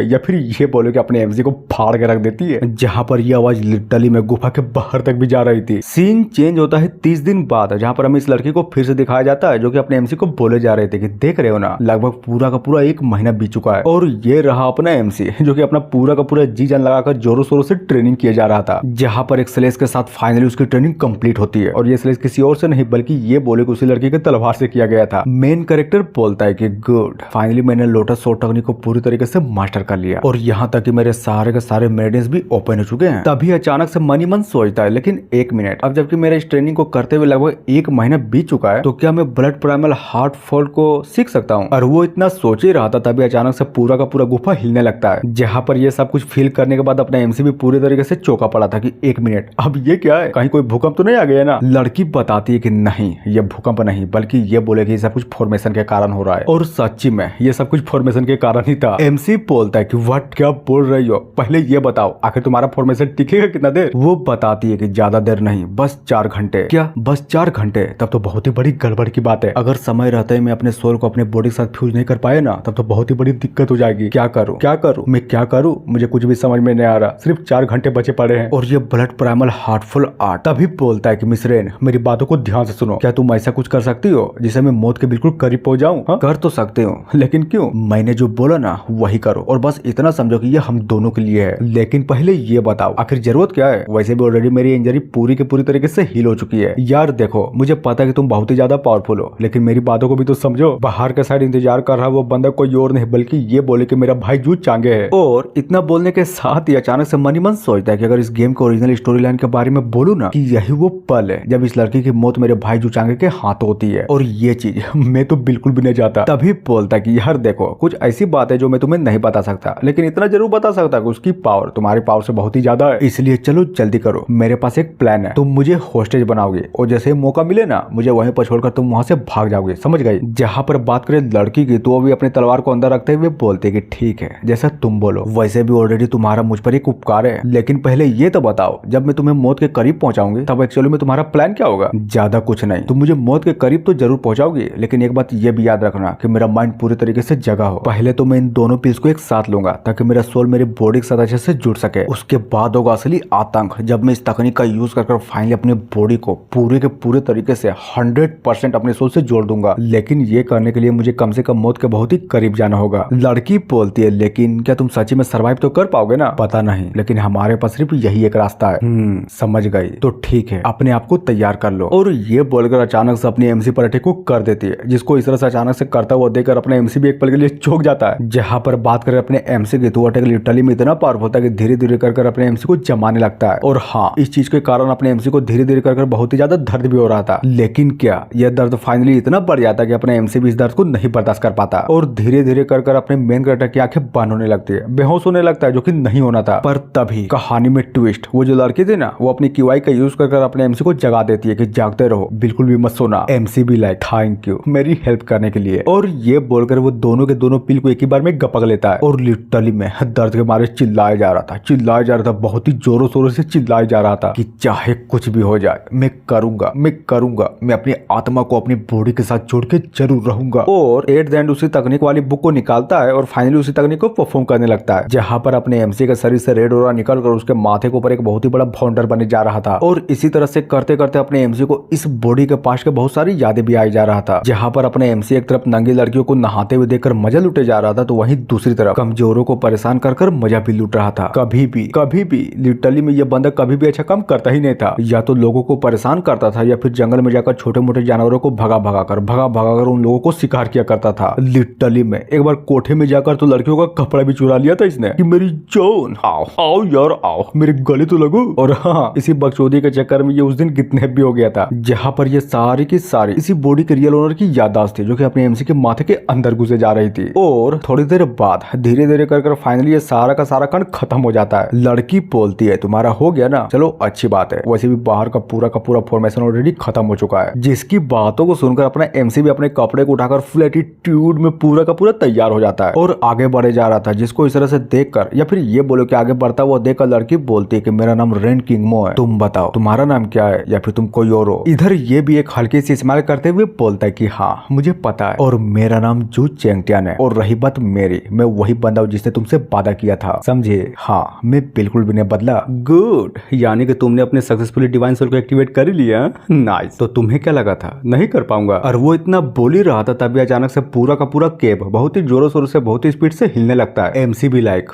या फिर ये बोलो कि अपने एमसी को फाड़ के रख देती है, जहाँ पर ये आवाज लिटरली में गुफा के बाहर तक भी जा रही थी। सीन चेंज होता है 30 दिन बाद, जहाँ पर हमें इस लड़की को फिर से दिखाया जाता है जो कि अपने एमसी को बोले जा रहे थे कि देख रहे हो ना, लगभग पूरा का पूरा 1 महीना बीत चुका है और ये रहा अपना एमसी जो कि अपना पूरा का पूरा जी जान लगाकर जोरों शोरों से ट्रेनिंग किया जा रहा था, जहाँ पर एक स्लेश के साथ फाइनली उसकी ट्रेनिंग कंप्लीट होती है। और ये स्लेश किसी और से नहीं बल्कि ये बोले कि उसी लड़की के तलवार से किया गया था। मेन कैरेक्टर बोलता है कि गुड, फाइनली मैंने लोटस शॉट टेक्निक को पूरी तरीके से मास्टर कर लिया और यहाँ तक कि मेरे सारे के सारे मेरिडियंस भी ओपन हो चुके हैं। तभी अचानक से मन ही मन सोचता है लेकिन 1 मिनट, अब जबकि मेरे इस ट्रेनिंग को करते हुए लगभग 1 महीना बीत चुका है तो क्या मैं ब्लड प्राइमल हार्ट फोल्ड को सीख सकता हूँ? और वो इतना सोच ही रहा था तभी अचानक से पूरा का पूरा गुफा हिलने लगता है, जहाँ पर ये सब कुछ फील करने के बाद अपना एमसी भी पूरी तरीके से चौंका पड़ा था कि 1 मिनट, अब ये क्या है, कहीं कोई भूकंप तो नहीं आ गया ना? लड़की बताती है कि नहीं, ये भूकंप नहीं बल्कि ये बोले कि सब कुछ फॉर्मेशन के कारण हो रहा है। और सच्ची में ये सब कुछ फॉर्मेशन के कारण ही था। एमसी बोलता है कि व्हाट, क्या बोल रही हो, पहले ये बताओ आखिर तुम्हारा फॉर्मेशन टिकेगा कितना देर? वो बताती है कि ज्यादा देर नहीं, बस 4 घंटे। क्या बस 4 घंटे? तब तो बहुत ही बड़ी गड़बड़ की बात है। अगर समय रहते ही मैं अपने सोल को अपने बॉडी के साथ फ्यूज नहीं कर पाए ना तब तो बहुत ही बड़ी दिक्कत हो जाएगी। क्या करूं, क्या करूं, मैं क्या करूं? मुझे कुछ भी समझ में नहीं आ रहा, सिर्फ 4 घंटे बचे पड़े हैं और ये ब्लड प्राइमल हार्टफुल आर्ट। तभी बोलता है कि मिस रेन, मेरी बातों को ध्यान से सुनो, क्या तुम ऐसा कुछ कर सकती हो जिसे मैं मौत के बिल्कुल करीब पहुंच जाऊं? हाँ? कर तो सकते हो लेकिन क्यों? मैंने जो बोला ना वही करो और बस इतना समझो कि ये हम दोनों के लिए है। लेकिन पहले ये बताओ आखिर जरूरत क्या है? वैसे भी ऑलरेडी मेरी इंजरी पूरी के पूरी तरीके से हील हो चुकी है। यार देखो, मुझे पता है कि तुम बहुत ही ज्यादा पावरफुल हो लेकिन मेरी बातों को भी तो समझो। बाहर के साइड इंतजार कर रहा वो बंदा कोई और नहीं बल्कि ये बोले कि मेरा भाई जू चांगे है। और इतना बोलने के साथ ही अचानक से मन ही मन सोचता है कि अगर इस गेम के ओरिजिनल स्टोरी लाइन के बारे में बोलूं ना कि यही वो पल है जब इस लड़की की मौत मेरे भाई जू चांगे के हाथ होती है और ये चीज मैं तो बिल्कुल भी नहीं चाहता। तभी बोलता है कि यार देखो, कुछ ऐसी बात है जो मैं तुम्हें नहीं बता सकता लेकिन इतना जरूर बता सकता कि उसकी पावर तुम्हारी पावर से बहुत ही ज्यादा है। इसलिए चलो जल्दी करो, मेरे पास एक प्लान है। तुम मुझे होस्टेज बनाओगे और जैसे मौका मिले ना मुझे वहीं पर छोड़कर तुम वहां से भाग जाओगे, समझ गए? जहाँ पर बात करें लड़की की तो वो भी अपनी तलवार को अंदर रखते हुए बोलते कि ठीक है जैसा तुम बोलो। वैसे भी ऑलरेडी तुम्हारा मुझ पर एक उपकार है लेकिन पहले ये तो बताओ जब मैं तुम्हें मौत के करीब पहुंचाऊंगी तब एक्चुअली में तुम्हारा प्लान क्या होगा? ज्यादा कुछ नहीं, तुम मुझे मौत के करीब तो जरूर पहुंचाओगी लेकिन एक बात ये भी याद रखना कि मेरा माइंड पूरी तरीके से जगा हो। पहले तो मैं इन दोनों पिल्स को एक साथ लूंगा ताकि मेरा सोल मेरे बॉडी के साथ अच्छे से जुड़ सके। उसके बाद होगा असली आतंक जब मैं इस तकनीक का यूज कर फाइनली अपने बॉडी को पूरे के पूरे तरीके से 100% अपने सोल से जोड़ दूंगा। लेकिन ये करने के लिए मुझे कम से कम मौत के बहुत ही करीब जाना होगा। लड़की बोलती है लेकिन क्या तुम सच्ची में सरवाइव तो कर पाओगे ना? पता नहीं लेकिन हमारे पास सिर्फ यही एक रास्ता है। समझ गई, तो ठीक है अपने आप को तैयार कर लो। और ये बोलकर अचानक से अपनी एमसी पर अटैक को कर देती है, जिसको इस तरह से अचानक से करता हुआ देखकर अपने एमसी भी एक पल के लिए चौंक जाता है। जहां पर बात करें अपने एमसी की तो अटैक लिटरली में इतना पावरफुल होता है कि धीरे धीरे कर अपने एमसी को जमाने लगता है। और हाँ, इस चीज के कारण अपने एमसी को धीरे धीरे कर बहुत ही ज्यादा दर्द भी हो रहा था। लेकिन क्या यह दर्द फाइनली इतना बढ़ जाता है कि अपने एमसी भी इस दर्द को नहीं बर्दाश्त कर पाता और धीरे धीरे कर अपने मेन कैरेक्टर की आंखें बंद होने लगती है, बेहोश होने लगता है, जो कि नहीं होना था। पर तभी कहानी में ट्विस्ट, वो जो लड़की थी ना वो अपनी क्यूआई का यूज कर अपने एमसी को जगा देती है कि जागते रहो, बिल्कुल भी मत सोना। एमसी भी लाइक थैंक यू मेरी हेल्प करने के लिए। और ये बोलकर वो दोनों के दोनों पिल को एक ही बार में गपक लेता है और लिटरली में दर्द के मारे चिल्लाया जा रहा था, बहुत ही जोरों शोरों से चिल्लाया जा रहा था कि चाहे कुछ भी हो जाए मैं करूंगा, मैं अपनी आत्मा को अपनी बॉडी के साथ जोड़ के जरूर रहूंगा। और एट द एंड उसी तकनीक वाली बुक को निकालता है और फाइनली उसी तकनीक को परफॉर्म करने लगता है, जहां पर अपने एमसी के शरीर से रेड ऑरा निकल कर उसके माथे के ऊपर एक बहुत ही बड़ा फाउंडर बने जा रहा था। और इसी तरह से करते करते अपने एमसी को इस बॉडी के पास के बहुत सारी यादें भी आई जा रहा था। जहां पर अपने एमसी एक तरफ नंगी लड़कियों को नहाते हुए देखकर मजा लूटे जा रहा था तो वहीं दूसरी तरफ कमजोरों को परेशान कर मजा भी लूट रहा था। कभी भी लिटरली में यह बंदा कभी भी अच्छा काम करता ही नहीं था, या तो लोगों को परेशान करता था या फिर जंगल में जाकर छोटे मोटे जानवरों को भगा भगा कर उन लोगों को शिकार किया करता था। लिटरली में एक बार कोठे में जाकर तो लड़कियों का कपड़ा भी चुरा लिया था इसने कि मेरी जान आओ यार आओ मेरे गले तो लगो। और हाँ, इसी बकचोदी के चक्कर में ये उस दिन किडनैप भी हो गया था, जहाँ पर ये ये सारी की सारी इसी बॉडी के रियल ओनर की याददाश्त थी जो कि अपने एमसी के माथे के अंदर घुसे जा रही थी। और थोड़ी देर बाद धीरे धीरे कर फाइनली ये सारा का सारा कांड खत्म हो जाता है। लड़की बोलती है तुम्हारा हो गया ना, चलो अच्छी बात है। वैसे भी बाहर का पूरा फॉर्मेशन ऑलरेडी खत्म हो चुका है। जिसकी बातों को सुनकर अपना एमसी भी अपने कपड़े को उठाकर फुल एटीट्यूड में पूरा का पूरा तैयार हो जाता है और आगे बढ़े जा रहा था। जिसको इस तरह से देखकर या फिर ये बोलो कि आगे बढ़ता हुआ देखकर लड़की बोलती है कि मेरा नाम रेन किंगमो है, तुम बताओ तुम्हारा नाम क्या है या फिर तुम कोई और हो। इधर ये भी एक हल्की सी स्माइल करते हुए बोलता है कि हाँ मुझे पता है और मेरा नाम जू चेंगटियान है और रही बात मेरी, मैं वही बंदा हूँ जिसने तुमसे वादा किया था, समझे। हाँ मैं बिल्कुल भी नहीं बदला। गुड, यानी कि तुमने अपने सक्सेसफुली डिवाइन सोल को एक्टिवेट कर लिया। नाइस। तो तुम्हें क्या लगा था नहीं कर पाऊंगा? और वो इतना बोल ही रहा था तभी अचानक से पूरा का पूरा केब बहुत ही जोरों शोरों से बहुत ही स्पीड से हिलने लगता है। एमसी भी लाइक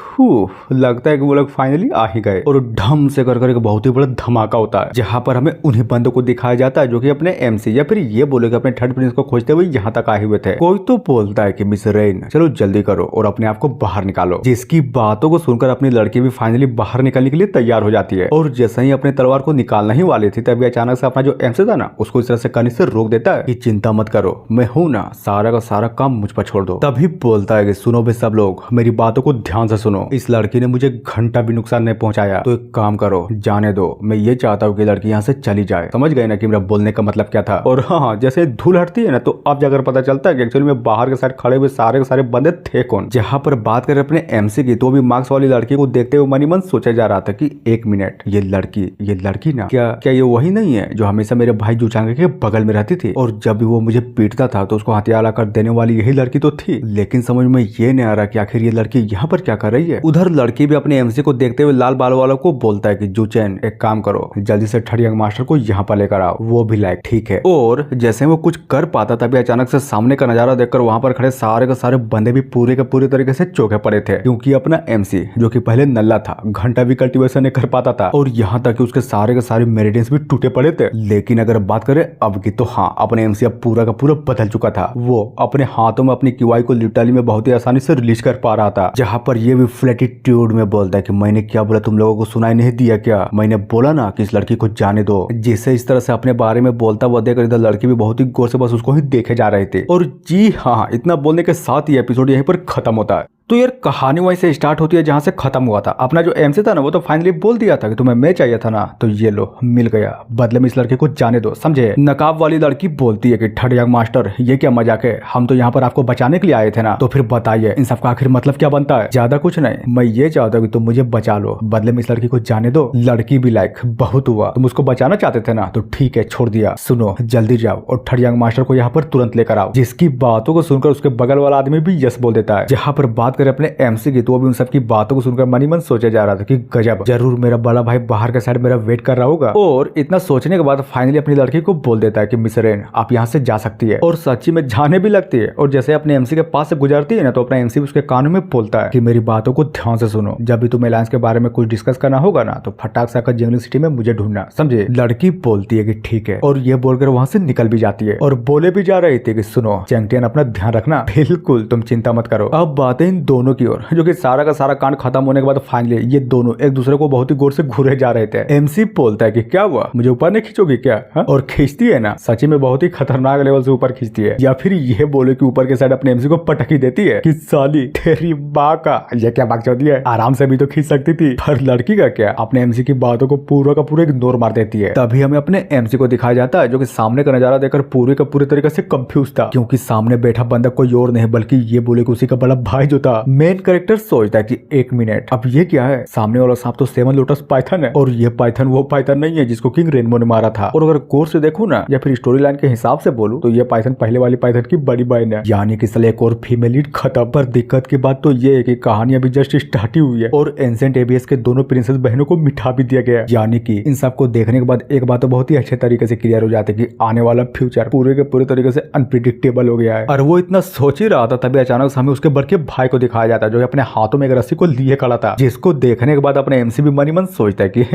लगता है कि वो लोग फाइनली आ ही गए और ढम से कर एक बहुत ही बड़ा धमाका होता है जहाँ पर हमें उन्हीं बंदों को दिखाया जाता है जो कि अपने एमसी या फिर ये बोले कि अपने थर्ड प्रिंस को खोजते हुए यहाँ तक आए हुए थे। कोई तो बोलता है कि मिस रेन चलो जल्दी करो और अपने आप को बाहर निकालो। जिसकी बातों को सुनकर अपनी लड़की भी फाइनली बाहर निकलने के लिए तैयार हो जाती है और जैसे ही अपने तलवार को निकालना ही वाली थी तभी अचानक से अपना जो एमसी था ना उसको इस तरह से करने से रोक देता है कि चिंता मत करो, मैं हूं ना, सारा का सारा काम मुझ पर छोड़ दो। तभी बोलता है कि सुनो बे सब लोग, मेरी बातों को ध्यान से सुनो। इस लड़की ने मुझे घंटा भी नुकसान नहीं पहुंचाया तो एक काम करो जाने दो। मैं ये चाहता हूँ कि लड़की यहाँ से चली जाए। समझ गए ना कि मेरा बोलने का मतलब क्या था। और हाँ जैसे धूल हटती है ना तो अब जाकर पता चलता है कि एक्चुअली में बाहर के साइड खड़े हुए सारे के सारे बंदे थे कौन। जहाँ पर बात करें अपने एमसी की तो भी मार्क्स वाली लड़की को देखते हुए मनी मन सोचा जा रहा था कि एक मिनट ये लड़की ना क्या ये वही नहीं है जो हमेशा मेरे भाई जुचांगे के बगल में रहती थी और जब भी वो मुझे पीटता था तो उसको हथियार लाकर देने वाली यही लड़की तो थी। लेकिन समझ में ये नहीं आ रहा कि आखिर ये लड़की यहाँ पर क्या कर रही है। उधर लड़की भी अपने एमसी को देखते हुए लाल बाल वालों को बोलता है कि जुचैन एक काम करो जल्दी से थर्ड यंग मास्टर को यहाँ पर लेकर आओ। वो भी लाइक ठीक है। और जैसे वो कुछ कर पाता तभी अचानक से सामने का नजारा देखकर वहां पर खड़े सारे के सारे बंदे भी पूरे के पूरे तरीके से चौंके पड़े थे क्योंकि अपना एमसी जो कि पहले नल्ला था घंटा भी कल्टीवेशन नहीं कर पाता था और यहाँ तक कि उसके सारे के सारे मेरिडियंस भी टूटे पड़े थे। लेकिन अगर बात करें अब की तो हाँ अपने एमसी अब पूरा का पूरा बदल चुका था। वो अपने हाथों में अपनी क्यूआई को लिटरली में बहुत ही आसानी से रिलीज कर पा रहा था। जहाँ पर ये भी फ्लैटिट्यूड में बोलता है कि मैंने क्या बोला, तुम लोगों को सुनाई नहीं दिया क्या? मैंने बोला ना कि इस लड़की को जाने दो। जिसे इस तरह से अपने बारे में बोलता हुआ देखकर इधर लड़की भी बहुत ही गौर से बस उसको ही देखे जा रहे थे। और जी हाँ इतना बोलने के साथ ही एपिसोड यहीं पर खत्म होता है। तो यार कहानी वहीं से स्टार्ट होती है जहां से खत्म हुआ था। अपना जो एमसी था ना वो तो फाइनली बोल दिया था कि तुम्हें मैं चाहिए था ना, तो ये लो मिल गया, बदले में इस लड़के को जाने दो, समझे। नकाब वाली लड़की बोलती है कि थर्ड यंग मास्टर ये क्या मजाक है, हम तो यहाँ पर आपको बचाने के लिए आए थे ना, तो फिर बताइए इन सबका आखिर मतलब क्या बनता है। ज्यादा कुछ नहीं, मैं ये चाहता हूँ कि तुम मुझे बचा लो, बदले में इस लड़की को जाने दो। लड़की भी लाइक बहुत हुआ, तुम उसको बचाना चाहते थे ना, तो ठीक है छोड़ दिया। सुनो जल्दी जाओ और थर्ड यंग मास्टर को यहाँ पर तुरंत लेकर आओ। जिसकी बातों को सुनकर उसके बगल वाला आदमी भी यस बोल देता है। जहाँ पर बात करें अपने एमसी की तो भी उन सबकी बातों को सुनकर मनी मन सोचा जा रहा था कि गजब, जरूर मेरा बड़ा भाई बाहर के साइड मेरा वेट कर रहा होगा। और इतना सोचने के बाद फाइनली अपनी लड़की को बोल देता है कि मिस रेन आप यहाँ से जा सकती है। और सच्ची में जाने भी लगती है और जैसे अपने एमसी के पास से गुजरती है ना तो अपना एमसी उसके कानों में बोलता है कि मेरी बातों को ध्यान से सुनो, जब भी तुम अलायंस के बारे में कुछ डिस्कस करना होगा ना तो फटाक से आकर जिंगलिंग सिटी में मुझे ढूंढना, समझे। लड़की बोलती है कि ठीक है और ये बोलकर वहां से निकल भी जाती है और बोले भी जा रही थी कि सुनो चैंगटियन अपना ध्यान रखना। बिल्कुल तुम चिंता मत करो। अब बातें इन दोनों की ओर जो कि सारा का सारा कांड खत्म होने के बाद फाइनली ये दोनों एक दूसरे को बहुत ही गौर से घूरे जा रहे थे। एमसी बोलता है कि क्या हुआ, मुझे ऊपर नहीं खींचोगी क्या? हा? और खींचती है ना, सच्ची में बहुत ही खतरनाक लेवल से ऊपर खींचती है। या फिर ये बोले कि ऊपर के साइड अपने एमसी को पटक ही देती है कि साली तेरी माँ का, ये क्या बाकचौदी है, आराम से भी तो खींच सकती थी। पर लड़की का क्या, अपने एमसी की बातों को पूरा का पूरा इग्नोर मार देती है। तभी हमें अपने एमसी को दिखाया जाता है जो कि सामने का नजारा देखकर पूरे का पूरे तरीके से कंफ्यूज था क्योंकि सामने बैठा बंदा कोई और नहीं बल्कि ये बोले कि उसी का बड़ा भाई जो था। मेन कैरेक्टर सोचता है कि एक मिनट, अब ये क्या है, सामने वाला सांप तो सेवन लोटस पाइथन है और ये पाइथन वो पाइथन नहीं है जिसको किंग रेनबो ने मारा था। और अगर कोर्स से देखूं ना या फिर स्टोरी लाइन के हिसाब से बोलूं तो ये पाइथन पहले वाली पाइथन की बड़ी बहन है, यानी कि एक और फीमेल लीड खत्म। पर दिक्कत की बात तो ये है कि कहानी अभी जस्ट स्टार्ट ही हुई है और एंसेंट एबीएस के दोनों प्रिंसेस बहनों को मिठा भी दिया गया। यानी कि इन सबको देखने के बाद एक बात तो बहुत ही अच्छे तरीके से क्लियर हो जाती है कि आने वाला फ्यूचर पूरे के पूरे तरीके से अनप्रिडिक्टेबल हो गया है। और वो इतना सोच ही रहा था तभी अचानक हमें उसके बड़के भाई को दिखाया जाता है जो अपने हाथों में एक रस्सी को लिए खड़ा था, जिसको देखने के बाद अपने एमसी भी मन ही मन सोचता है कि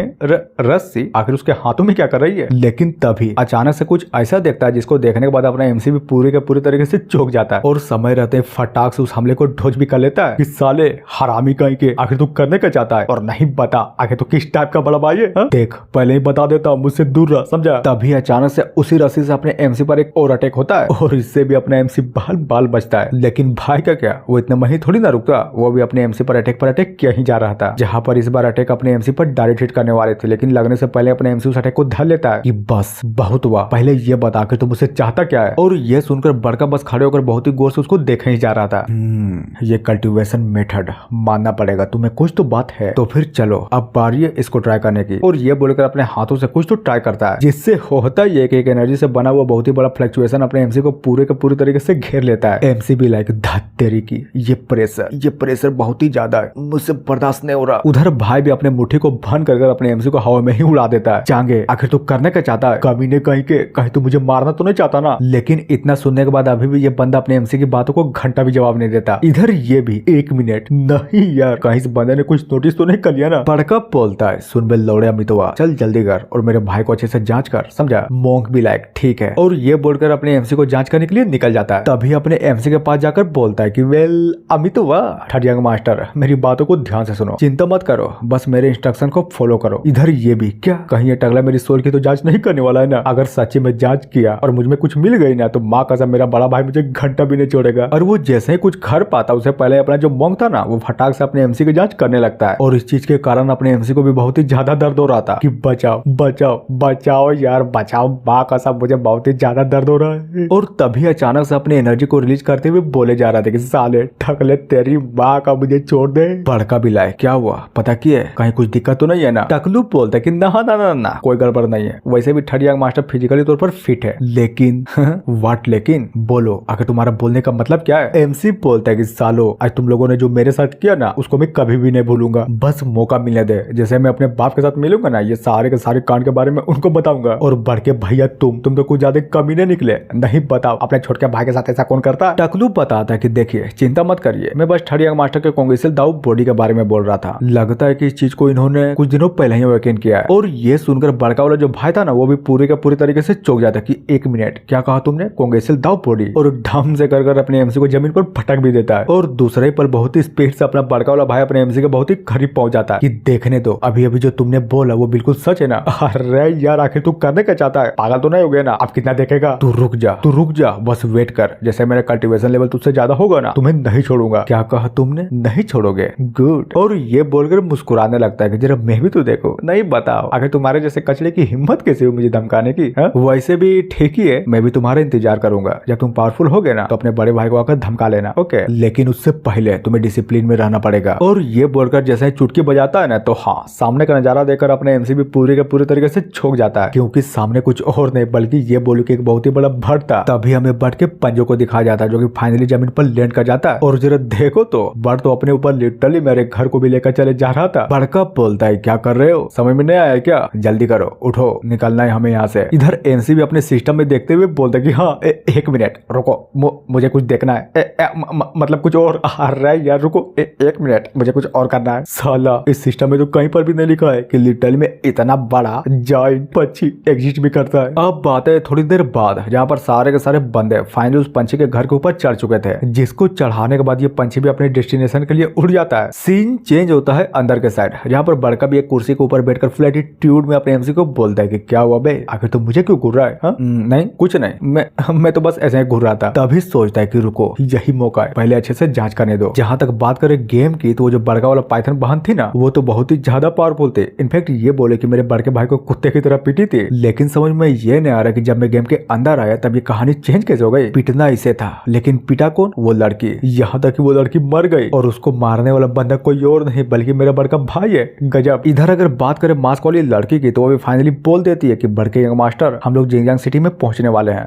रस्सी आखिर उसके हाथों में क्या कर रही है। लेकिन तभी अचानक से कुछ ऐसा देखता है जिसको देखने के बाद अपना एमसी भी पूरे के पूरे तरीके से चौंक जाता है और समय रहते फटाक से उस हमले को ढोज भी कर लेता है कि साले हरामी कहीं के, आखिर तू करने क्या चाहता है और नहीं बता आखिर तो किस टाइप का बड़ा भाई है। देख पहले ही बता देता, मुझसे दूर रह, समझा। तभी अचानक से उसी रस्सी से अपने एमसी पर एक और अटैक होता है और इससे भी अपना एमसी बाल बाल बचता है। लेकिन भाई का क्या, वो इतना वहीं थोड़ी ना रुकता, वो भी अपने एमसी पर अटैक किया ही जा रहा था। जहां पर इस बार अटैक अपने एमसी पर डायरेक्ट हिट करने वाले थे, लेकिन लगने से पहले अपने एमसी उस अटैक को धर लेता है कि बस बहुत हुआ, पहले ये बता के तुम मुझसे चाहता क्या है। और ये सुनकर बड़का बस खड़े होकर बहुत ही गौर से उसको देख ही जा रहा था। ये कल्टीवेशन मेथड मानना पड़ेगा, तुम्हें कुछ तो बात है, तो फिर चलो अब बारी है इसको ट्राई करने की। और ये बोलकर अपने हाथों से कुछ तो ट्राई करता है, जिससे होता ही एक एनर्जी से बना हुआ बहुत ही बड़ा फ्लक्चुएशन अपने एमसी को पूरे के पूरी तरीके से घेर लेता है। एमसी भी लाइक धत तेरी की, ये प्रेशर बहुत ही ज्यादा है, मुझसे बर्दाश्त नहीं हो रहा। उधर भाई भी अपने मुट्ठी को बंद कर अपने एमसी को हवा में ही उड़ा देता है। चांगे आखिर तू करने क्या चाहता है, कमीने कहीं तू मुझे मारना तो नहीं चाहता ना। लेकिन इतना सुनने के बाद अभी भी ये बंदा अपने एमसी की बातों को घंटा भी जवाब नहीं देता। इधर ये भी 1 मिनट नहीं यार, कहीं इस बंदे ने कुछ नोटिस तो नहीं कर लिया ना। बड़का बोलता है सुन बे लौड़े अमितवा, चल जल्दी कर और मेरे भाई को अच्छे से जांच कर, समझा। मोंक भी लाइक ठीक है, और ये बोलकर अपने एमसी को जांच करने के लिए निकल जाता है। तभी अपने एमसी के पास जाकर बोलता है कि वेल अमितवा थर्ड यंग मास्टर, मेरी बातों को ध्यान से सुनो, चिंता मत करो, बस मेरे इंस्ट्रक्शन को फॉलो करो। इधर ये भी क्या, कहीं ये टगला मेरी सोल की तो जांच नहीं करने वाला है ना। अगर सच्ची में जांच किया और मुझ में कुछ मिल गई ना, तो माँ कसम मेरा बड़ा भाई मुझे घंटा भी नहीं छोड़ेगा। और वो जैसे ही कुछ कर पाता, उससे पहले अपना जो मोंक था ना, वो फटाक से अपने एमसी की जांच करने लगता है। और इस चीज के कारण अपने एमसी को भी बहुत ही ज्यादा दर्द हो रहा था कि बचाओ बचाओ बचाओ यार बचाओ, माँ कसम मुझे बहुत ही ज्यादा दर्द हो रहा है। और तभी अचानक से अपने एनर्जी को रिलीज करते हुए बोले जा रहा था कि साले ठगले तेरी माँ का मुझे छोड़ दे। बड़का भी लाए क्या हुआ पता की है, कहीं कुछ दिक्कत तो नहीं है ना। टकलू बोलता है कि ना ना ना ना कोई गड़बड़ नहीं है, वैसे भी थर्ड यंग मास्टर फिजिकली तौर पर फिट है। लेकिन व्हाट लेकिन, बोलो आखिर तुम्हारा बोलने का मतलब क्या है। एमसी बोलता है कि सालो आज तुम लोगों ने जो मेरे साथ किया ना, उसको मैं कभी भी नहीं भूलूंगा, बस मौका मिलने दे। जैसे मैं अपने बाप के साथ मिलूंगा ना, ये सारे के सारे कांड के बारे में उनको बताऊंगा। और बढ़ के भैया तुम तो कुछ ज्यादा कमीने निकले, नहीं बताओ अपने छोटे भाई के साथ ऐसा कौन करता है। टकलू बताता है कि देखिए चिंता मत करिए, मैं बस थर्ड यंग मास्टर के कांग्रेसियल दाऊ बॉडी के बारे में बोल रहा था। लगता है कि इस चीज को इन्होंने कुछ दिनों पहले ही अवेकन किया है। और ये सुनकर बड़का वाला जो भाई था ना, वो भी पूरे का पूरी तरीके से चौंक जाता कि 1 मिनट क्या कहा तुमने, कांग्रेसियल दाऊ बॉडी। और ढम से कर अपने एमसी को जमीन पर फटक भी देता है। और दूसरे पल बहुत ही स्पीड से अपना बड़का वाला भाई अपने एमसी के बहुत ही करीब पहुंच जाता है कि देखने दो अभी अभी जो तुमने बोला वो बिल्कुल सच है ना। अरे यार आखिर तू करने क्या चाहता है, पागल तो नहीं हो गया ना, अब कितना देखेगा। तू रुक जा बस वेट कर, जैसे मेरा कल्टीवेशन लेवल तुझसे ज्यादा होगा ना, तुम्हें नहीं छोड़ूंगा। क्या कहा तुमने, नहीं छोड़ोगे, गुड। और ये बोलकर मुस्कुराने लगता है कि जरा मैं भी तो देखो, नहीं बताओ आखिर तुम्हारे जैसे कचड़े की हिम्मत कैसे हुई मुझे धमकाने की। वैसे भी ठीक ही है, मैं भी तुम्हारा इंतजार करूंगा, जब तुम पावरफुल होगे ना तो अपने बड़े भाई को आकर धमका लेना, ओके। लेकिन उससे पहले तुम्हें डिसिप्लिन में रहना पड़ेगा। और ये बोलकर जैसे ही चुटकी बजाता है ना, तो हाँ सामने का नजारा देखकर अपने एमसी भी पूरे के पूरे तरीके से छोक जाता है, क्योंकि सामने कुछ और नहीं बल्कि ये बोलू कि एक बहुत ही बड़ा भट्ट था। तभी हमें बट के पंजों को दिखाया जाता है जो कि फाइनली जमीन पर लैंड कर जाता है। और जरा देखो तो बट तो अपने ऊपर लिटरली मेरे घर को भी लेकर चले जा रहा था। बड़का बोलता है क्या कर रहे हो, समझ में नहीं आया क्या, जल्दी करो उठो निकलना है हमें यहाँ से। इधर एमसी भी अपने सिस्टम में देखते हुए बोलता है कि हाँ 1 मिनट रुको, मुझे कुछ देखना है, मतलब कुछ और। अरे यार रुको 1 मिनट, मुझे कुछ और करना है। साला इस सिस्टम में तो कहीं पर भी नहीं लिखा है कि लिटरली में इतना बड़ा जायंट पंछी एग्जिस्ट भी करता है। अब बात है थोड़ी देर बाद, जहाँ पर सारे के सारे बंदे फाइनली उस पंछी के घर के ऊपर चढ़ चुके थे, जिसको चढ़ाने के बाद ये पंछी भी अपने डेस्टिनेशन के लिए उड़ जाता है। सीन चेंज होता है अंदर के साइड, जहाँ पर बड़का भी एक कुर्सी के ऊपर बैठकर फ्लैट एटीट्यूड में अपने एमसी को बोलता है कि क्या हुआ बे, आखिर तो मुझे क्यों घूर रहा है। नहीं कुछ नहीं, मैं तो बस ऐसे ही घूर रहा था। तभी सोचता है कि रुको यही मौका है, पहले अच्छे से जांच करने दो। जहाँ तक बात करें गेम की, तो वो जो बड़का वाला पाइथन बहन थी ना, वो तो बहुत ही ज्यादा पावरफुल थे। इनफैक्ट ये बोले कि मेरे बड़के भाई को कुत्ते की तरह पीटी थी। लेकिन समझ में ये नहीं आ रहा कि जब मैं गेम के अंदर आया तब ये कहानी चेंज कैसे हो गई। पिटना इसे था, लेकिन पिटा कौन, वो लड़की। यहाँ तक कि वो लड़की मर गई और उसको मारने वाला बंदा कोई और नहीं बल्कि मेरा बड़का भाई है। गजब। इधर अगर बात करें मास्क वाली लड़की की, तो वो भी फाइनली बोल देती है कि बड़के यंग मास्टर हम लोग जिंगजांग सिटी में पहुंचने वाले हैं।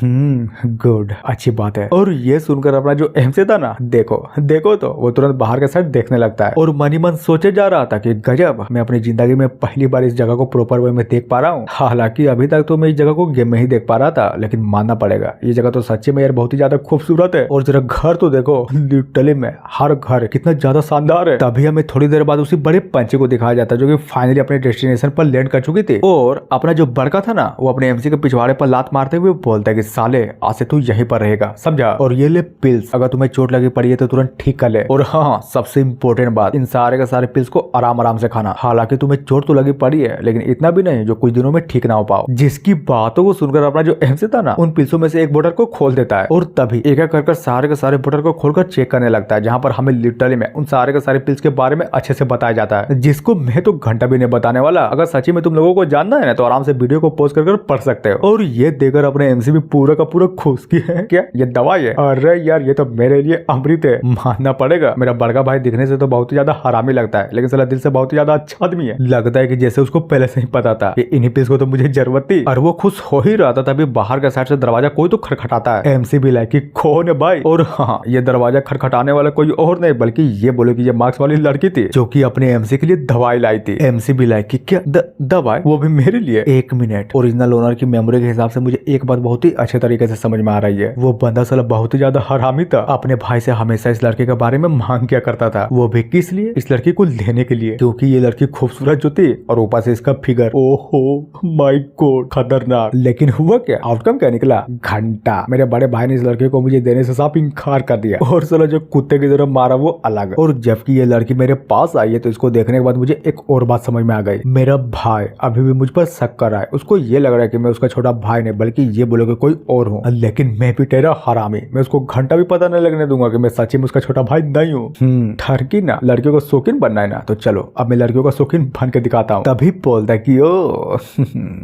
गुड, अच्छी बात है। और ये सुनकर अपना जो एमसी था ना, देखो तो वो तुरंत बाहर के साइड देखने लगता है और मन ही मन सोचे जा रहा था कि गजब, मैं अपनी जिंदगी में पहली बार इस जगह को प्रॉपर वे में देख पा रहा हूँ। हालांकि अभी तक तो मैं इस जगह को गेम में ही देख पा रहा था, लेकिन मानना पड़ेगा ये जगह तो सच्ची में यार बहुत ही ज्यादा खूबसूरत है। और जरा घर तो देखो, लिटरली में हर घर कितना ज्यादा शानदार है। तभी हमें थोड़ी देर बाद उसी बड़े पंचे को दिखाया जाता है जो कि फाइनली अपने डेस्टिनेशन पर लैंड कर चुकी थी और अपना जो बड़का था ना वो अपने एमसी के पिछवाड़े पर लात मारते हुए बोलता है कि साले आज से तू यहीं पर रहेगा, समझा, और ये ले पिल्स, अगर तुम्हें चोट लगी पड़ी है तो तुरंत ठीक कर ले। और हाँ, सबसे इम्पोर्टेंट बात, इन सारे के सारे पिल्स को आराम आराम से खाना। हालांकि तुम्हें चोट तो लगी पड़ी है लेकिन इतना भी नहीं जो कुछ दिनों में ठीक ना हो पाओ। जिसकी बातों को सुनकर अपना जो एमसी था ना उन पिल्सों में से एक बोतल को खोल देता है और तभी एक एक कर सारे के सारे बोतल को खोलकर चेक करने लगता है, जहां पर हमें लिटरली में उन सारे के सारे पिल्स के बारे में अच्छे से बताया जाता है, जिसको मैं तो घंटा भी नहीं बताने वाला। अगर सच्ची में तुम लोगों को जानना है ना तो आराम से वीडियो को पॉज कर पढ़ सकते हो। और ये देकर अपने एमसी भी पूरा का पूरा खुश की है, क्या ये दवाई है? अरे यार ये तो मेरे लिए अमृत है, मानना पड़ेगा। मेरा बड़का भाई दिखने से तो बहुत ही ज्यादा हरामी लगता है लेकिन साला दिल से बहुत ही ज्यादा अच्छा आदमी है। लगता है कि जैसे उसको पहले से ही पता था कि इन्हीं पिल्स को तो मुझे जरूरत थी। और वो खुश हो ही रहा था तभी बाहर के साइड से दरवाजा कोई तो खटखटाता है। एमसी भी लाइक कि कौन है भाई? और हाँ, ये दरवाजा खटखटाने वाला कोई और नहीं बल्कि ये बोले कि ये मार्क्स वाली लड़की थी जो कि अपने एमसी के लिए दवाई लाई थी। एमसी भी लाइक कि क्या दवाई, वो भी मेरे लिए? एक मिनट, ओरिजिनल ओनर की मेमोरी के हिसाब से मुझे एक बात बहुत ही अच्छे तरीके से समझ में आ रही है। वो बंदा साला बहुत ही ज्यादा हरामी था। अपने भाई से हमेशा इस लड़के के बारे में मांग किया करता था, वो भी किस लिए? इस लड़की को लेने के लिए, क्योंकि ये लड़की खूबसूरत जो थी और ऊपर से इसका फिगर, ओहो माय गॉड, खतरनाक। लेकिन हुआ क्या? आउटकम क्या निकला? घंटा। मेरे बड़े भाई ने इस लड़के को मुझे देने से साफ इनकार कर दिया और साला जो कुत्ते की तरह मारा वो अलग। और जबकि ये लड़की मेरे पास आई है तो इसको देखने के बाद मुझे एक और बात समझ में आ गई। मेरा भाई अभी भी मुझ पर शक कर रहा है। उसको ये लग रहा है कि मैं उसका छोटा भाई नहीं बल्कि ये बोलोगे कोई और हूँ। लेकिन मैं भी तेरा हरामी, मैं उसको घंटा भी पता नहीं लगने दूंगा कि मैं सच्ची में उसका छोटा भाई नहीं हूँ। ठरकी ना, लड़कियों को शौकीन बनना है ना, तो चलो अब मैं लड़कियों का शौकीन बन के दिखाता हूँ। तभी बोलता है कि ओ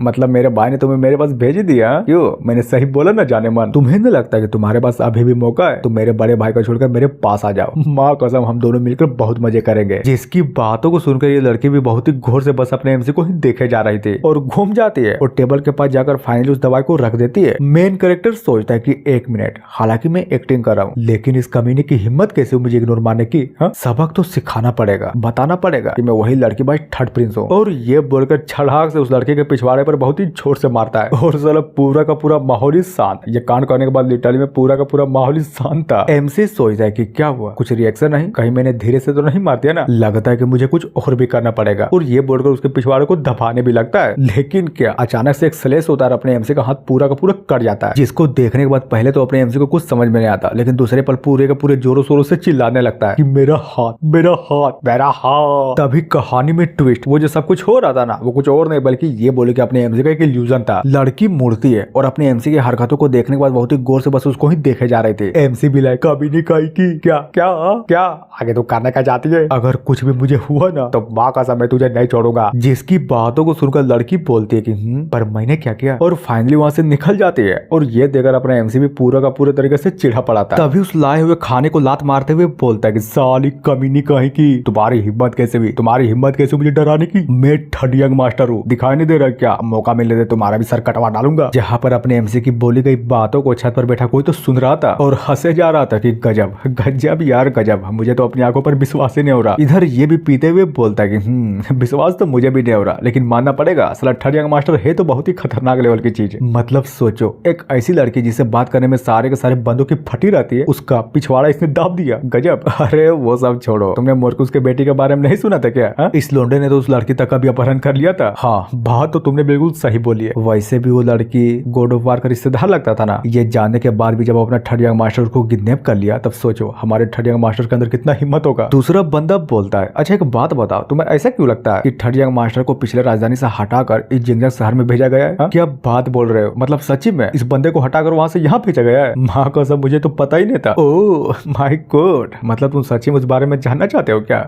मतलब मेरे भाई ने तुम्हें मेरे पास भेज दिया? क्यों, मैंने सही बोला ना जाने मन? तुम्हें नहीं लगता कि तुम्हारे पास अभी भी मौका है? तुम मेरे बड़े भाई को छोड़कर मेरे पास आ जाओ, माँ कसम हम दोनों मिलकर बहुत मजे करेंगे। जिसकी बातों को सुनकर ये लड़की भी बहुत ही घोर से बस अपने एमसी को ही देखे जा रही थी और घूम जाती है और टेबल के पास जाकर फाइनली उस दवाई को रख देती है। मेन कैरेक्टर सोचता है कि एक मिनट, हालांकि मैं एक्टिंग कर रहा हूँ लेकिन इस कमीने की हिम्मत कैसे मुझे इग्नोर मारने की? सबक तो सिखाना पड़ेगा, बताना पड़ेगा कि मैं वही लड़की भाई थर्ड प्रिंस हूँ। और ये बोलकर छड़ाक से उस लड़के के पिछवाड़े पर बहुत ही जोर से मारता है और साला पूरा का पूरा माहौल ही शांत। ये कांड करने के बाद लिटरली में पूरा का पूरा माहौल ही शांत था। एमसी सोचता है कि क्या हुआ, कुछ रिएक्शन नहीं, कहीं मैंने धीरे से तो नहीं मार दिया ना? लगता है कि मुझे कुछ और भी करना पड़ेगा। और ये बोलकर उसके पिछवाड़े को दबाने भी लगता है। लेकिन क्या, अचानक से एक स्लेश होता है, अपने एमसी का हाथ पूरा का पूरा कट जाता है, जिसको देखने के बाद पहले तो अपने एमसी को कुछ समझ में नहीं आता लेकिन दूसरे पल पूरे का पूरे जोरों शोरों से चिल्लाने लगता है कि मेरा हाथ, मेरा हाथ, मेरा हाथ। तभी कहानी में ट्विस्ट, वो जो सब कुछ हो रहा था ना वो कुछ और नहीं बल्कि ये बोले कि अपने एमसी का एक इल्यूजन था। लड़की मूर्ति है और अपने एमसी की हरकतों को देखने के बाद बहुत ही गौर से बस उसको ही देखे जा रहे थे। एमसी भी लाइक कभी नहीं कही की क्या क्या क्या आगे तो करने का चाहती है? अगर कुछ भी मुझे हुआ ना तो माँ का समय तुझे नहीं छोड़ूंगा। जिसकी बातों को सुनकर लड़की बोलती है कि पर मैंने क्या किया, और फाइनली वहां से निकल जाती है। और ये देखकर अपना एमसी भी पूरा का पूरे तरीके से चिढ़ा पड़ा था। तभी उस लाए हुए खाने को लात मारते हुए बोलता है कि साली कमीनी कहीं की, तुम्हारी हिम्मत कैसे हुई, तुम्हारी हिम्मत कैसे मुझे डराने की? मैं थर्ड यंग मास्टर हूँ, दिखाई नहीं दे रहा क्या? मौका मिलने दे तुम्हारा भी सर कटवा डालूंगा। जहाँ पर अपने एमसी की बोली गई बातों को छत पर बैठा कोई तो सुन रहा था और हंसे जा रहा था कि गजब गजब यार गजब, मुझे तो अपनी आंखों पर विश्वास ही नहीं हो रहा। इधर ये भी पीते हुए बोलता है कि विश्वास तो मुझे भी नहीं हो रहा लेकिन मानना पड़ेगा साला थर्ड यंग मास्टर है तो बहुत ही खतरनाक लेवल की चीज। मतलब सोचो, एक ऐसी लड़की जिसे बात करने में सारे के सारे बंदों की फटी रहती है, उसका पिछवाड़ा इसने दाब दिया, गजब। अरे वो सब छोड़ो, तुमने मोरकुस के बेटी के बारे में नहीं सुना था क्या? हा? इस लोंडे ने तो उस लड़की तक का भी अपहरण कर लिया था। हाँ, बात तो तुमने बिल्कुल सही बोली है। वैसे भी वो लड़की गॉड ऑफ वार का रिश्तेदार लगता था ना। ये जानने के बाद भी जब अपना थर्ड यंग मास्टर को किडनैप कर लिया तब सोचो हमारे थर्ड यंग मास्टर के अंदर कितना हिम्मत होगा। दूसरा बंदा बोलता है, अच्छा एक बात बताओ, तुम्हें ऐसा क्यों लगता है कि थर्ड यंग मास्टर को पिछले राजधानी से हटाकर इस जिंगजंग शहर में भेजा गया है? क्या बात बोल रहे हो, मतलब सच्ची में इस बंदे को हटाकर वहां से यहाँ भेजा गया है? माँ कसम मुझे तो पता ही नहीं था। ओह माय गॉड, मतलब तुम सच्ची में उस बारे में जानना चाहते हो क्या?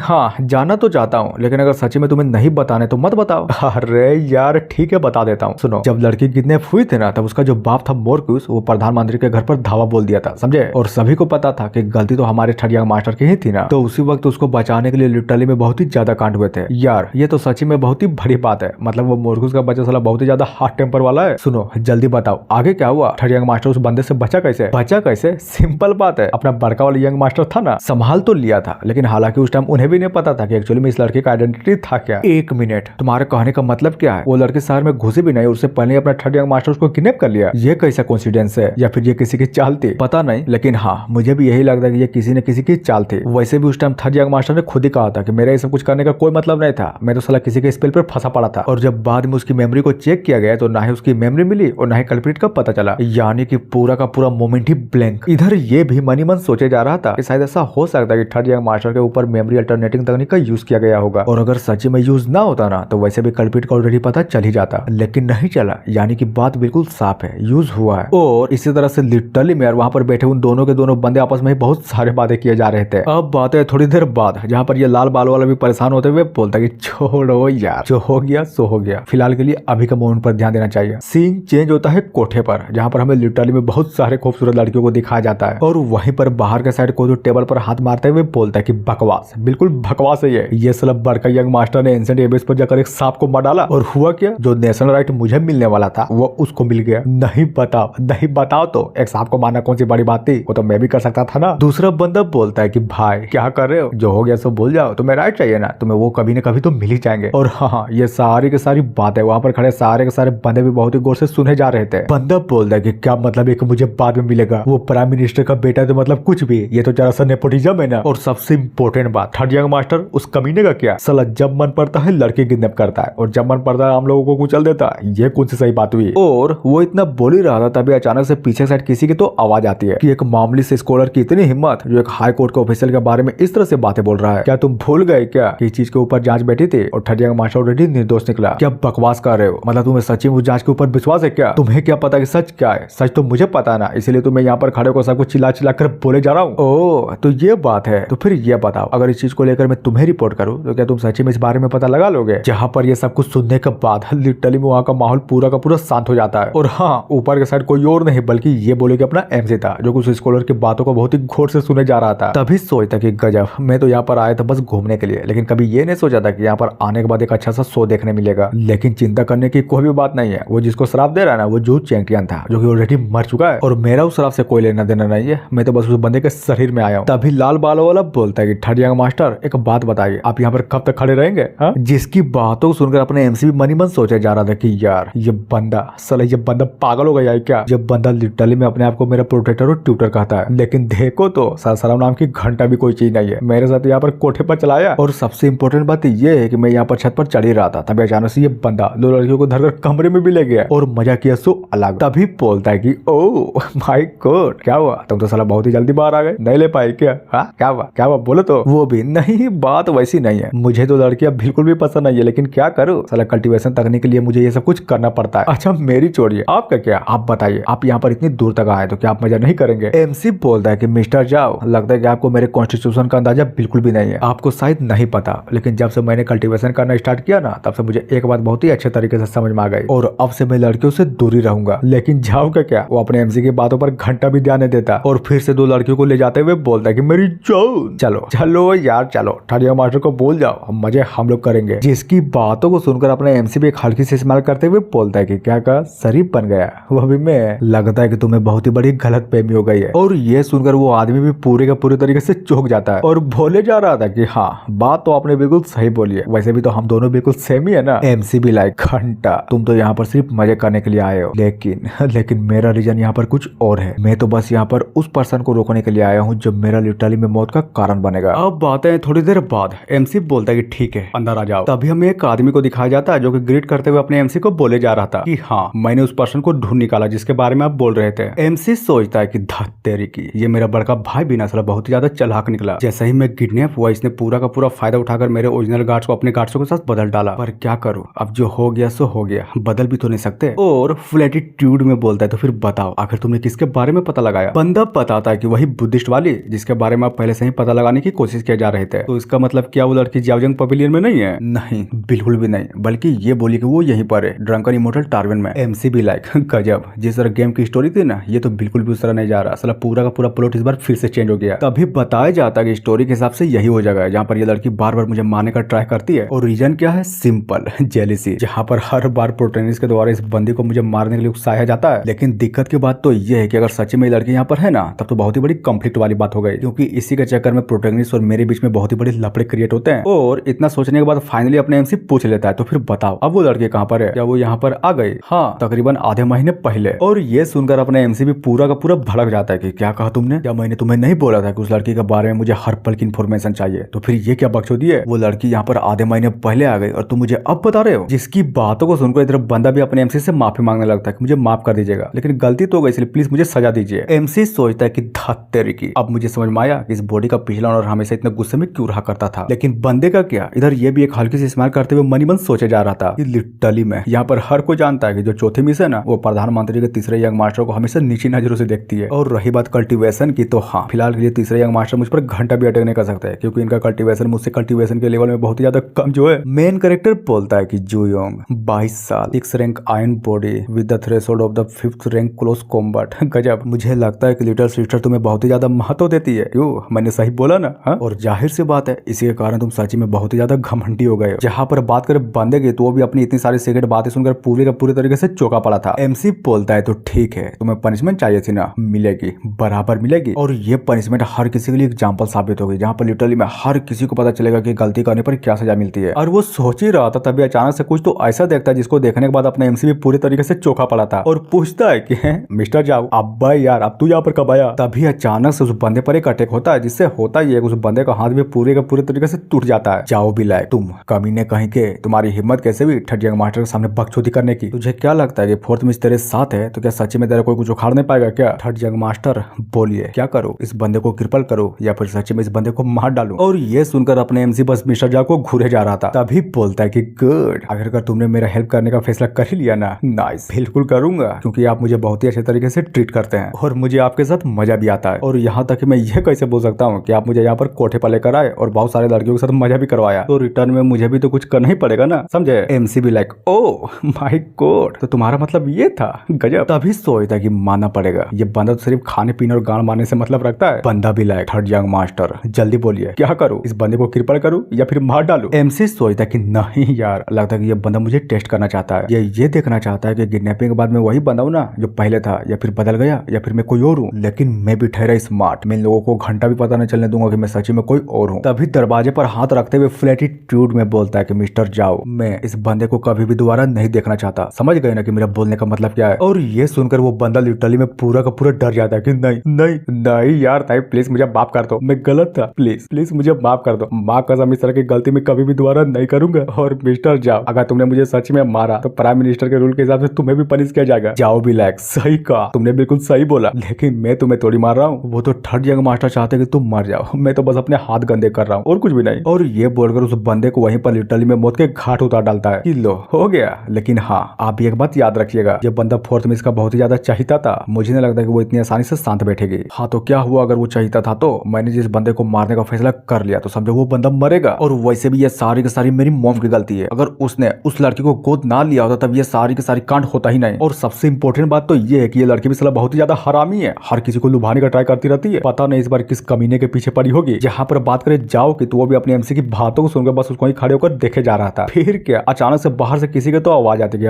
हाँ जानना तो चाहता हूँ लेकिन अगर सच्ची में तुम्हें नहीं बताने तो मत बताओ। अरे यार ठीक है बता देता हूँ। सुनो, जब लड़की किडनैप हुई थी ना तब उसका जो बाप था मोरकुस, वो प्रधानमंत्री के घर पर धावा बोल दिया था, समझे? और सभी को पता था कि गलती तो हमारे थर्ड यंग मास्टर की ही थी ना। तो उसी वक्त उसको बचाने के लिए लिटरली में बहुत ही ज्यादा कांड हुए थे। यार ये तो सच्ची में बहुत ही बड़ी बात है, मतलब वो मोरकुस का बच्चा साला बहुत ही ज्यादा हार्ड टेम्पर वाला है। सुनो जल्दी बताओ आगे क्या हुआ? थर्ड यंग मास्टर उस बंदे से बचा कैसे? बचा कैसे? सिंपल बात है, अपना बड़का वाला यंग मास्टर था ना, संभाल तो लिया था लेकिन हालांकि उस टाइम उन्हें भी नहीं पता था कि एक्चुअली में इस लड़के का आइडेंटिटी था क्या। एक मिनट, तुम्हारे कहने का मतलब क्या है? वो लड़के शहर में घुसे भी नहीं, उससे पहले अपना थर्ड यंग मास्टर उसको किडनैप कर लिया। ये कैसा कोइंसिडेंस है या फिर ये किसी की चाल थी? पता नहीं, लेकिन हाँ मुझे भी यही लगता है कि ये किसी न किसी की चाल थी। वैसे भी उस टाइम थर्ड यंग मास्टर ने खुद ही कहा था कि मेरा ये सब कुछ करने का कोई मतलब नहीं था, मैं तो साला किसी के स्पेल पर फंसा पड़ा था। और जब बाद में उसकी मेमोरी को चेक किया गया तो ना ही उसकी मेमोरी मिली और ना ही कल्प्रिट का पता चला, यानी कि पूरा का पूरा मोमेंट ही ब्लैंक। इधर ये भी मनी मन सोचे जा रहा था कि शायद ऐसा हो सकता है कि थर्ड यंग मास्टर के ऊपर मेमोरी अल्टरनेटिंग तकनीक का यूज किया गया होगा, और अगर सच में यूज ना होता ना तो वैसे भी कल्प्रिट का ऑलरेडी पता चल ही जाता, लेकिन नहीं चला। यानी कि बात बिल्कुल साफ है, यूज हुआ है। और इसी तरह से लिटरली में वहां पर बैठे उन दोनों के दोनों बंदे आपस में बहुत सारे बातें किए जा रहे थे। अब बात है थोड़ी देर बाद, जहां पर ये लाल बाल वाला भी परेशान होते हुए बोलता कि छोड़ो यार, जो हो गया सो हो गया, फिलहाल के लिए अभी का मोमेंट पर ध्यान देना चाहिए। सीन चेंज होता है कोठे पर, जहां पर हमें लिटरली में बहुत सारे खूबसूरत लड़कियों को दिखाया जाता है, और वहीं पर बाहर के साइड को जो टेबल पर हाथ मारते हुए बोलता है कि बकवास, बिल्कुल बकवास है ये सब बड़का यंग मास्टर ने एंशिएंट एबेस पर जाकर एक सांप को मार डाला, और हुआ क्या, जो नेशनल राइट मुझे मिलने वाला था वो उसको मिल गया। नहीं बताओ तो एक सांप को मारना कौन सी बड़ी बात थी, वो तो मैं भी कर सकता था ना। दूसरा बंदा बोलता है कि भाई क्या कर रहे हो, जो हो गया सो भूल जाओ, तुम्हें राइट चाहिए ना, तुम्हें वो कभी न कभी तो मिल ही जाएंगे। और हाँ, ये सारी की सारी बातें वहां पर खड़े सारे के सारे बंदे भी बहुत ही गौर से सुने जा रहे थे। बंदा बोलता है कि क्या मतलब है कि मुझे बाद में मिलेगा, वो प्राइम मिनिस्टर का बेटा तो मतलब कुछ भी, ये तो जरा सा नेपोटिज्म है ना। और सबसे इम्पोर्टेंट बात, थर्ड यंग मास्टर उस कमीने का क्या, साला जब मन पड़ता है लड़के किडनैप करता है और जब मन पड़ता है हम लोगों को कुचल देता है, ये कौन सी सही बात हुई। और वो इतना बोल ही रहा था तभी अचानक से पीछे साइड किसी की तो आवाज आती है कि एक मामूली से स्कॉलर की इतनी हिम्मत जो एक हाई कोर्ट के ऑफिसर के बारे में इस तरह से बातें बोल रहा है, क्या तुम भूल गए क्या कि इस चीज के ऊपर जांच बैठी थी और थर्ड यंग मास्टर ऑलरेडी निर्दोष निकला, क्या बकवास कर रहे हो, मतलब तुम्हें सच्ची में उस जांच के ऊपर विश्वास है क्या, तुम्हें क्या पता कि सच क्या है, सच तो मुझे पता है ना, इसीलिए तो मैं यहाँ पर खड़े को सबको चिल्ला चिल्ला कर बोले जा रहा हूँ। ओह तो ये बात है, तो फिर ये बताओ अगर इस चीज को लेकर मैं तुम्हें रिपोर्ट करूँ तो क्या तुम सच्ची में इस बारे में पता लगा लोगे। जहाँ पर ये सब कुछ सुनने के बाद लिटरली में वहाँ का माहौल पूरा का पूरा शांत हो जाता है, और हाँ ऊपर के साइड कोई और नहीं बल्कि ये बोले कि अपना एमसी था, जो कुछ स्कॉलर की बातों को बहुत ही घोर से सुने जा रहा था। तभी सोचता कि गजब, मैं तो यहाँ पर आया था बस घूमने के लिए, लेकिन कभी ये नहीं सोचा था कि यहाँ पर आने के बाद एक अच्छा सा शो देखने मिलेगा। लेकिन चिंता करने की कोई भी बात नहीं है, वो जिसको श्राप दे रहा है ना वो जू चैंपियन था जो कि ऑलरेडी मर चुका है, और मेरा उस श्राप से कोई लेना देना नहीं है, मैं तो बस उस बंदे के शरीर में आया हूँ। तभी लाल बालों वाला बोलता है कि थर्ड यंग मास्टर एक बात बताइए, आप यहाँ पर कब तक खड़े रहेंगे। जिसकी बातों को सुनकर अपने एमसी भी मनी मन सोचे जा रहा था कि यार ये बंदा साला, ये बंदा पागल हो गया है क्या, ये बंदा लिटरली में अपने आप को मेरा प्रोटेक्टर और ट्यूटर कहता है, लेकिन देखो तो सलाम नाम की घंटा भी कोई चीज नहीं है, मेरे साथ यहाँ पर कोठे पर चलाया। और सबसे इंपॉर्टेंट बात ये है कि मैं यहाँ पर छत पर चढ़ ही रहा था, तभी अचानक से ये बंदा दो लड़कियों को धरकर कमरे में भी ले गया और मजा किया सो अलग। तभी बोलता है कि ओह माय गॉड, क्या हुआ, तुम तो साला बहुत ही जल्दी बाहर आ गए, नहीं ले पाए क्या, हाँ क्या हुआ बोलो तो। वो भी नहीं, बात वैसी नहीं है, मुझे तो लड़कियां बिल्कुल भी पसंद नहीं है, लेकिन क्या करूं साला कल्टीवेशन तकनीक के लिए मुझे ये सब कुछ करना पड़ता है। अच्छा मेरी छोड़िए, आपका क्या, आप बताइए, आप यहाँ पर इतनी दूर तक आए तो क्या आप मजा नहीं करेंगे। एमसी बोलता है कि मिस्टर जाओ, लगता है कि आपको मेरे कॉन्स्टिट्यूशन का अंदाजा बिल्कुल भी नहीं है, आपको शायद नहीं पता, लेकिन जब से मैंने कल्टीवेशन करना स्टार्ट किया ना तब से मुझे एक बात बहुत ही अच्छे तरीके से समझ में आ गई, और अब से मैं लड़कियों से दूरी रहूंगा। लेकिन जाओ का क्या, वो अपने एमसी की बातों पर घंटा भी ध्यान नहीं देता, और फिर से दो लड़कियों को ले जाते हुए बोलता है कि मेरी जान, चलो चलो यार चलो, थर्ड यंग मास्टर को बोल जाओ, मजे हम लोग करेंगे। जिसकी बातों को सुनकर अपने एमसी भी एक हल्की सी स्माइल करते हुए बोलता है कि क्या कहा, शरीफ बन गया, वो भी मैं, लगता है कि तुम्हें बहुत ही बड़ी गलत फहमी हो गई है। और ये सुनकर वो आदमी भी पूरे का पूरे तरीके से चौंक जाता है और बोले जा रहा था कि हाँ बात तो आपने बिल्कुल सही बोली है, वैसे भी तो हम दोनों बिल्कुल सेम ही है ना। एमसी भी लाइक घंटा, तुम तो यहाँ पर सिर्फ मजे करने के लिए आए हो, लेकिन मेरा रीजन यहाँ पर कुछ और है, मैं तो बस यहाँ पर उस पर्सन को रोकने के लिए आया हूँ जो मेरा लिटरली में मौत का कारण बनेगा। अब बातें थोड़ी देर बाद एमसी बोलता है कि ठीक है अंदर आ जाओ। तभी हमें एक आदमी को दिखाया जाता है जो कि ग्रीट करते हुए अपने एमसी को बोले जा रहा था कि हाँ मैंने उस पर्सन को ढूंढ निकाला जिसके बारे में आप बोल रहे थे। एमसी सोचता है कि धत तेरी की, ये मेरा बड़का भाई भी ना साला बहुत ही ज्यादा चालाक निकला, जैसे ही मैं किडनैप हुआ इसने पूरा का पूरा फायदा उठाकर मेरे ओरिजिनल गार्ड्स को अपने गार्ड्स के साथ बदल डाला, पर क्या करूं, अब जो हो गया सो हो गया, बदल भी तो नहीं सकते। और फुल एटीट्यूड में बोलता है तो फिर बताओ आखिर तुमने किसके बारे में पता लगाया। बंदा बताता है कि वही बुद्धिस्ट वाली जिसके बारे में आप पहले से ही पता लगाने की कोशिश किए जा रहे थे। तो इसका मतलब क्या वो लड़की जियाओजिंग पवेलियन में नहीं है? नहीं बिल्कुल भी नहीं, बल्कि ये बोली कि वो यहीं पर है, ड्रंकन इमोर्टल टार्विन में। एमसी भी लाइक गजब, जिस तरह गेम की स्टोरी थी ना ये तो बिल्कुल भी उस तरह नहीं जा रहा, साला पूरा का पूरा प्लॉट इस बार फिर से चेंज हो गया। तभी बताया जाता है कि स्टोरी के हिसाब से यही वो जगह है जहाँ पर ये लड़की बार बार मुझे मारने का ट्राई करती है, और रीजन क्या है, सिंपल जेलिसी, जहाँ पर हर बार प्रोटेनिस के द्वारा इस बंदी को मुझे मारने के लिए उकसाया जाता है। लेकिन दिक्कत की बात तो ये है कि अगर सच में लड़की यहाँ पर है ना तब तो बहुत ही बड़ी कंफ्लिक्ट वाली बात हो गई, क्योंकि इसी के चक्कर में प्रोटेनिस और मेरे बीच में बहुत ही बड़ी लफड़े क्रिएट होते हैं। और इतना सोचने के बाद फाइनली अपने एमसी पूछ लेता है तो फिर बताओ अब वो लड़की कहाँ पर है, क्या वो यहाँ पर आ गई? हाँ तकरीबन आधे महीने पहले। और ये सुनकर अपने एमसी भी पूरा का पूरा भड़क जाता है कि क्या कहा तुमने, क्या मैंने तुम्हें नहीं बोला था कि उस लड़की के बारे में मुझे हर पल की इन्फॉर्मेशन चाहिए? तो फिर ये क्या बकचोदी है? वो लड़की यहाँ पर आधे महीने पहले आ गई और तुम मुझे अब बता रहे हो? जिसकी बातों को सुनकर इधर बंदा भी अपने एमसी से माफी मांगने लगता है कि मुझे माफ कर दीजिएगा, लेकिन गलती तो हो गई, इसलिए प्लीज मुझे सजा दीजिए। एमसी सोचता है कि धत तेरी की, अब मुझे समझ में आया कि इस बॉडी का पिछला ओनर हमेशा इतना गुस्से में क्यों रहा करता था। लेकिन बंदे का क्या, इधर ये भी एक हल्की सी स्माइल करते हुए मनी मन सोचे जा रहा था कि लिटरली में यहाँ पर हर कोई जानता है कि जो चौथी मिस है ना, वो प्रधानमंत्री के तीसरे यंग मास्टर को हमेशा नीची नजरों से देखती है। और रही बात कल्टीवेशन की, तो हाँ, फिलहाल के लिए तीसरे यंग मास्टर मुझ पर घंटा भी अटैक नहीं कर सकते, क्योंकि इनका कल्टीवेशन मुझसे कल्टीवेशन के लेवल में बहुत ही ज्यादा कम जो है। मेन कैरेक्टर बोलता है कि जुयोंग 22 साल, 6 rank iron body with the threshold of the 5th rank close combat. गजब, मुझे लगता है कि लिटिल सिस्टर तुम्हें बहुत ही ज्यादा महत्व देती है। क्यों, मैंने सही बोला ना? हा? और जाहिर सी बात है, इसी के कारण तुम सच्ची में बहुत ही ज्यादा घमंडी हो गए। जहाँ पर बात करें बंदे की, तो वो भी अपनी इतनी सारी सीक्रेट बातें सुनकर पूरी का पूरी तरीके से चौंका पड़ा था। एमसी बोलता है तो ठीक है, तुम्हें पनिशमेंट चाहिए थी ना, मिलेगी, बराबर मिलेगी। और ये पनिशमेंट हर किसी के लिए एग्जाम्पल साबित होगी, जहाँ पर लिटरली में हर किसी को पता चलेगा कि गलती करने पर क्या सजा मिलती है। और वो सोच ही रहा था, तभी अचानक से कुछ तो ऐसा देखता है जिसको देखने के बाद अपना एमसी भी पूरी तरीके से चौंका पड़ा था और पूछता है कि मिस्टर जाओ, अब्बा यार अब तू यहाँ पर कब आया? तभी अचानक से उस बंदे पर एक अटैक होता है, जिससे होता ही है उस बंदे का हाथ भी पूरे का पूरे तरीके से टूट जाता है। जाओ भी लायक, तुम कमीने कहीं के, तुम्हारी हिम्मत कैसे हुई थर्ड यंग मास्टर के सामने बकचोदी करने की? तुझे क्या लगता है कि फोर्थ मिस तेरे साथ है, तो क्या सच्ची में तेरा कोई कुछ उखाड़ नहीं पाएगा क्या? थर्ड यंग मास्टर बोलिए, क्या करो, इस बंदे को क्रिपल करो या फिर सच्ची में इस बंदे को मार डालूं? और ये सुनकर अपने एमसी बस मिस्टर जाओ को घूरे जा रहा था। तभी बोलता है कि गुड, आखिरकार तुमने मेरा हेल्प करने का फैसला कर ही लिया ना। नाइस, बिल्कुल करूंगा, क्योंकि आप मुझे बहुत ही अच्छे तरीके से ट्रीट करते हैं और मुझे आपके साथ मजा भी आता है। और यहाँ तक कि मैं ये कैसे बोल सकता हूँ कि आप मुझे यहाँ पर कोठे पर लेकर आए और बहुत सारे लड़कियों के साथ मजा भी करवाया, तो रिटर्न में मुझे भी तो कुछ करना ही पड़ेगा ना, समझे? एमसी भी लाइक, ओ माय गॉड, तो तुम्हारा मतलब ये था? गजब। तभी सोचता कि मानना पड़ेगा, ये बंदा तो सिर्फ खाने पीने और गान मारने से मतलब रखता है। बंदा भी लाइक, थर्ड यंग मास्टर जल्दी बोलिए, क्या करूँ, इस बंदे को क्रिपल करूँ या फिर मार डालू? एमसी सोचता कि नहीं यार, लगता है कि ये बंदा मुझे टेस्ट करना चाहता है, ये देखना चाहता है कि किडनैपिंग के बाद में वही बंदा हूँ ना जो पहले था, या फिर बदल गया, या फिर मैं कोई और हूँ। लेकिन मैं भी ठहरा स्मार्ट, मैं इन लोगों को घंटा भी पता नहीं चलने दूंगा कि मैं सच्ची में कोई और हूँ। तभी दरवाजे पर हाथ रखते हुए फ्लैटिट्यूड में बोलता है कि मिस्टर जाओ, मैं इस बंदे को कभी भी दोबारा नहीं देखना चाहता। समझ गए ना कि मेरा बोलने का मतलब क्या है? और ये सुनकर वो बंदा लिटरली में पूरा का पूरा डर जाता है कि नहीं नहीं नहीं यार, नहीं प्लीज मुझे माफ कर दो, मैं गलत था, प्लीज प्लीज मुझे माफ कर दो, माँ कसम इस तरह की गलती में कभी भी दोबारा नहीं करूंगा। और मिस्टर जाओ, अगर तुमने मुझे सच में मारा तो प्राइम मिनिस्टर के रूल के हिसाब से तुम्हें भी पनिश किया जाएगा। जाओ भी लायक, सही कहा, तुमने बिल्कुल सही बोला, लेकिन मैं तुम्हें थोड़ी मार रहा हूँ, वो तो थर्ड यंग मास्टर चाहते कि तुम मर जाओ, मैं तो बस अपने हाथ गंदे कर रहा हूँ और कुछ भी नहीं। और ये बोलकर उस बंदे को वहीं पर लिटरली में मौत के घाट उतार डालता है कि लो हो गया। लेकिन हाँ, आप भी एक बात याद रखिएगा, ये बंदा फोर्थ मिस का बहुत ही ज्यादा चाहता था, मुझे नहीं लगता कि वो इतनी आसानी से शांत बैठेगी। हाँ तो क्या हुआ, अगर वो चाहता था तो मैंने जिस बंदे को मारने का फैसला कर लिया, तो समझो वो बंदा मरेगा। और वैसे भी ये सारी की सारी मेरी मॉम की गलती है, अगर उसने उस लड़की को गोद ना लिया होता तब ये सारी की सारी कांड होता ही नहीं। और सबसे इंपॉर्टेंट बात तो ये है कि ये लड़की भी साला बहुत ही ज्यादा हरामी है, हर किसी को लुभाने का ट्राई करती रहती है, पता नहीं इस बार किस कमीने के पीछे पड़ी होगी। जहाँ पर बात करें जाओ की, तो वो भी अपने एमसी की बातों को सुनकर बस उसको ही खड़े होकर देखे जा रहा था। फिर क्या, अचानक से बाहर से किसी के तो आवाज आती है,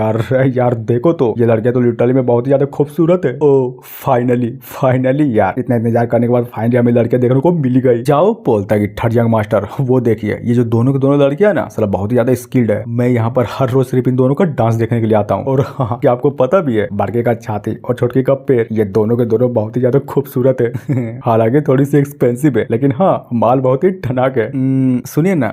यार देखो तो ये लड़कियां तो लिटरली में बहुत ही ज्यादा खूबसूरत है। ओ फाइनली यार, इतना इंतजार करने के बाद फाइनली हमें लड़कियां देखने को मिल गई। जाओ बोलता है कि थर्ड यंग मास्टर, वो देखिए ये जो दोनों की दोनों लड़कियां ना साला बहुत ही ज्यादा स्किल्ड है, मैं यहाँ पर हर रोज सिर्फ इन दोनों का डांस देखने के लिए आता हूँ। और हाँ, क्या आपको पता भी है, बड़के का छाती और छोटकी का पैर, ये दोनों के दोनों बहुत ही ज्यादा खूबसूरत है। हालांकि थोड़ी सी एक्सपेंसिव है, लेकिन हाँ माल बहुत ही ठनाक है। सुनिए ना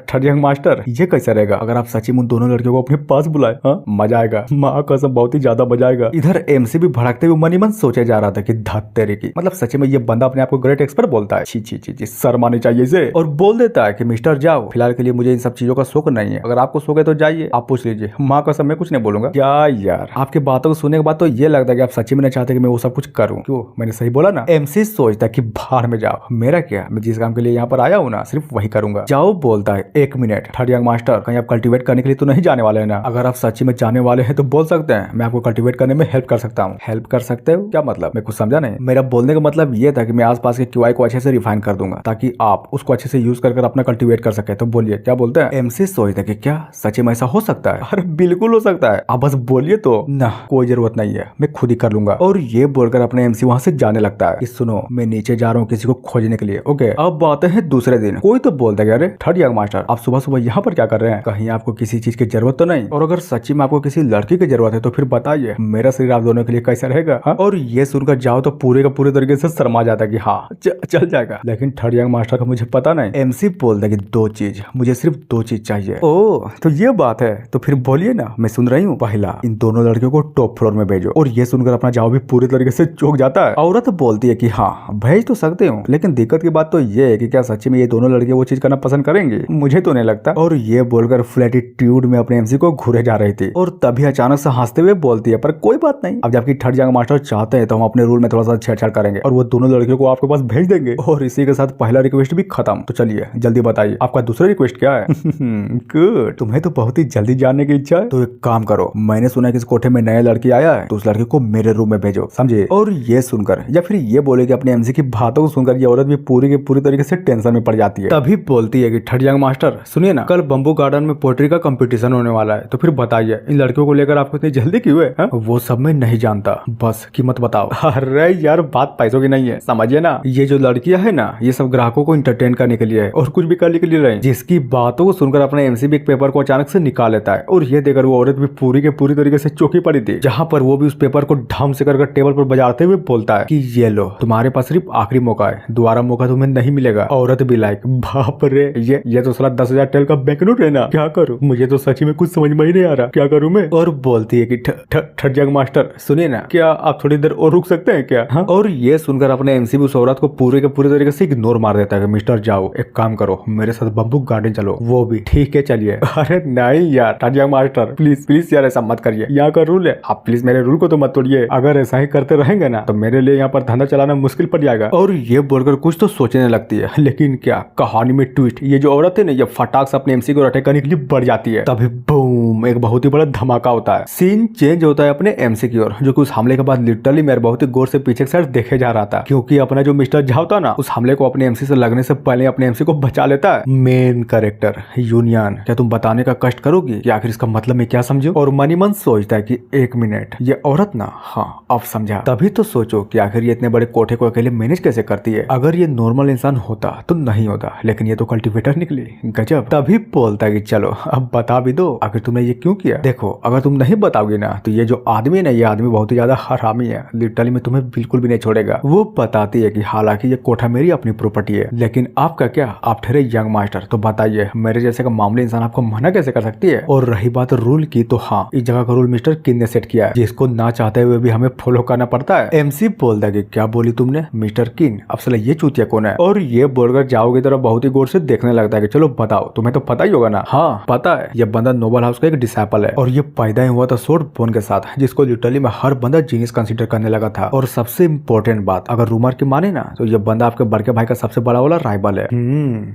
थर्ड यंग मास्टर, ये कैसा रहेगा अगर आप सच्ची में उन दोनों लड़कियों को अपने पास बुलाए? हाँ मजा आएगा, माँ कसम बहुत ही ज्यादा मजा आएगा। इधर एमसी भी भड़कते हुए मन ही मन सोचे जा रहा था कि धत तेरे की, मतलब सच्ची में ये बंदा अपने आप को ग्रेट एक्सपर्ट बोलता है, छी शर्म आनी चाहिए इसे। और बोल देता है कि मिस्टर जाओ, फिलहाल के लिए मुझे इन सब चीजों का शौक नहीं है, अगर आपको शौक है तो जाइए, आप पूछ लीजिए, माँ कसम मैं कुछ नहीं बोलूंगा। क्या यार, आपकी बातों को सुनने के बाद तो ये लगता है कि आप सच्ची में नहीं चाहते कि मैं वो सब कुछ करूं। क्यों, मैंने सही बोला ना? एमसी सोचता कि बाहर में जाओ, मेरा क्या, मैं जिस काम के लिए यहाँ पर आया हूँ ना सिर्फ वही करूंगा। जाओ बोलता है, एक मिनट थर्ड यंग मास्टर, कहीं आप कल्टीवेट करने के लिए तो नहीं जाने वाले हैं ना? अगर आप सच्ची में जाने वाले हैं तो बोल सकते हैं, मैं आपको कल्टीवेट करने में हेल्प कर सकता हूँ। हेल्प कर सकते हो क्या मतलब, मैं कुछ समझा नहीं। मेरा बोलने का मतलब ये था कि मैं आसपास के क्यूआई को अच्छे से रिफाइन कर दूंगा ताकि आप उसको अच्छे से यूज कर अपना कल्टीवेट कर सके। तो बोलिए क्या बोलते हैं? एमसी सोचता कि क्या सच्ची में ऐसा हो सकता है? अरे बिल्कुल हो सकता है, आप बस बोलिए तो ना, कोई जरूरत नहीं है, मैं खुद ही कर लूंगा। और ये बोलकर अपने एमसी वहां से जाने लगता है कि सुनो मैं नीचे जा रहा हूँ किसी को खोजने के लिए। ओके, अब बातें हैं दूसरे दिन। कोई तो बोलता है अरे थर्ड यंग मास्टर, आप सुबह सुबह यहाँ पर क्या कर रहे हैं? कहीं आपको किसी चीज की जरूरत तो नहीं? और अगर सच्ची में आपको किसी लड़की की जरूरत है तो फिर बताइए, मेरा शरीर आप दोनों के लिए कैसा रहेगा? और ये सुनकर जाओ तो पूरे का पूरे तरीके तरीके से शर्मा जाता है कि हाँ चल जाएगा। लेकिन थर्ड यंग मास्टर का मुझे पता नहीं। एमसी बोलता है कि 2 चीज, मुझे सिर्फ 2 चीज चाहिए। ओ तो ये बात है, तो फिर बोलिए ना, मैं सुन रही हूँ। पहला, इन दोनों लड़कियों को टॉप फ्लोर में भेजो। और ये सुनकर अपना जवाब भी पूरी तरीके से चौंक जाता है। औरत बोलती है कि हाँ भेज तो सकते हो, लेकिन दिक्कत की बात तो ये है कि क्या सच्ची में ये दोनों लड़के वो चीज करना पसंद करेंगे? मुझे तो नहीं लगता। और ये बोलकर फुल एटीट्यूड में अपने एमसी को घूरे जा रही थी और तभी अचानक से हंसते हुए बोलती है, पर कोई बात नहीं, अब जबकि थर्ड यंग मास्टर चाहते हैं तो हम अपने रूल में थोड़ा सा छेड़छाड़ करेंगे और वो दोनों लड़कियों को आपके पास भेज देंगे। और इसी के साथ पहला रिक्वेस्ट भी खत्म। तो चलिए जल्दी बताइए आपका दूसरा रिक्वेस्ट क्या है? गुड, तुम्हें तो बहुत ही जल्दी जानने की इच्छा है। तो एक काम करो, मैंने सुना है कि इस कोठे में नया लड़की आया है, तो उस लड़के को मेरे रूम में भेजो, समझे? और ये सुनकर या फिर ये बोले कि अपने एमसी की बातों को सुनकर ये औरत भी पूरी की पूरी तरीके से टेंशन में पड़ जाती है। तभी बोलती है कि थर्ड यंग मास्टर सुनिए ना, कल बम्बू गार्डन में पोएट्री का कंपटीशन होने वाला है, तो फिर बताइए इन लड़कियों को लेकर आपको इतनी जल्दी क्यों है? वो सब मैं नहीं जानता, बस कीमत बताओ। अरे यार बात पैसों की नहीं है, समझिए ना, ये जो लड़कियां है ना, ये सब ग्राहकों को इंटरटेन करने के लिए है और कुछ भी करने के लिए नहीं। जिसकी बातों को सुनकर अपने एमसी भी एक पेपर को अचानक से निकाल लेता है और ये देखकर वो औरत भी पूरी के पूरी तरीके से चौंकी पड़ी थी, जहाँ पर वो भी उस पेपर को ढम से कर टेबल पर बजाते हुए बोलता है कि ये लो, तुम्हारे पास सिर्फ आखिरी मौका है, दोबारा मौका तुम्हें नहीं मिलेगा। औरत भी लाइक बाप रे, ये तो साला 10,000 टेल का बैंक नोट है ना, क्या करूं? मुझे तो सच्ची में कुछ समझ में ही नहीं आ रहा, क्या करूं मैं? और बोलती है कि थर्ड यंग मास्टर सुनिए ना, क्या आप थोड़ी देर और रुक सकते हैं क्या? हाँ? और ये सुनकर अपने एमसी भी उस औरत को पूरे के पूरे तरीके से इग्नोर मार देता है। मिस्टर जाओ, एक काम करो, मेरे साथ बम्बू गार्डन चलो। वो भी ठीक है चलिए। अरे नहीं यार third young master, please please यार ऐसा मत करिए, यहाँ का रूल है, आप प्लीज मेरे रूल को तो मत तोड़िए। अगर ऐसा ही करते रहेंगे ना तो मेरे लिए यहाँ पर धंधा चलाना मुश्किल पड़ जाएगा। और ये बोलकर कुछ तो सोचने लगती है, लेकिन क्या कहानी में ट्विस्ट, ये जो औरत है ना, ये फटाक से अपने एमसी को अटैक करने के लिए बढ़ जाती है। तभी बूम, एक बहुत ही बड़ा धमाका होता है। सीन चेंज होता है अपने एमसी की ओर, जो कि उस हमले के बाद लिटरली मेरे बहुत ही गौर से पीछे की साइड देखे जा रहा था, क्योंकि अपना जो मिस्टर झाओ था ना, उस हमले को अपने एमसी से लगने से पहले अपने एमसी को बचा लेता है। मेन कैरेक्टर यूनियन, क्या तुम बताने का कष्ट करोगी कि आखिर इसका मतलब मैं क्या समझूं? और मनी मन सोचता है कि 1 मिनट, ये औरत ना, हाँ अब समझा। तभी तो सोचो कि आखिर ये इतने बड़े कोठे को अकेले मैनेज कैसे करती है। अगर ये नॉर्मल इंसान होता तो नहीं होता, लेकिन ये तो कल्टीवेटर निकली, गजब। तभी बोलता है कि चलो अब बता भी दो, आखिर तुमने ये क्यों किया? देखो अगर तुम नहीं बताओगे ना तो ये जो आदमी है ना, ये आदमी बहुत ही ज्यादा हरामी है, लिटरली में तुम्हें बिल्कुल भी नहीं छोड़ेगा। वो बताती है कि हालांकि ये कोठा मेरी अपनी प्रॉपर्टी है, लेकिन आपका क्या, आप ठहरे यंग मास्टर, तो बताइए मेरे जैसे का मामूली इंसान आपको मना कैसे कर सकती है? और रही बात रूल की, तो हाँ इस जगह का रूल मिस्टर किन ने सेट किया है, जिसको ना चाहते हुए भी हमें फॉलो करना पड़ता है। एमसी बोलता है कि क्या बोली तुमने मिस्टर किन, अब साला ये चूतिया कौन है? और ये बोलकर जाओ की तरफ बहुत ही गौर से देखने लगता है कि चलो बताओ, तुम्हें तो पता ही होगा ना। हाँ पता है, ये बंदा नोबल हाउस का एक डिसाइपल है और ये पैदा ही हुआ था शॉर्ट बोन के साथ, जिसको लिटरली में हर बंदा जीनियस कंसीडर करने लगा था। और सबसे इम्पोर्टेंट बात, अगर रूमर की माने ना, तो ये बंदा आपके बड़के भाई का सबसे बड़ा वाला राइवल है।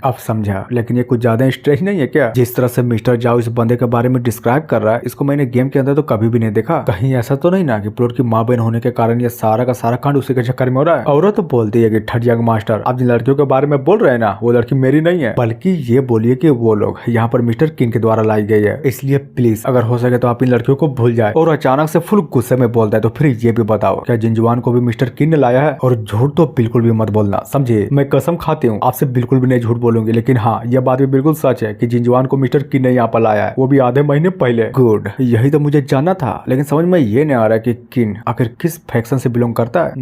अब समझा, लेकिन ये कुछ ज्यादा स्ट्रेच नहीं है क्या? जिस तरह से मिस्टर जाओ इस बंदे के बारे में डिस्क्राइब कर रहा है, इसको मैंने गेम के अंदर तो कभी भी नहीं देखा। कहीं ऐसा तो नहीं ना कि प्लॉट की माँ बहन होने के कारण ये सारा का सारा कांड उसी के चक्कर में हो रहा है? औरत तो बोलती है कि थर्ड यंग मास्टर, आप जिन लड़कियों के बारे में बोल रहे हैं ना, वो लड़की मेरी नहीं है, बल्कि ये बोलिए कि वो लोग यहाँ पर मिस्टर किन के द्वारा लाई गई है, इसलिए प्लीज अगर हो सके तो आप इन लड़कियों को भूल जाए। और अचानक से फुल गुस्से में बोलता है, तो फिर ये भी बताओ क्या जिंजुआन को भी मिस्टर किन ने लाया है? और झूठ तो बिल्कुल भी मत बोलना, समझे? मैं कसम खाती हूँ आपसे बिल्कुल भी नहीं झूठ बोलूंगी, लेकिन हाँ यह बात भी बिल्कुल सच है कि जिंजुआन को मिस्टर किन ने यहाँ पर लाया है, वो भी आधे महीने पहले। गुड, यही तो मुझे जानना था, लेकिन समझ में ये नहीं आ रहा कि किन आखिर किस फैक्शन से बिलोंग करता है।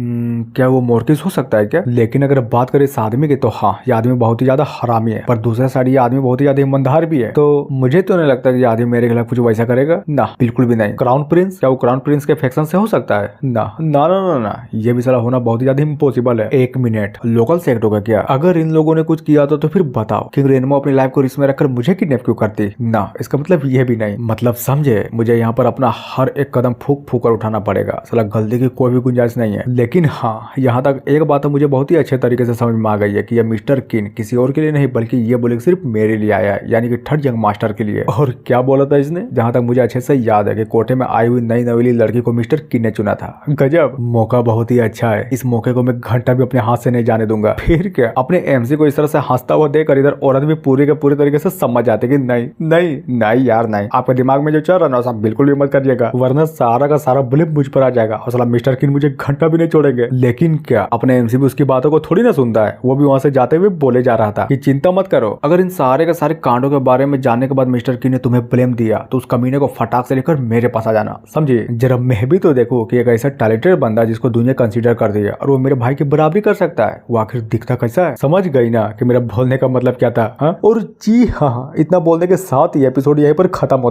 क्या वो मोर्किस हो सकता है क्या? लेकिन अगर बात करें इस आदमी की, तो हाँ ये आदमी बहुत ही ज्यादा हरामी है, पर दूसरा साइड ये आदमी बहुत ही ज्यादा ईमानदार भी है। तो मुझे तो नहीं लगता कि ये आदमी मेरे खिलाफ कुछ वैसा करेगा, ना बिल्कुल भी नहीं। क्राउन प्रिंस, क्या वो क्राउन प्रिंस के फैक्शन से हो सकता है? ना ना ना ना, ना। ये भी साला होना बहुत ही ज्यादा इम्पॉसिबल है। 1 मिनट, लोकल सेक्ट होगा क्या? अगर इन लोगों ने कुछ किया तो फिर बताओ किंग रेनमो अपनी लाइफ को रिस्क में रखकर मुझे किडनैप क्यों करती? ना, इसका मतलब ये भी नहीं, मतलब समझे, मुझे यहाँ पर अपना हर एक कदम फूक फूक कर उठाना पड़ेगा, साला गलती की कोई भी गुंजाइश नहीं है। लेकिन हाँ यहाँ तक एक बात तो मुझे बहुत ही अच्छे तरीके से समझ में आ गई है कि ये मिस्टर किन किसी और के लिए नहीं, बल्कि ये बोले सिर्फ मेरे लिए आया है, यानी कि थर्ड यंग मास्टर के लिए। और क्या बोला था इसने? जहां तक मुझे अच्छे से याद है कि कोठे में आई हुई नई नवेली लड़की को मिस्टर किन ने चुना था। गजब, मौका बहुत ही अच्छा है, इस मौके को मैं घंटा भी अपने हाथ से नहीं जाने दूंगा। फिर क्या, अपने एमसी को इस तरह से हंसता हुआ देखकर इधर औरत भी पूरी के पूरी तरीके से समझ जाते कि नहीं नहीं नहीं यार नहीं, आपके दिमाग में जो चल रहा है ना सब बिल्कुल भी मत करिएगा, वरना सारा का सारा ब्लेम मुझ पर आ जाएगा और साला मिस्टर किन मुझे घंटा भी नहीं छोड़ेंगे। लेकिन क्या अपने एमसी भी उसकी बातों को थोड़ी ना सुनता है, वो भी वहां से जाते हुए बोले जा रहा था कि चिंता मत करो, अगर इन सारे के सारे कांडों के बारे में जानने के बाद मिस्टर किन ने तुम्हें ब्लेम दिया तो उस कमीने को फटाक से लेकर मेरे पास आ जाना, समझे? जरा मैं भी तो देखो कि एक ऐसा टैलेंटेड बंदा जिसको दुनिया कंसीडर कर रही है गया और वो मेरे भाई की बराबरी कर सकता है, वो आखिर दिखता कैसा है। समझ गई ना कि मेरा बोलने का मतलब क्या था, हाँ? और जी हाँ, इतना बोलने के साथ ही एपिसोड यहीं पर खत्म होता है।